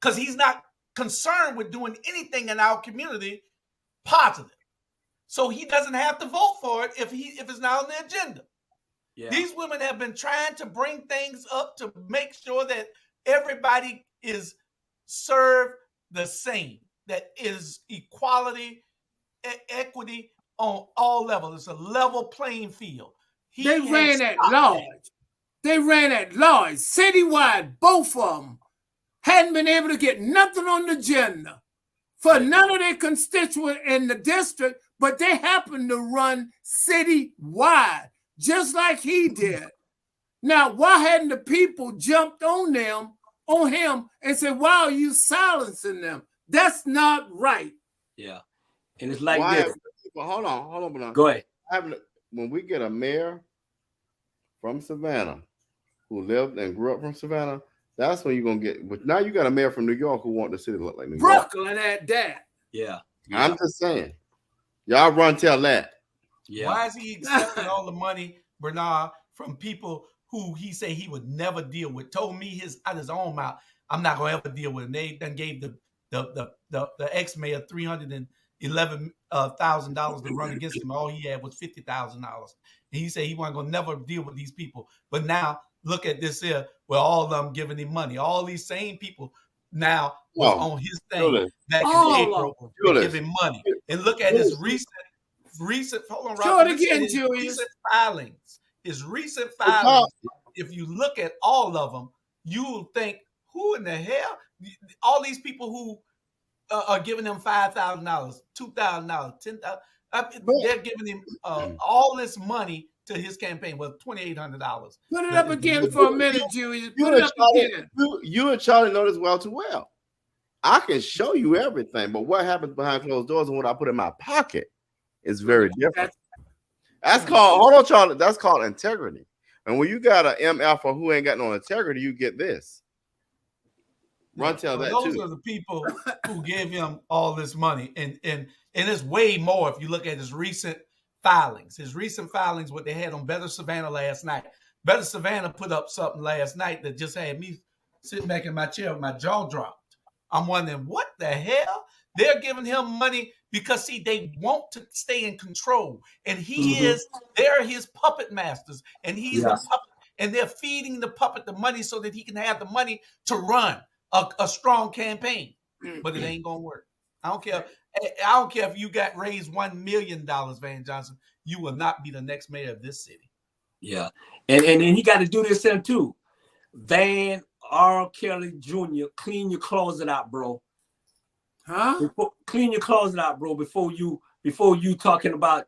[SPEAKER 6] because he's not concerned with doing anything in our community positive. So he doesn't have to vote for it if it's not on the agenda. Yeah. These women have been trying to bring things up to make sure that everybody is served the same, that is equality, equity on all levels. It's a level playing field.
[SPEAKER 1] They ran at large. They ran at large, citywide. Both of them hadn't been able to get nothing on the agenda for none of their constituents in the district, but they happened to run citywide, just like he did. Now, why hadn't the people jumped on him and said, why are you silencing them? That's not right.
[SPEAKER 3] Yeah. And it's like this.
[SPEAKER 5] Hold on.
[SPEAKER 3] Go ahead.
[SPEAKER 5] When we get a mayor from Savannah who lived and grew up from Savannah, that's when you're going to get. But now you got a mayor from New York who want the city to look like New York.
[SPEAKER 1] Brooklyn at that.
[SPEAKER 3] Yeah.
[SPEAKER 5] I'm just saying. Y'all run tell that.
[SPEAKER 6] Yeah. Why is he accepting all the money, Bernard, from people who he said he would never deal with? Told me out his own mouth, I'm not going to ever deal with him. They then gave the ex-mayor $311,000 to run against him. All he had was $50,000. And he said he wasn't going to never deal with these people. But now look at this here, where all of them giving him money. All these same people now was on his thing back in April to give him money. And look at his recent hold on, Rob, recent filings. His recent filings, if you look at all of them, you'll think, who in the hell? All these people who are giving him $5,000, $2,000, $10,000. They're giving him all this money to his campaign, with $2,800.
[SPEAKER 1] Put it up again for a minute, Julius. Put it up again.
[SPEAKER 5] You and Charlie know this well too well. I can show you everything, but what happens behind closed doors and what I put in my pocket is very different. That's called, hold on, Charlie. That's called integrity. And when you got an MF who ain't got no integrity, you get this. Run tell that
[SPEAKER 6] those
[SPEAKER 5] too.
[SPEAKER 6] Are the people who gave him all this money, and it's way more if you look at his recent filings. His recent filings, what they had on Better Savannah last night. Better Savannah put up something last night that just had me sitting back in my chair with my jaw dropped. I'm wondering, what the hell? They're giving him money because, see, they want to stay in control, and they're his puppet masters, and he's the puppet, and they're feeding the puppet the money so that he can have the money to run a strong campaign. But it ain't gonna work. I don't care if you got raised $1 million, Van Johnson. You will not be the next mayor of this city.
[SPEAKER 3] Yeah, and then he got to do this thing too. Van R. Kelly Jr., clean your closet out, bro.
[SPEAKER 1] Huh?
[SPEAKER 3] Clean your closet out, bro, before you talking about,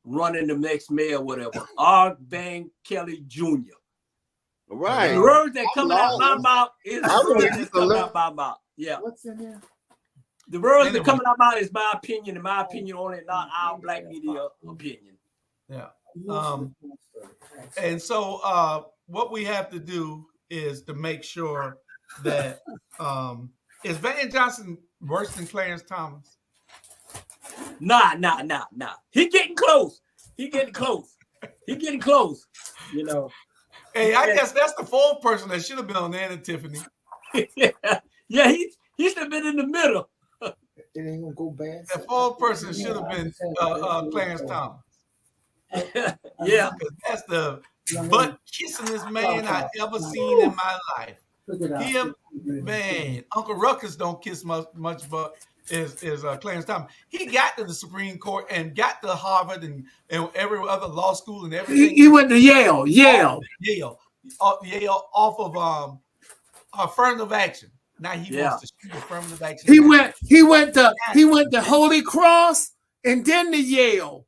[SPEAKER 3] running the next mayor or whatever. R. Van Kelly Jr.
[SPEAKER 5] Right.
[SPEAKER 3] The words that coming out my mouth is coming out my mouth. Yeah.
[SPEAKER 1] What's in there?
[SPEAKER 3] The words that coming out my mouth is my opinion, and my opinion only, not our black media opinion.
[SPEAKER 6] Yeah. And so what we have to do is to make sure that is Van Johnson worse than Clarence Thomas?
[SPEAKER 3] Nah. He getting close.
[SPEAKER 6] Hey, I guess that's the fourth person that should have been on there, Tiffany.
[SPEAKER 3] Yeah, he should have been in the middle.
[SPEAKER 8] It ain't gonna go bad.
[SPEAKER 6] The fourth person should have been Clarence Thomas.
[SPEAKER 3] Yeah,
[SPEAKER 6] that's the butt kissingest man I ever seen in my life. Him, man, Uncle Ruckus don't kiss much butt. is Clarence Thomas. He got to the Supreme Court and got to Harvard and every other law school and everything.
[SPEAKER 1] He went to Yale.
[SPEAKER 6] Yale off of affirmative action. Now he wants to shoot affirmative action.
[SPEAKER 1] He went to Holy Cross and then to Yale.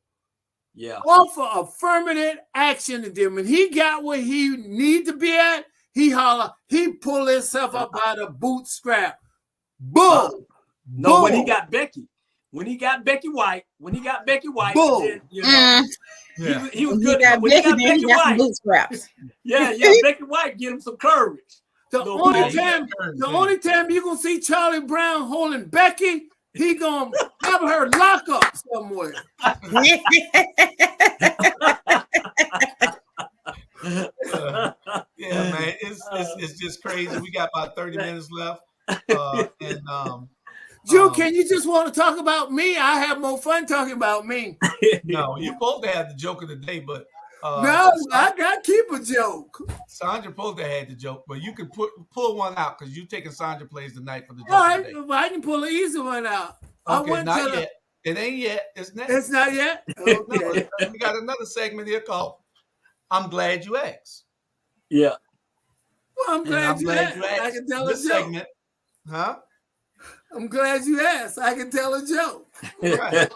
[SPEAKER 3] Yeah.
[SPEAKER 1] Off of affirmative action. And then when he got where he need to be at, he pulled himself up by the bootstrap. Boom.
[SPEAKER 3] No,
[SPEAKER 1] boom.
[SPEAKER 3] when he got Becky White,
[SPEAKER 1] boom.
[SPEAKER 3] then, you know, he was good. When he got Becky White,
[SPEAKER 4] bootstraps.
[SPEAKER 3] yeah, Becky White get him some courage.
[SPEAKER 1] The only time you gonna see Charlie Brown holding Becky, he gonna have her lock up somewhere.
[SPEAKER 6] Yeah, man, it's just crazy. We got about 30 minutes left,
[SPEAKER 1] Drew, can you just want to talk about me? I have more fun talking about me.
[SPEAKER 6] No, you're supposed to have the joke of the day, but
[SPEAKER 1] no, I got to keep a joke.
[SPEAKER 6] Sandra supposed to have the joke, but you can pull one out because you taking Sandra plays tonight for the joke.
[SPEAKER 1] All right,
[SPEAKER 6] of the day.
[SPEAKER 1] I can pull an easy one out.
[SPEAKER 6] Okay, not yet. It ain't yet. It's next.
[SPEAKER 1] It's not yet. Okay.
[SPEAKER 6] We got another segment here called "I'm Glad You Asked."
[SPEAKER 3] Yeah.
[SPEAKER 1] Well, I'm glad you asked. I can tell a joke.
[SPEAKER 6] Segment, huh?
[SPEAKER 1] I'm glad you asked. I can tell a joke.
[SPEAKER 6] Right.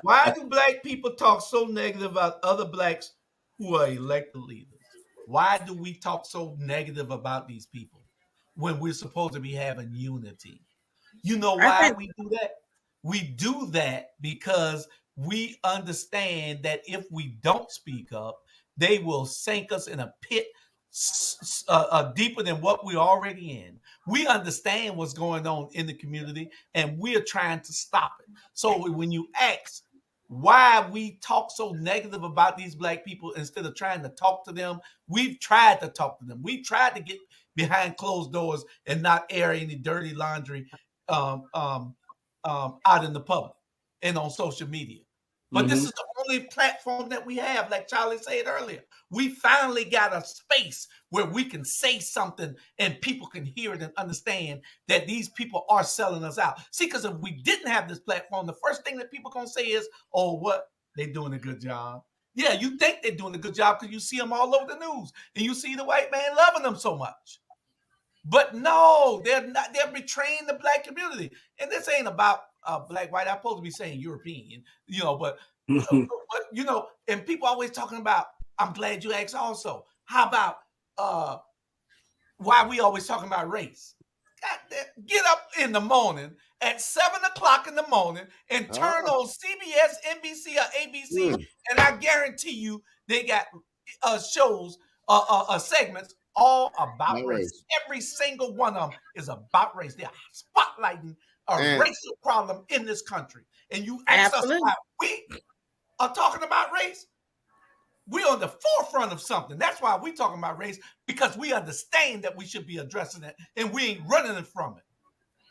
[SPEAKER 6] Why do black people talk so negative about other blacks who are elected leaders? Why do we talk so negative about these people when we're supposed to be having unity? You know why we do that? We do that because we understand that if we don't speak up, they will sink us in a pit deeper than what we're already in. We understand what's going on in the community and we're trying to stop it. So when you ask why we talk so negative about these black people instead of trying to talk to them, we've tried to talk to them. We tried to get behind closed doors and not air any dirty laundry out in the public and on social media. But this is the only platform that we have, like Charlie said earlier. We finally got a space where we can say something and people can hear it and understand that these people are selling us out. See, because if we didn't have this platform, the first thing that people are going to say is, oh, what? They're doing a good job. Yeah, you think they're doing a good job because you see them all over the news and you see the white man loving them so much. But no, they're not. They're betraying the black community. And this ain't about black, white. I'm supposed to be saying European, but you know, and people always talking about, I'm glad you asked also. How about why we always talking about race? Get up in the morning at 7:00 in the morning and turn on CBS, NBC, or ABC, and I guarantee you they got shows, segments all about race. Every single one of them is about race. They're spotlighting a racial problem in this country. And you ask us why we are talking about race. We're on the forefront of something. That's why we're talking about race, because we understand that we should be addressing it and we ain't running from it.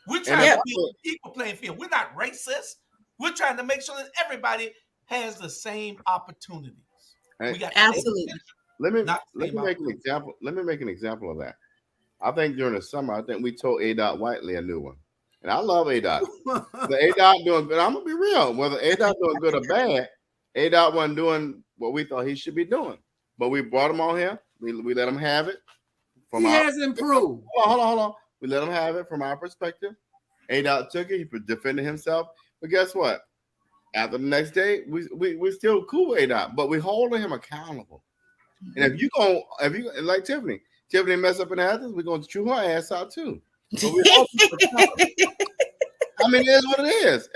[SPEAKER 6] We're trying to be on an equal playing field. We're not racist. We're trying to make sure that everybody has the same opportunities. We got
[SPEAKER 4] absolutely.
[SPEAKER 5] Let me make an example. Let me make an example of that. I think during the summer, I think we told A. Whiteley a new one. And I love A. The A. doing good. I'm gonna be real. Whether A. doing good or bad, A. wasn't doing what we thought he should be doing. But we brought him on here. We let him have it.
[SPEAKER 1] He has improved.
[SPEAKER 5] Hold on. We let him have it from our perspective. A. took it. He defended himself. But guess what? After the next day, we still cool with A. But we holding him accountable. And if you like Tiffany mess up in Athens, we're going to chew her ass out too. But we all I mean, it is what it is.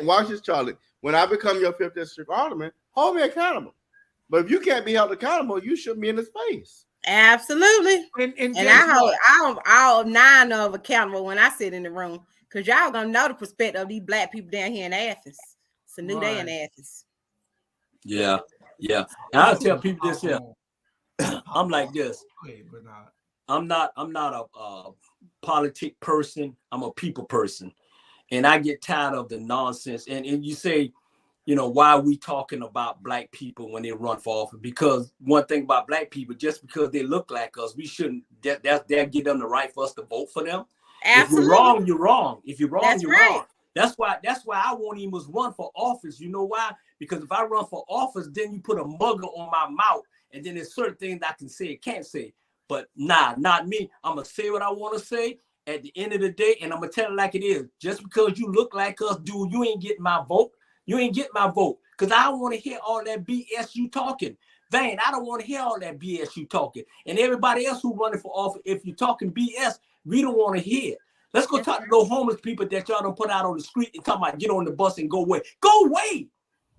[SPEAKER 5] Watch this, Charlie. When I become your 5th district alderman, hold me accountable. But if you can't be held accountable, you shouldn't be in the space.
[SPEAKER 4] Absolutely. And I hold 9 of accountable when I sit in the room, because y'all gonna know the perspective of these black people down here in Athens. It's a new day in Athens.
[SPEAKER 3] Yeah. And I'll tell people this here. I'm like this. I'm not a politic person. I'm a people person. And I get tired of the nonsense. And you say, why are we talking about black people when they run for office? Because one thing about black people, just because they look like us, we shouldn't, that give them the right for us to vote for them. If you're wrong, you're wrong. If you're wrong, you're wrong. That's why I won't even run for office. You know why? Because if I run for office, then you put a mugger on my mouth, and then there's certain things I can say and can't say. But nah, not me. I'm gonna say what I want to say at the end of the day, and I'm gonna tell it like it is. Just because you look like us, dude, you ain't getting my vote. You ain't getting my vote. Because I don't want to hear all that BS you talking. Vane, I don't want to hear all that BS you talking. And everybody else who running for office, if you're talking BS, we don't want to hear. Let's go talk to those homeless people that y'all don't put out on the street and talk about get on the bus and go away. Go away.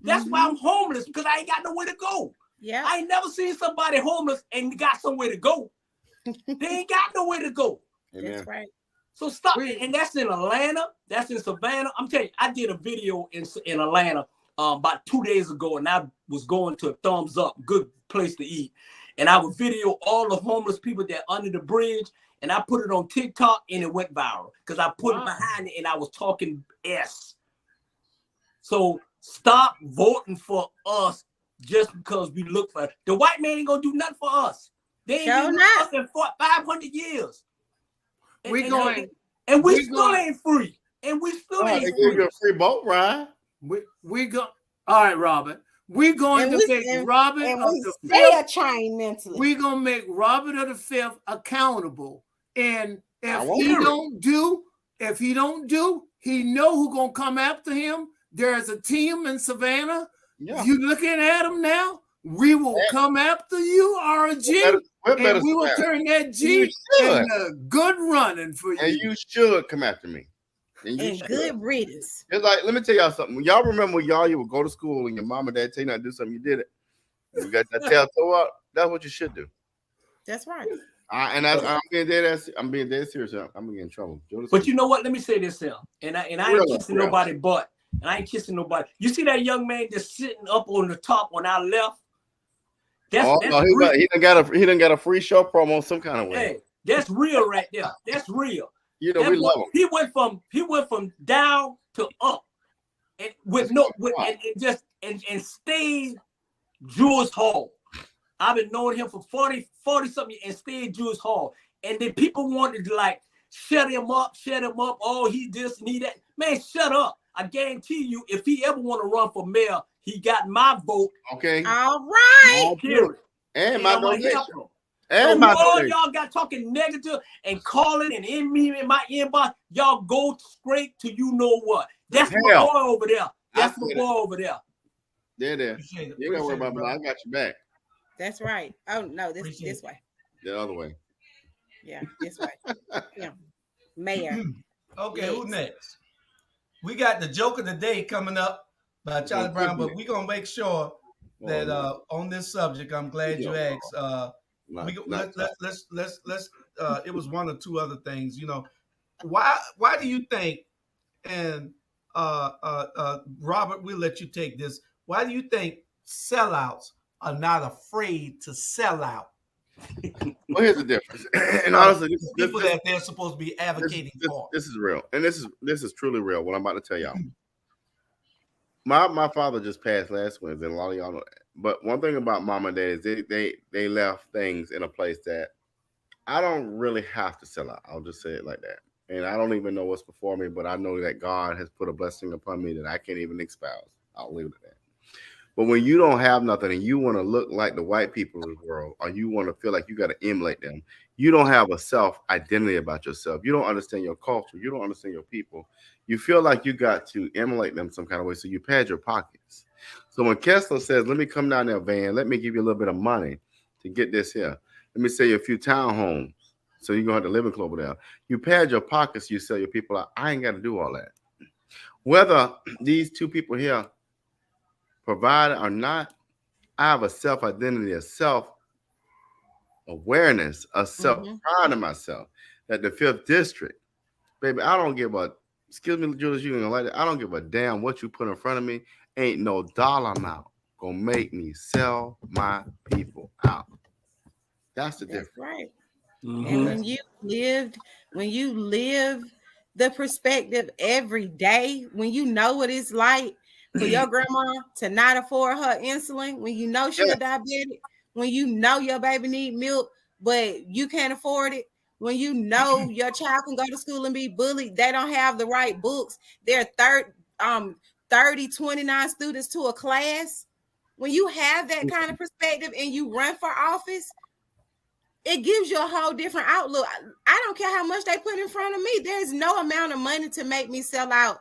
[SPEAKER 3] That's why I'm homeless, because I ain't got nowhere to go. Yeah. I ain't never seen somebody homeless and got somewhere to go. They ain't got nowhere to go.
[SPEAKER 4] That's right.
[SPEAKER 3] So stop. And that's in Atlanta. That's in Savannah. I'm telling you, I did a video in Atlanta about 2 days ago, and I was going to a Thumbs Up, good place to eat. And I would video all the homeless people that under the bridge, and I put it on TikTok, and it went viral because I put it behind it, and I was talking S. So stop voting for us just because we look for it. The white man ain't gonna do nothing for us. They ain't doing nothing in 500 years. And we still ain't free. And we still ain't free.
[SPEAKER 5] They give you a free boat ride.
[SPEAKER 1] We go. All right, Robert. We're going to make Robert of the Fifth.
[SPEAKER 4] Chain mentally.
[SPEAKER 1] We're gonna make Robert of the Fifth accountable. And if he don't do, he know who gonna come after him. There's a team in Savannah. Yeah. You looking at him now? We will come after you, RG, and we will turn that G into good running for you.
[SPEAKER 5] And you should come after me.
[SPEAKER 4] And good readers.
[SPEAKER 5] It's like, let me tell y'all something. Y'all remember when you would go to school and your mom and dad tell you not to do something, you did it. You got that tail toe up. That's what you should do.
[SPEAKER 4] That's right.
[SPEAKER 5] I'm being dead serious. I'm gonna get in trouble.
[SPEAKER 3] But you know what? Let me say this here, and I ain't kissing nobody butt. And I ain't kissing nobody. You see that young man just sitting up on the top on our left?
[SPEAKER 5] He done got a free show promo some kind of way.
[SPEAKER 3] Hey, that's real right there. That's real.
[SPEAKER 5] You know, we love him.
[SPEAKER 3] He went from down to up, and and stayed Jewish Hall. I've been knowing him for 40 something and stayed Jewish Hall. And then people wanted to like shut him up. Oh, he this and he that. Man, shut up. I guarantee you, if he ever want to run for mayor, he got my vote.
[SPEAKER 5] Okay.
[SPEAKER 4] All right.
[SPEAKER 5] And my donation.
[SPEAKER 3] And so all y'all got talking negative and calling and in my inbox, y'all go straight to you know what. That's my boy over there. That's my boy over there.
[SPEAKER 5] There. You gotta worry about me. I got you back.
[SPEAKER 4] That's right. Oh no, this way.
[SPEAKER 5] The other way.
[SPEAKER 4] Yeah, this way. Yeah. Mayor.
[SPEAKER 6] Okay, who next? We got the joke of the day coming up by Charlie Brown, but we're gonna make sure that on this subject, I'm glad you asked. Let's it was one or two other things, you know. Why do you think, and Robert, we'll let you take this. Why do you think sellouts are not afraid to sell out?
[SPEAKER 5] Well, here's the difference. And honestly, this
[SPEAKER 6] people that they're supposed to be advocating for.
[SPEAKER 5] This is real, and this is truly real. What I'm about to tell y'all. My father just passed last Wednesday, and a lot of y'all know that. But one thing about mom and dad is they left things in a place that I don't really have to sell out. I'll just say it like that. And I don't even know what's before me, but I know that God has put a blessing upon me that I can't even espouse. I'll leave it at that. But when you don't have nothing and you want to look like the white people of the world, or you want to feel like you got to emulate them, you don't have a self-identity about yourself. You don't understand your culture. You don't understand your people. You feel like you got to emulate them some kind of way, so you pad your pockets. So when Kessler says, let me come down there, Van, let me give you a little bit of money to get this here. Let me sell you a few townhomes, so you're going to have to live in Cloverdale. You pad your pockets, you sell your people out. I ain't got to do all that. Whether these two people here provide or not, I have a self-identity, a self-awareness, a self-pride in myself that the 5th district, baby, I don't give a, excuse me, Julius, you ain't gonna like that. I don't give a damn what you put in front of me. Ain't no dollar amount gonna make me sell my people out. That's the difference.
[SPEAKER 4] Right. Mm-hmm. And when you live the perspective every day, when you know what it's like for your grandma to not afford her insulin, when you know she's diabetic, when you know your baby need milk, but you can't afford it, when you know your child can go to school and be bullied, they don't have the right books. They're 30, 29 students to a class. When you have that kind of perspective and you run for office, it gives you a whole different outlook. I don't care how much they put in front of me. There's no amount of money to make me sell out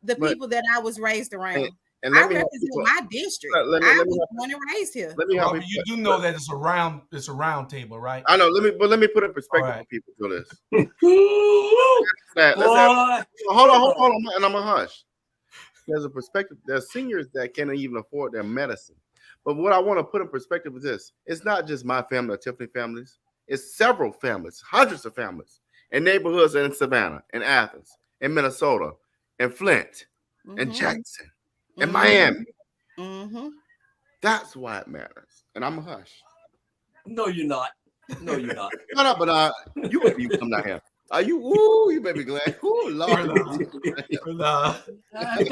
[SPEAKER 4] the people that I was raised around.
[SPEAKER 5] And
[SPEAKER 4] I represent my district. I was born and raised here.
[SPEAKER 6] Robert, you do know that it's a round table, right?
[SPEAKER 5] I know. Let me put a perspective for people to this. Hold on, and I'm a hush. There's a perspective. There's seniors that can't even afford their medicine. But what I want to put in perspective is this: it's not just my family or Tiffany families. It's several families, hundreds of families in neighborhoods in Savannah, in Athens, in Minnesota, in Flint, in Jackson, in Miami. That's why it matters. And I'm a hush.
[SPEAKER 3] No, you're not. No, you're not.
[SPEAKER 5] Shut up, but you better be come down here. Are you? Ooh, you better be glad. Ooh, Lord.
[SPEAKER 1] I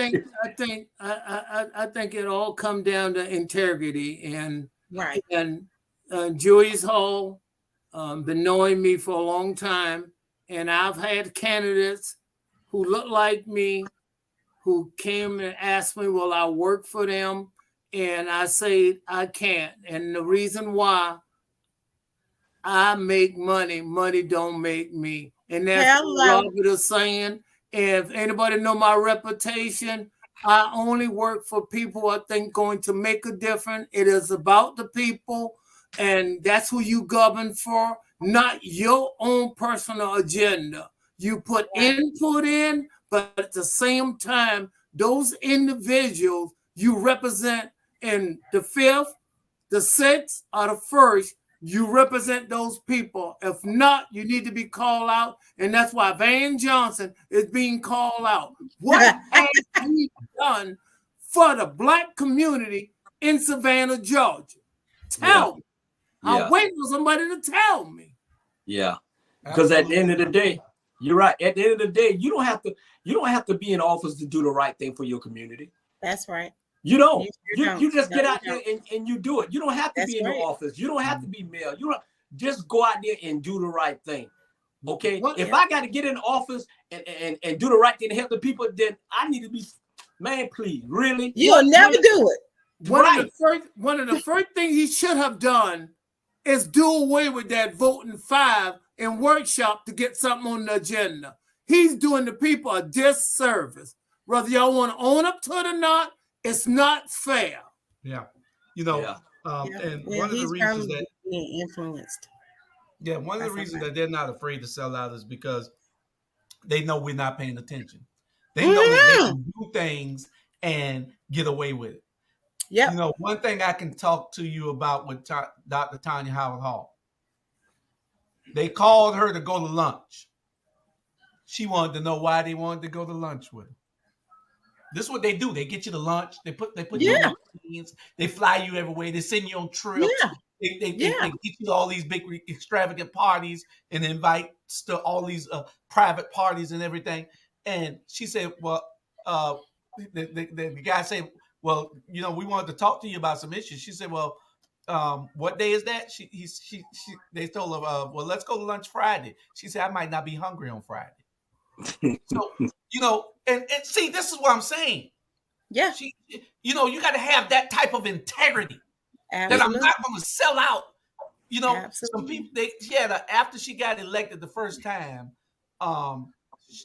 [SPEAKER 1] think it all come down to integrity and
[SPEAKER 4] right.
[SPEAKER 1] And Julius Hall been knowing me for a long time, and I've had candidates who look like me who came and asked me, will I work for them? And I say I can't. And the reason why, I make money, money don't make me. And that's what Robert is saying. If anybody know my reputation, I only work for people I think going to make a difference. It is about the people, and that's who you govern for, not your own personal agenda. You put input in, but at the same time, those individuals you represent in the 5th, the 6th, or the 1st, you represent those people. If not, you need to be called out. And that's why Van Johnson is being called out. What has he done for the Black community in Savannah, Georgia? Tell me. I'm waiting for somebody to tell me.
[SPEAKER 3] Yeah. Because at the end of the day, you're right. At the end of the day, you don't have to be in office to do the right thing for your community.
[SPEAKER 4] That's right.
[SPEAKER 3] You don't. You just get out there and you do it. You don't have to be in the office. You don't have to be mayor. You don't just go out there and do the right thing. Okay. If I got to get in the office and do the right thing to help the people, then I need to be, man, please, really?
[SPEAKER 4] You'll never do it.
[SPEAKER 1] One of the first things he should have done is do away with that voting 5 and workshop to get something on the agenda. He's doing the people a disservice. Whether y'all want to own up to it or not, it's not fair.
[SPEAKER 6] Yeah. You know, and one of the reasons that
[SPEAKER 4] being influenced.
[SPEAKER 6] Yeah, one of the reasons that they're not afraid to sell out is because they know we're not paying attention. They know that they can do things and get away with it.
[SPEAKER 4] Yeah.
[SPEAKER 6] You know, one thing I can talk to you about with Dr. Tanya Howard Hall. They called her to go to lunch. She wanted to know why they wanted to go to lunch with her. This is what they do. They get you to lunch. They put you on machines. They fly you everywhere. They send you on trips.
[SPEAKER 4] Yeah.
[SPEAKER 6] They get you to all these big extravagant parties and invite to all these private parties and everything. And she said, well, the guy said, well, you know, we wanted to talk to you about some issues. She said, well, what day is that? They told her, well, let's go to lunch Friday. She said, I might not be hungry on Friday. So, you know, and see, this is what I'm saying.
[SPEAKER 4] Yeah.
[SPEAKER 6] You know, you got to have that type of integrity.
[SPEAKER 4] Absolutely.
[SPEAKER 6] That I'm not going to sell out. You know,
[SPEAKER 4] Absolutely.
[SPEAKER 6] some people, after she got elected the first time,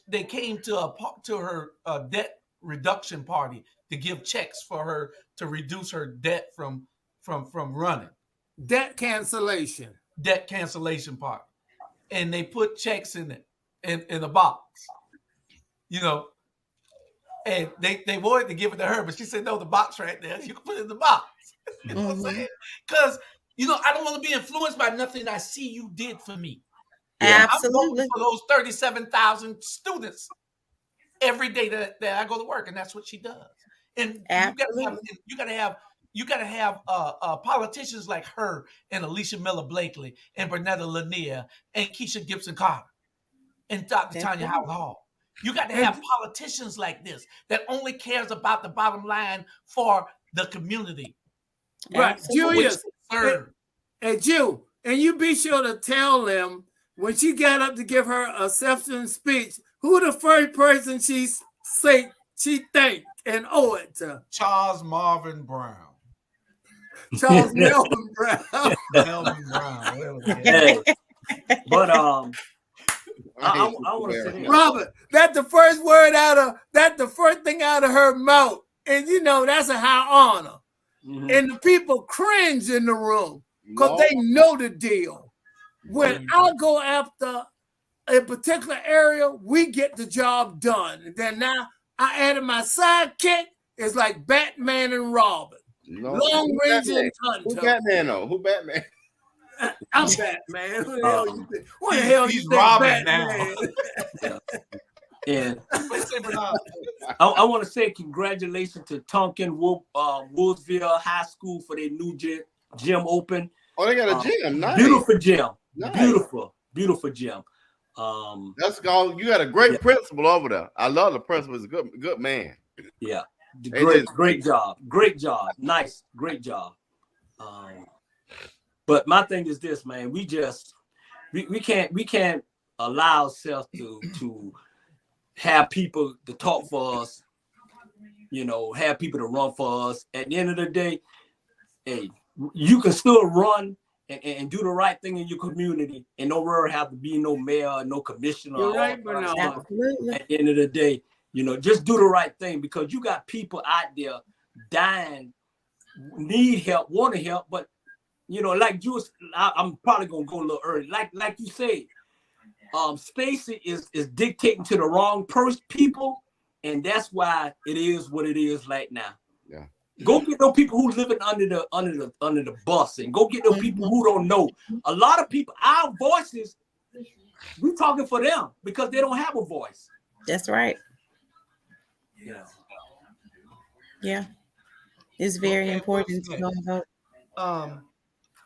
[SPEAKER 6] they came to her debt reduction party to give checks for her to reduce her debt from running.
[SPEAKER 1] Debt cancellation
[SPEAKER 6] Party. And they put checks in it, in a box, you know, and they wanted to give it to her, but she said, no, the box right there, you can put it in the box. You know what I'm saying? Because, you know, I don't want to be influenced by nothing I see you did for me.
[SPEAKER 4] Absolutely.
[SPEAKER 6] I'm voting for those 37,000 students every day that I go to work, and that's what she does. And you gotta have politicians like her and Alicia Miller Blakely and Bernetta Lanier and Keisha Gibson Carter and Dr. Tanya Howard Hall. You got to have politicians like this that only cares about the bottom line for the community.
[SPEAKER 1] Right, Julius. And you be sure to tell them when she got up to give her acceptance speech, who the first person she thanked and owe it to?
[SPEAKER 6] Charles Marvin Brown.
[SPEAKER 1] Charles Melvin Brown.
[SPEAKER 6] Melvin Brown.
[SPEAKER 3] Hey, but I want to say this.
[SPEAKER 1] Robert, that's the first thing out of her mouth. And you know, that's a high honor. Mm-hmm. And the people cringe in the room because they know the deal. When I go after a particular area, we get the job done. And then now I added my sidekick. It's like Batman and Robin.
[SPEAKER 5] No.
[SPEAKER 1] Long range and hunter.
[SPEAKER 5] Who Batman though? Who Batman?
[SPEAKER 1] I'm Batman. Who the hell you think? What the hell you think
[SPEAKER 6] Robin
[SPEAKER 1] Batman?
[SPEAKER 3] Now. And I want to say congratulations to Tonkin Woodsville High School for their new gym open.
[SPEAKER 5] Oh, they got a gym. Nice.
[SPEAKER 3] Beautiful gym.
[SPEAKER 5] Nice.
[SPEAKER 3] Beautiful gym.
[SPEAKER 5] That's gone. You got a great principal over there. I love the principal. He's a good man.
[SPEAKER 3] Yeah. Great job. Nice. Great job. But my thing is this, man. We can't allow ourselves to have people to talk for us, you know, have people to run for us. At the end of the day, hey, you can still run and do the right thing in your community and no worry have to be no mayor, no commissioner.
[SPEAKER 1] You're right, Bernard.
[SPEAKER 4] Absolutely.
[SPEAKER 3] At the end of the day, you know, just do the right thing because you got people out there dying, need help, want to help, but you know, like you, I'm probably gonna go a little early. Like you said, Stacey is dictating to the wrong people, and that's why it is what it is right now.
[SPEAKER 5] Yeah.
[SPEAKER 3] Go get those people who living under the bus, and go get those people who don't know. A lot of people, our voices, we talking for them because they don't have a voice.
[SPEAKER 4] That's right.
[SPEAKER 3] Yeah.
[SPEAKER 4] Yeah. It's very important to know about.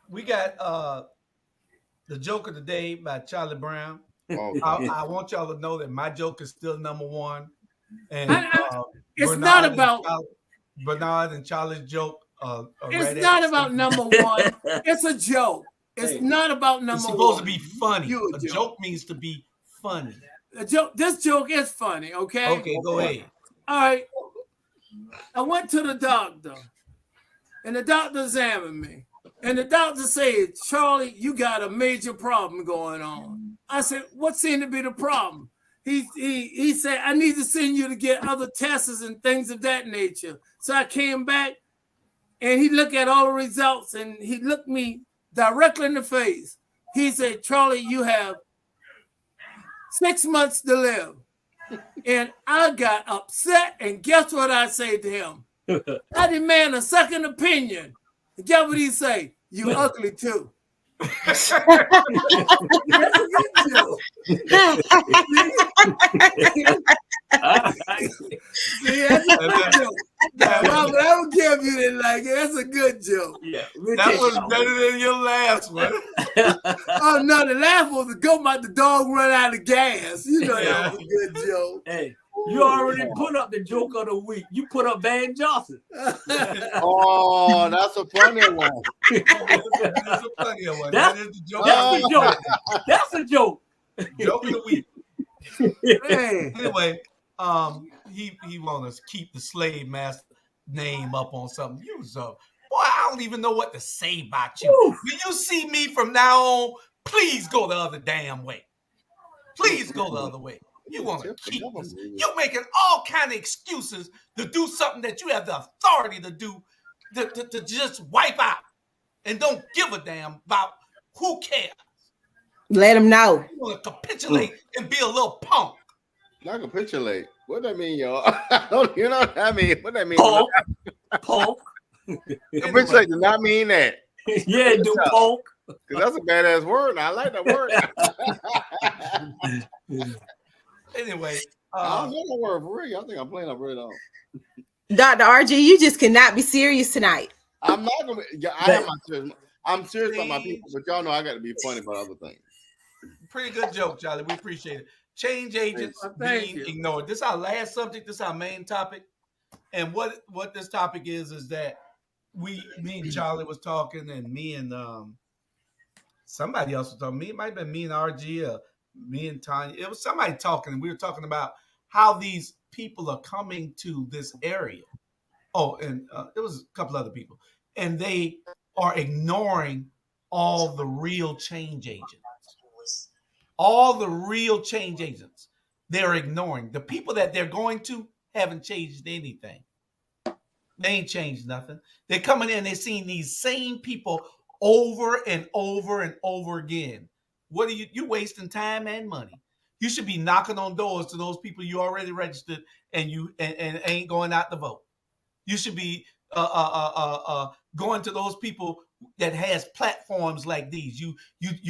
[SPEAKER 6] We got the joke of the day by Charlie Brown.
[SPEAKER 5] Oh,
[SPEAKER 6] I want y'all to know that my joke is still number one. And
[SPEAKER 1] it's not about
[SPEAKER 6] Bernard and Charlie's joke.
[SPEAKER 1] It's not about number one. It's a joke. It's not about number one.
[SPEAKER 6] It's supposed to be funny. A joke means to be funny.
[SPEAKER 1] This joke is funny, okay?
[SPEAKER 6] Okay, go ahead.
[SPEAKER 1] All right. I went to the doctor, and the doctor examined me. And the doctor said, Charlie, you got a major problem going on. I said, what seemed to be the problem? He said, I need to send you to get other tests and things of that nature. So I came back, and he looked at all the results, and he looked me directly in the face. He said, Charlie, you have 6 months to live. And I got upset, and guess what I said to him? I demand a second opinion. And guess what he say? You ugly too. That's a good joke. See, that's a good joke. Robert, I don't care if you didn't like it. That's a good joke.
[SPEAKER 6] Yeah, that was better than your last one.
[SPEAKER 1] Oh no, the last one was go about the dog run out of gas. You know that was a good joke.
[SPEAKER 3] Hey, you already put up the joke of the week. You put up Van Johnson.
[SPEAKER 5] Oh, that's a funny one.
[SPEAKER 6] That's a funny one.
[SPEAKER 3] That is the joke. That's a joke. That's a joke.
[SPEAKER 6] Joke of the week.
[SPEAKER 1] Hey.
[SPEAKER 6] Anyway, he want us to keep the slave master name up on something. You so boy, I don't even know what to say about you. Ooh. When you see me from now on, please go the other damn way. Please go the other way. You want to keep this. You're making all kind of excuses to do something that you have the authority to do, to just wipe out and don't give a damn about who cares.
[SPEAKER 4] Let them know.
[SPEAKER 6] You want to capitulate and be a little punk.
[SPEAKER 5] Not capitulate. What that mean, y'all? You know what I mean? What that mean?
[SPEAKER 3] Punk. Punk.
[SPEAKER 5] Capitulate does not mean that.
[SPEAKER 3] Yeah, do punk.
[SPEAKER 5] Because that's a badass word. And I like that word.
[SPEAKER 6] Anyway,
[SPEAKER 5] I don't know that word for real. I think I'm playing up really on.
[SPEAKER 4] Dr. RG, you just cannot be serious tonight.
[SPEAKER 5] I'm not gonna be. I'm serious about my people, but y'all know I got to be funny about other things.
[SPEAKER 6] Pretty good joke, Charlie. We appreciate it. Change agents being ignored. This is our last subject. This is our main topic. And what this topic is that me and Charlie was talking, and me and somebody else was talking. It might have been me and RG or me and Tanya. It was somebody talking, and we were talking about how these people are coming to this area. Oh, and there was a couple other people, and they are ignoring all the real change agents. All the real change agents, they're ignoring. The people that they're going to haven't changed anything. They ain't changed nothing. They're coming in, they're seeing these same people over and over and over again. What are you're wasting time and money. You should be knocking on doors to those people you already registered and and ain't going out to vote. You should be going to those people that has platforms like these. You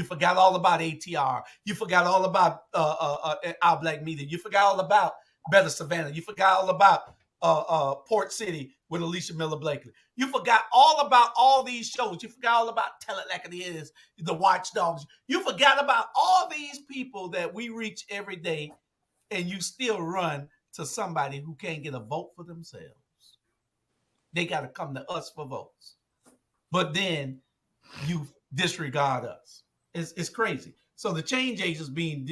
[SPEAKER 6] forgot all about ATR. You forgot all about Our Black Media. You forgot all about Better Savannah. You forgot all about Port City with Alicia Miller Blakely. You forgot all about all these shows. You forgot all about Tell It Like It Is, the Watchdogs. You forgot about all these people that we reach every day, and you still run to somebody who can't get a vote for themselves. They got to come to us for votes. But then you disregard us. It's crazy. So the change agents being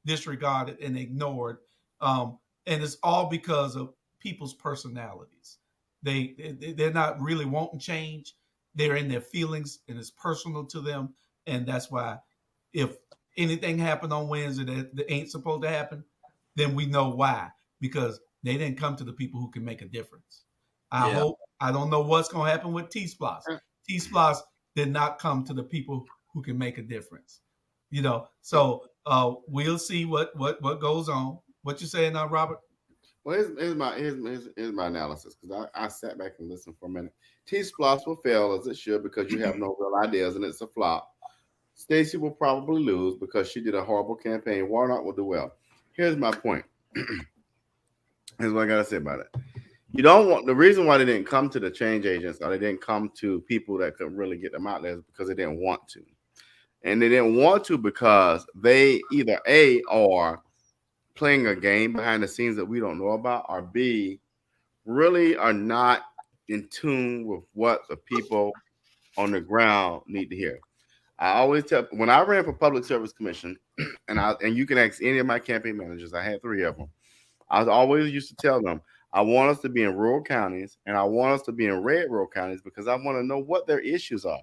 [SPEAKER 6] disregarded and ignored, and it's all because of people's personalities. They're not really wanting change. They're in their feelings, and it's personal to them. And that's why if anything happened on Wednesday that ain't supposed to happen, then we know why. Because they didn't come to the people who can make a difference. I don't know what's going to happen with T-Splosh. T-Splosh did not come to the people who can make a difference. So we'll see what goes on. What you saying now, Robert?
[SPEAKER 5] Well, here's my analysis, because I sat back and listened for a minute. T-Splosh will fail as it should because you have no real ideas and it's a flop. Stacey will probably lose because she did a horrible campaign. Warnock will do well. Here's my point. Here's what I gotta say about it. You don't want the reason why they didn't come to the change agents, or they didn't come to people that could really get them out there, is because they didn't want to. And they didn't want to because they either A, are playing a game behind the scenes that we don't know about, or B, really are not in tune with what the people on the ground need to hear. I always tell, when I ran for Public Service Commission, and you can ask any of my campaign managers, I had 3 of them. I always used to tell them, I want us to be in rural counties, and I want us to be in red rural counties because I want to know what their issues are.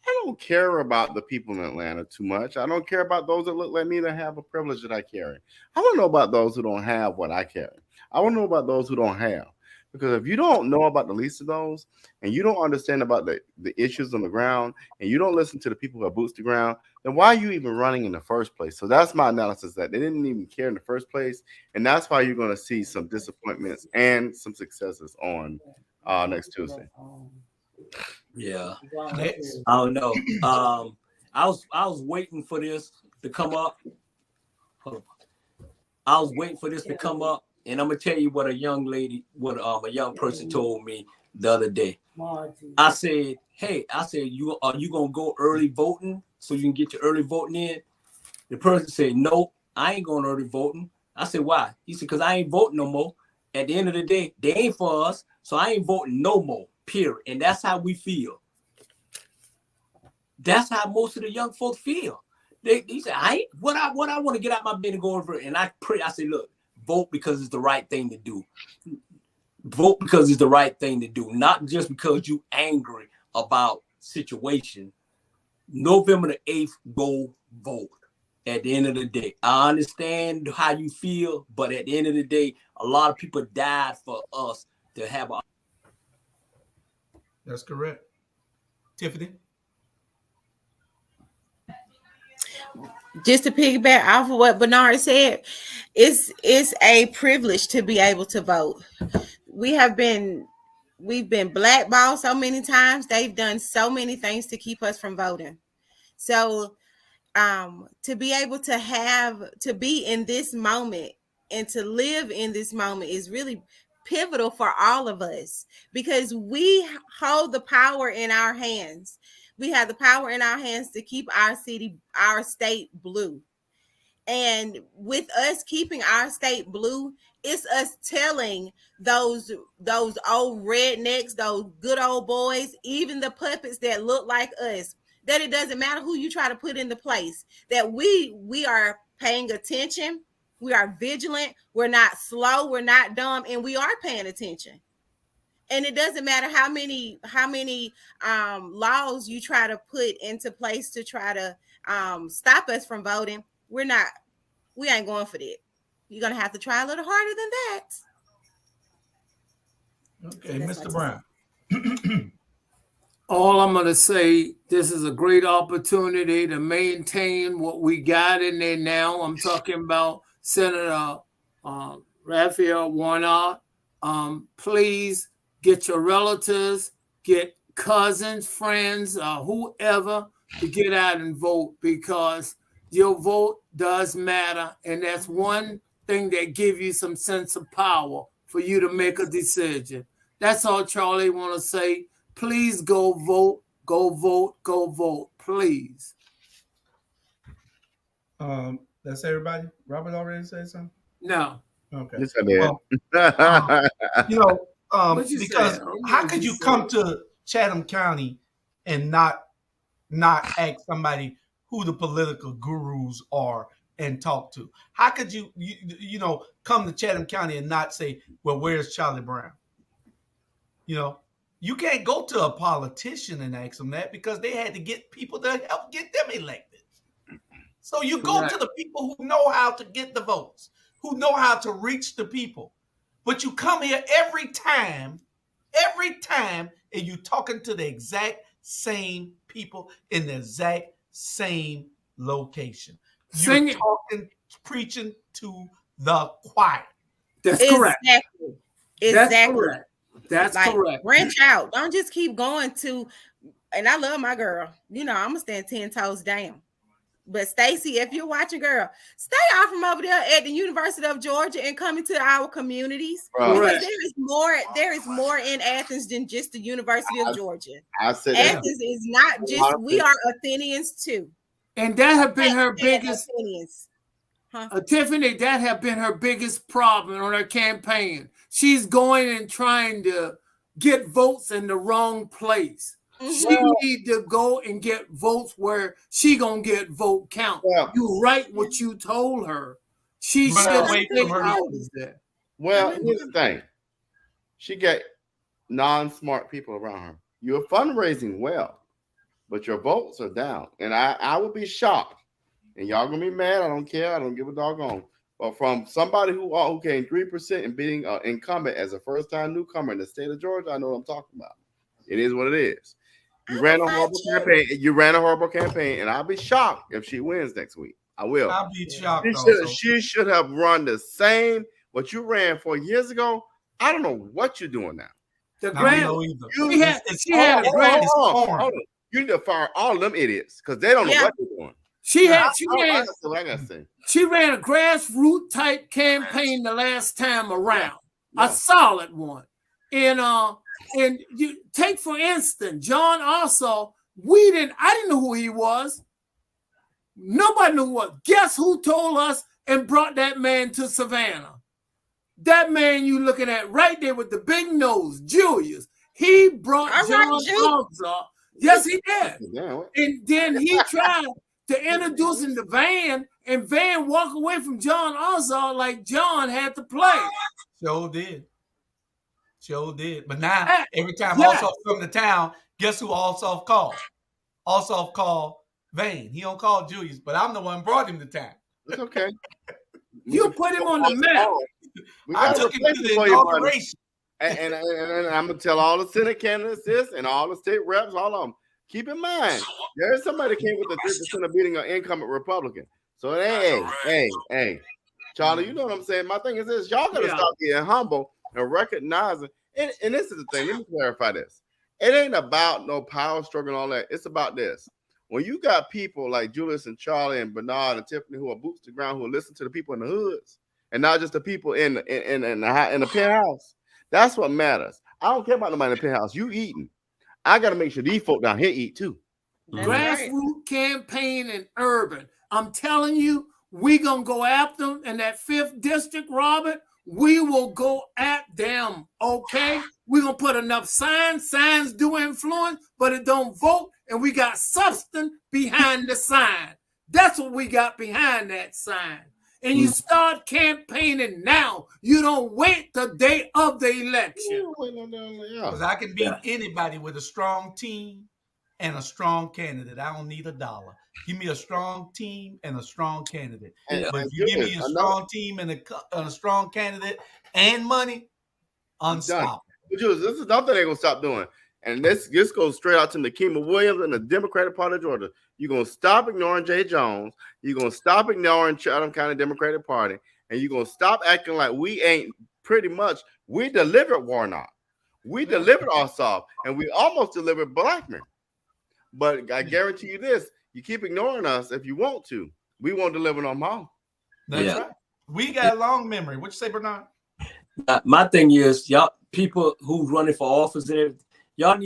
[SPEAKER 5] I don't care about the people in Atlanta too much. I don't care about those that look like me that have a privilege that I carry. I want to know about those who don't have what I carry. I want to know about those who don't have. Because if you don't know about the least of those, and you don't understand about the issues on the ground, and you don't listen to the people who have boots to the ground, then why are you even running in the first place? So that's my analysis, that they didn't even care in the first place. And that's why you're going to see some disappointments and some successes on next Tuesday.
[SPEAKER 3] Yeah. I don't know. I was waiting for this to come up. Hold on. I was waiting for this to come up. And I'm gonna tell you what a young person told me the other day. I said, "Hey, you are you gonna go early voting so you can get your early voting in?" The person said, "No, I ain't going early voting." I said, "Why?" He said, "Because I ain't voting no more. At the end of the day, they ain't for us, so I ain't voting no more. Period." And that's how we feel. That's how most of the young folks feel. He said, "I want to get out my bed and go over it." And I pray. I said, "Look. Vote because it's the right thing to do. Vote because it's the right thing to do, not just because you angry about situation. November the 8th, go vote. At the end of the day, I understand how you feel, but at the end of the day, a lot of people died for us to have a.
[SPEAKER 6] That's correct. Tiffany?
[SPEAKER 4] Just to piggyback off of what Bernard said, it's a privilege to be able to vote. We've been blackballed so many times. They've done so many things to keep us from voting. So to be able to be in this moment and to live in this moment is really pivotal for all of us, because we hold the power in our hands. We have the power in our hands to keep our city, our state blue. And with us keeping our state blue, it's us telling those old rednecks, those good old boys, even the puppets that look like us, that it doesn't matter who you try to put into place, that we are paying attention, we are vigilant, we're not slow, we're not dumb, and we are paying attention. And it doesn't matter how many laws you try to put into place to try to stop us from voting. We ain't going for that. You're gonna have to try a little harder than that.
[SPEAKER 6] Okay, Mr. Brown.
[SPEAKER 1] All I'm going to say, this is a great opportunity to maintain what we got in there now. I'm talking about Senator Raphael Warnock. Please get your relatives, get cousins, friends, whoever to get out and vote, because your vote does matter. And that's one thing that gives you some sense of power for you to make a decision. That's all Charlie want to say. Please go vote, go vote, go vote, please.
[SPEAKER 6] That's everybody. Robert already said something?
[SPEAKER 1] No.
[SPEAKER 6] Okay.
[SPEAKER 5] Yes, I did.
[SPEAKER 6] Because how could you come to Chatham County and not ask somebody who the political gurus are and talk to? How could you come to Chatham County and not say, well, where's Charlie Brown? You can't go to a politician and ask them that, because they had to get people to help get them elected. So you go to the people who know how to get the votes, who know how to reach the people. But you come here every time, and you're talking to the exact same people in the exact same location. You're talking, preaching to the choir.
[SPEAKER 1] That's correct.
[SPEAKER 4] Exactly.
[SPEAKER 1] That's correct.
[SPEAKER 4] Branch out. Don't just keep going to, and I love my girl. I'm going to stand 10 toes down. But Stacy, if you're watching, girl, stay off from over there at the University of Georgia and come into our communities. Because there is more in Athens than just the University of Georgia. Athens is not just, we are Athenians too.
[SPEAKER 1] And that have been her biggest, Tiffany, that have been her biggest problem on her campaign. She's going and trying to get votes in the wrong place. She need to go and get votes where she gonna get vote count. You right what you told her. She should take out of that.
[SPEAKER 5] Well, here's the thing. She got non-smart people around her. You're fundraising well, but your votes are down. And I would be shocked. And y'all gonna be mad. I don't care. I don't give a doggone. But from somebody who gained 3% and beating an incumbent as a first-time newcomer in the state of Georgia, I know what I'm talking about. It is what it is. You ran a horrible campaign. And I'll be shocked if she wins next week. I will.
[SPEAKER 6] I'll be shocked.
[SPEAKER 5] She should have run the same what you ran 4 years ago. I don't know what you're doing now.
[SPEAKER 1] The grant. She had a grant.
[SPEAKER 5] You need to fire all of them idiots because they don't know what they're doing.
[SPEAKER 1] She ran a grassroots type campaign the last time around, a solid one. And you take, for instance, John also, I didn't know who he was. Nobody knew what. Guess who told us and brought that man to Savannah? That man you looking at right there with the big nose, Julius. He brought John also. Yes, he did. And then he tried to introduce him to Van, and Van walked away from John Ossoff like John had to play.
[SPEAKER 6] Sure did. But now, every time Ossoff come to town, guess who Ossoff called? Ossoff called Van. He don't call Julius, but I'm the one brought him to town.
[SPEAKER 5] It's okay.
[SPEAKER 1] You put him on the map.
[SPEAKER 6] I took him to the inauguration.
[SPEAKER 5] And I'm going to tell all the Senate candidates this and all the state reps, all of them. Keep in mind, there's somebody that came with the 3% of beating an incumbent Republican. So, hey, Charlie, you know what I'm saying? My thing is this. Y'all got to stop getting humble and recognizing. And this is the thing. Let me clarify this. It ain't about no power struggle and all that. It's about this. When you got people like Julius and Charlie and Bernard and Tiffany who are boots to the ground, who listen to the people in the hoods and not just the people in the penthouse, that's what matters. I don't care about nobody in the penthouse. You eating. I got to make sure these folk down here eat too.
[SPEAKER 1] Grassroots campaign and urban. I'm telling you, we going to go after them in that 5th district, Robert. We will go at them, okay? We're going to put enough signs. Signs do influence, but it don't vote. and we got substance behind the sign. That's what we got behind that sign. And you start campaigning now. You don't wait the day of the election.
[SPEAKER 6] Because I can beat anybody with a strong team and a strong candidate. I don't need a dollar. Give me a strong team and a strong candidate. But if you give me a strong team and a strong candidate and money, unstoppable.
[SPEAKER 5] This is another thing they're going to stop doing. And this goes straight out to Nikema Williams and the Democratic Party of Georgia. You're going to stop ignoring Jay Jones. You're going to stop ignoring Chatham County Democratic Party. And you're going to stop acting like we ain't pretty much. We delivered Warnock. We delivered Ossoff. And we almost delivered Blackman. But I guarantee you this. You keep ignoring us if you want to. We won't deliver no more.
[SPEAKER 6] That's right. We got a long memory. What you say, Bernard?
[SPEAKER 3] My thing is, y'all people who's running for office and everything, y'all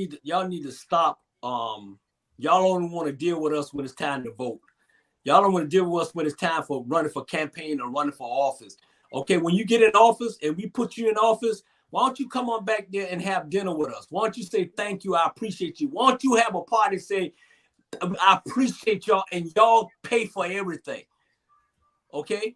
[SPEAKER 3] need to stop. Y'all only want to deal with us when it's time to vote. Y'all don't want to deal with us when it's time for running for campaign or running for office. Okay, when you get in office and we put you in office, why don't you come on back there and have dinner with us? Why don't you say thank you? I appreciate you. Why don't you have a party say, I appreciate y'all, and y'all pay for everything. Okay?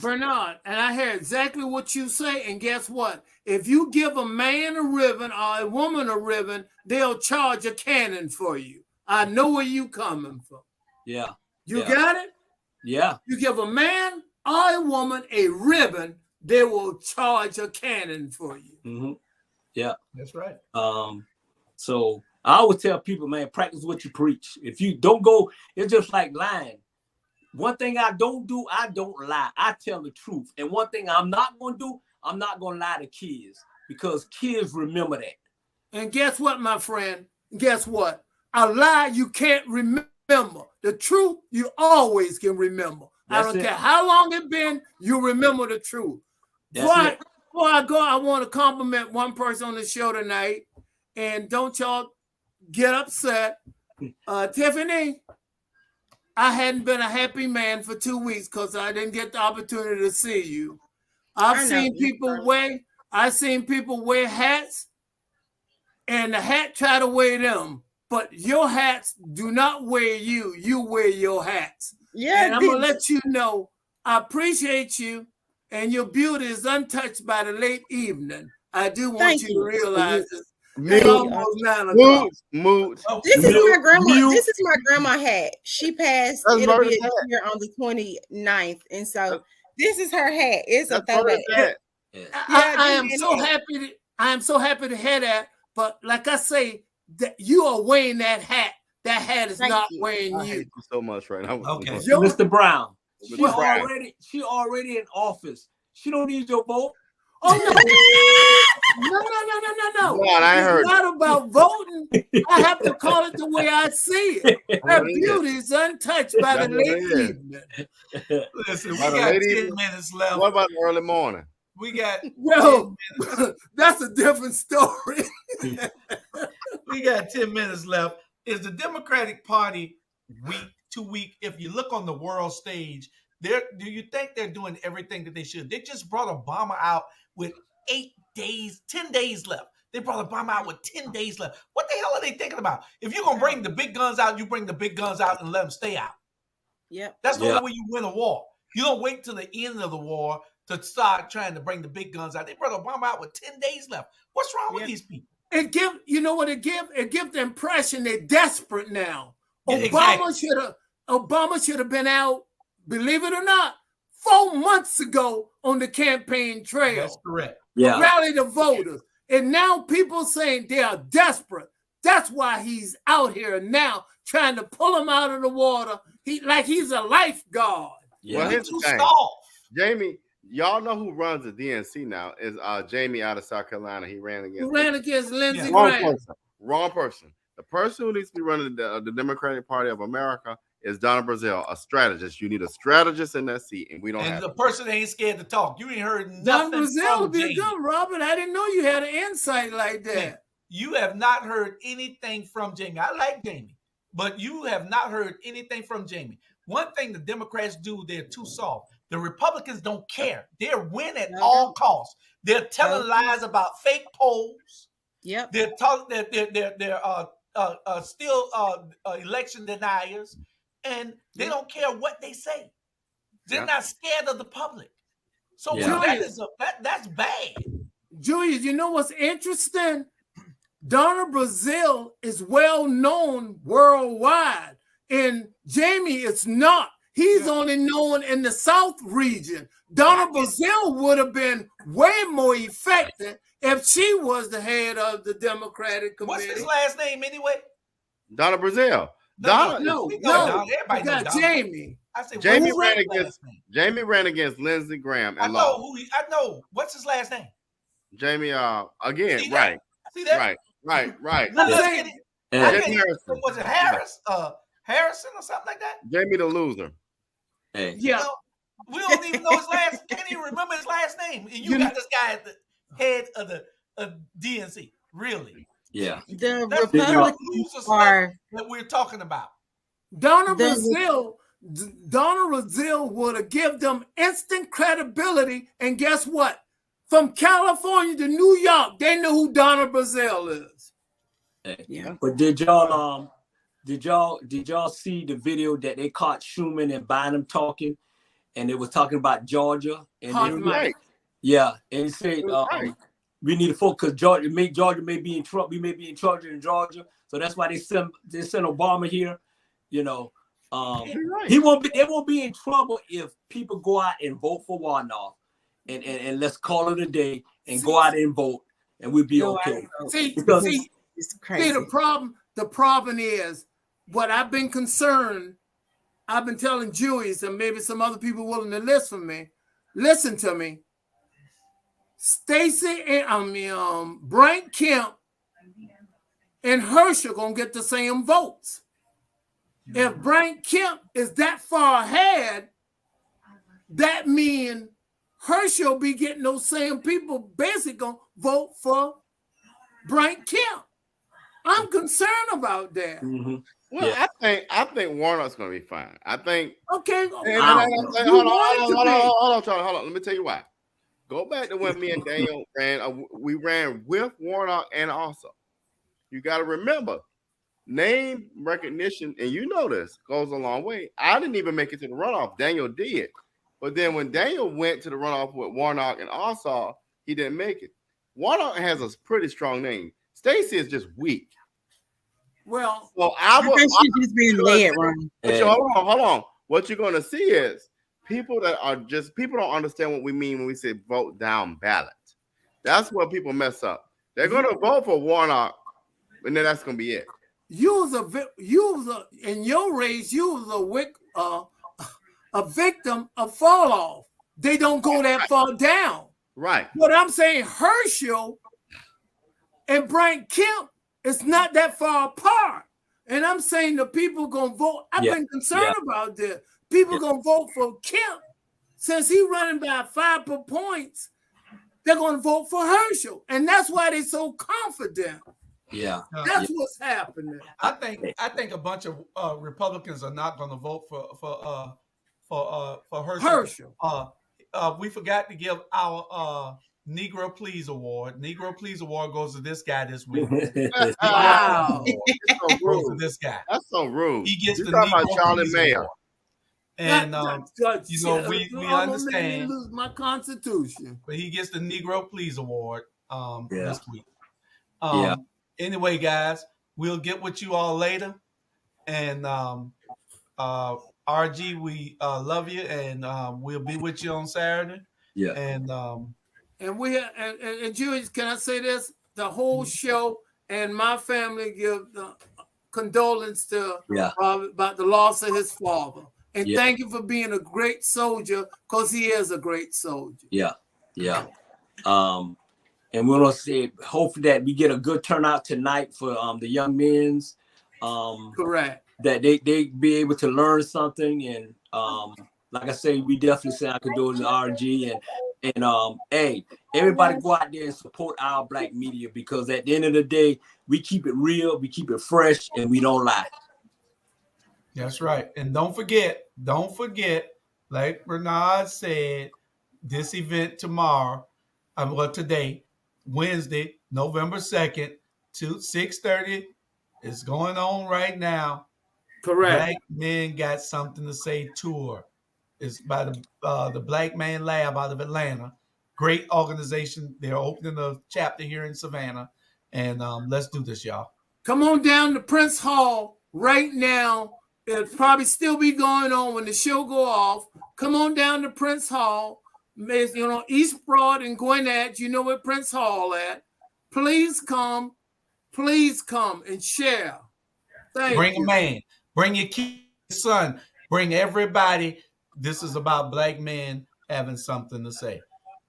[SPEAKER 1] Bernard, and I hear exactly what you say, and guess what? If you give a man a ribbon or a woman a ribbon, they'll charge a cannon for you. I know where you coming from.
[SPEAKER 3] Yeah.
[SPEAKER 1] You got it?
[SPEAKER 3] Yeah.
[SPEAKER 1] You give a man or a woman a ribbon, they will charge a cannon for you.
[SPEAKER 3] Mm-hmm. Yeah.
[SPEAKER 6] That's right.
[SPEAKER 3] So I always tell people, man, practice what you preach. If you don't go, it's just like lying. One thing I don't do, I don't lie. I tell the truth. And one thing I'm not going to do, I'm not going to lie to kids, because kids remember that.
[SPEAKER 1] And guess what, my friend? Guess what? A lie you can't remember. The truth you always can remember. I don't care how long it's been, you remember the truth. Before I go, I want to compliment one person on the show tonight. And don't y'all get upset. Tiffany, I hadn't been a happy man for 2 weeks because I didn't get the opportunity to see you. I've seen people wear hats, and the hat try to wear them, but your hats do not wear you. You wear your hats. Yeah, and I'm gonna let you know I appreciate you, and your beauty is untouched by the late evening. I do want you to realize this. It's almost 9 o'clock.
[SPEAKER 4] This is my grandma. This is my grandma hat. She passed. It'll be a year on the 29th, and so this is her hat. It's a throwback.
[SPEAKER 1] I am so happy. I am so happy to hear that. But like I say, that you are wearing that hat. That hat is not wearing you.
[SPEAKER 5] I hate you so much right now.
[SPEAKER 3] Okay, Mr. Brown. She already in office. She don't need your vote.
[SPEAKER 1] Oh no!
[SPEAKER 5] God, I heard
[SPEAKER 1] it's not about voting. I have to call it the way I see it. Her beauty is untouched by the late evening.
[SPEAKER 6] Listen, we got 10 minutes left.
[SPEAKER 5] What about the early morning?
[SPEAKER 6] We got
[SPEAKER 1] that's a different story.
[SPEAKER 6] We got 10 minutes left. Is the Democratic Party weak, too weak? If you look on the world stage, do you think they're doing everything that they should? They just brought Obama out with 10 days left. They brought Obama out with 10 days left. What the hell are they thinking about? If you're going to bring the big guns out, you bring the big guns out and let them stay out.
[SPEAKER 4] Yep.
[SPEAKER 6] That's the only way you win a war. You don't wait till the end of the war to start trying to bring the big guns out. They brought Obama out with 10 days left. What's wrong with these people?
[SPEAKER 1] It give the impression they're desperate now.
[SPEAKER 6] Yeah,
[SPEAKER 1] Obama should have been out, believe it or not, 4 months ago on the campaign trail.
[SPEAKER 6] That's correct.
[SPEAKER 3] Yeah.
[SPEAKER 1] Rally the voters. And now people saying they are desperate. That's why he's out here now trying to pull him out of the water. He's a lifeguard.
[SPEAKER 5] Yeah. Well, here's the thing. Jamie, y'all know who runs the DNC now is Jamie out of South Carolina. He ran against
[SPEAKER 1] Lindsey Graham.
[SPEAKER 5] Wrong person. The person who needs to be running the Democratic Party of America is Donna Brazile, a strategist. You need a strategist in that seat, and we don't have.
[SPEAKER 6] And the person ain't scared to talk. You ain't heard nothing.
[SPEAKER 1] Donna Brazile would be a good Robert. I didn't know you had an insight like that.
[SPEAKER 6] Man, you have not heard anything from Jamie. I like Jamie, but you have not heard anything from Jamie. One thing the Democrats do, they're too soft. The Republicans don't care. They're win at all costs. They're telling lies about fake polls.
[SPEAKER 4] Yep.
[SPEAKER 6] They're still election deniers, and they don't care what they say. They're not scared of the public. So that's bad.
[SPEAKER 1] Julius, you know what's interesting? Donna Brazile is well known worldwide, and Jamie is not. He's only known in the South region. Donna Brazile would have been way more effective if she was the head of the Democratic Committee.
[SPEAKER 6] What's his last name anyway?
[SPEAKER 5] Donna Brazile.
[SPEAKER 1] No. I got Jamie.
[SPEAKER 6] I said,
[SPEAKER 5] Jamie ran against Lindsey Graham.
[SPEAKER 6] I know. What's his last name?
[SPEAKER 5] Jamie. Again,
[SPEAKER 6] See
[SPEAKER 5] right.
[SPEAKER 6] See that?
[SPEAKER 5] Right.
[SPEAKER 6] Was it Harris? Harrison or something like that?
[SPEAKER 5] Jamie the loser.
[SPEAKER 3] Hey.
[SPEAKER 1] Yeah.
[SPEAKER 6] We don't even know his last. Can't even remember his last name. And you got this guy at the head of the DNC. Really?
[SPEAKER 3] Yeah.
[SPEAKER 4] The
[SPEAKER 6] That's
[SPEAKER 4] Republicans are
[SPEAKER 6] that we're talking about.
[SPEAKER 1] Donna Brazile would have given them instant credibility, and guess what? From California to New York, they know who Donna Brazile is.
[SPEAKER 3] Yeah. But did y'all see the video that they caught Schumann and Bynum talking, and they was talking about Georgia? And yeah, and he said we need to focus. Georgia may be in trouble. We may be in charge in Georgia, so that's why they sent Obama here. You know, they won't be in trouble if people go out and vote for Warnock, and let's call it a day and go out and vote, and we'll be okay.
[SPEAKER 1] See,
[SPEAKER 4] it's crazy.
[SPEAKER 1] The problem is what I've been telling Julius and maybe some other people willing to listen to me. Stacey and Brian Kemp and Herschel gonna get the same votes. If Brian Kemp is that far ahead, that means Herschel be getting those same people basically gonna vote for Brian Kemp. I'm concerned about that.
[SPEAKER 5] Mm-hmm. Well, I think Warnock's gonna be fine. I think.
[SPEAKER 1] Okay.
[SPEAKER 5] Hold on, Charlie. Hold on. Let me tell you why. Go back to when me and Daniel ran. We ran with Warnock, and also, you got to remember, name recognition, and you know this goes a long way. I didn't even make it to the runoff. Daniel did, but then when Daniel went to the runoff with Warnock and Ossaw, he didn't make it. Warnock has a pretty strong name. Stacey is just weak.
[SPEAKER 1] Well,
[SPEAKER 4] I think she's just being led wrong.
[SPEAKER 5] Hold on. What you're going to see is people don't understand what we mean when we say vote down ballot. That's where people mess up. They're going to vote for Warnock, and then that's going to be it. In your race, you was a victim of fall off. They don't go that far down. Right.
[SPEAKER 1] But I'm saying Herschel and Brian Kemp is not that far apart. And I'm saying the people going to vote. I've been concerned about this. People going to vote for Kemp. Since he's running by 5 points, they're going to vote for Herschel. And that's why they're so confident.
[SPEAKER 3] Yeah.
[SPEAKER 1] That's what's happening.
[SPEAKER 6] I think a bunch of Republicans are not going to vote for Herschel. We forgot to give our Negro Please Award. Negro Please Award goes to this guy this week.
[SPEAKER 1] Wow.
[SPEAKER 6] Goes to this guy.
[SPEAKER 5] That's so rude.
[SPEAKER 6] He gets
[SPEAKER 5] You're
[SPEAKER 6] the
[SPEAKER 5] talking
[SPEAKER 6] Negro
[SPEAKER 5] about Charlie
[SPEAKER 6] Please
[SPEAKER 5] Mayer.
[SPEAKER 6] Award. And we understand.
[SPEAKER 1] Lose my constitution.
[SPEAKER 6] But he gets the Negro Please Award this week.
[SPEAKER 3] Yeah.
[SPEAKER 6] Anyway, guys, we'll get with you all later. And RG, we love you, and we'll be with you on Saturday.
[SPEAKER 3] Yeah.
[SPEAKER 1] And we and Julius, can I say this? The whole show and my family give the condolence to Robert about the loss of his father. And thank you for being a great soldier, because he is a great soldier.
[SPEAKER 3] Yeah. And we're gonna say hopefully that we get a good turnout tonight for the young men's.
[SPEAKER 1] Correct.
[SPEAKER 3] That they be able to learn something, and like I say, we definitely say I could do it in RG, and hey, everybody go out there and support our black media, because at the end of the day, we keep it real, we keep it fresh, and we don't lie.
[SPEAKER 6] That's right. And don't forget, like Bernard said, this event tomorrow, today, Wednesday, November 2nd, to 6:30 It's going on right now.
[SPEAKER 1] Correct.
[SPEAKER 6] Black Men Got Something to Say tour. It's by the Black Man Lab out of Atlanta. Great organization. They're opening a chapter here in Savannah. And let's do this, y'all.
[SPEAKER 1] Come on down to Prince Hall right now. It'll probably still be going on when the show go off. Come on down to Prince Hall. You know, East Broad and Gwinnett. You know where Prince Hall at. Please come and share.
[SPEAKER 6] Bring a man. Bring your kid, son. Bring everybody. This is about black men having something to say.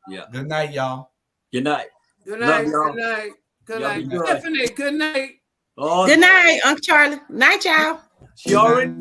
[SPEAKER 3] Yeah.
[SPEAKER 6] Good night, y'all.
[SPEAKER 3] Good night.
[SPEAKER 1] Good night. Good night. Good night. Stephanie, good night.
[SPEAKER 4] Oh, good night, Uncle Charlie. Night, y'all.
[SPEAKER 3] She already.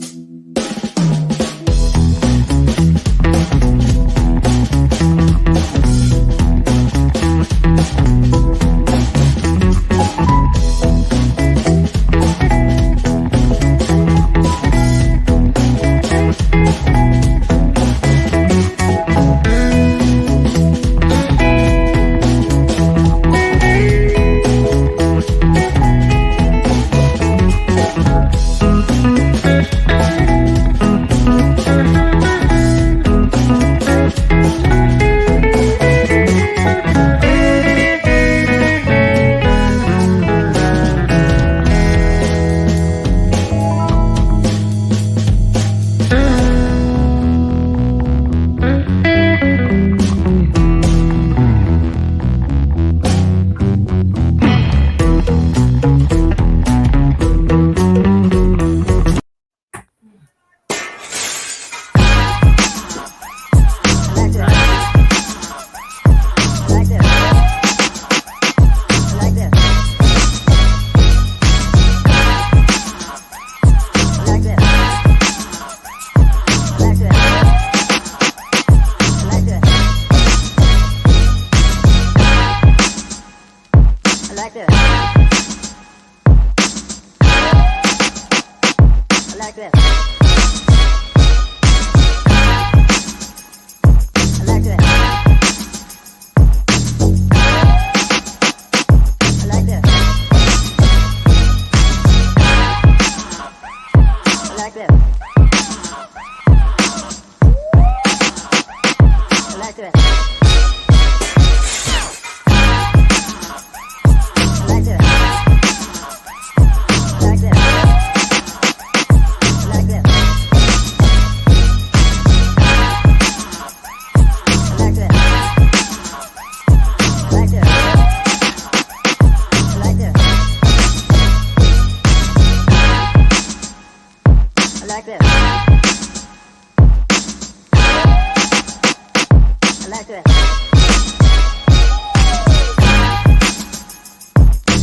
[SPEAKER 9] like this.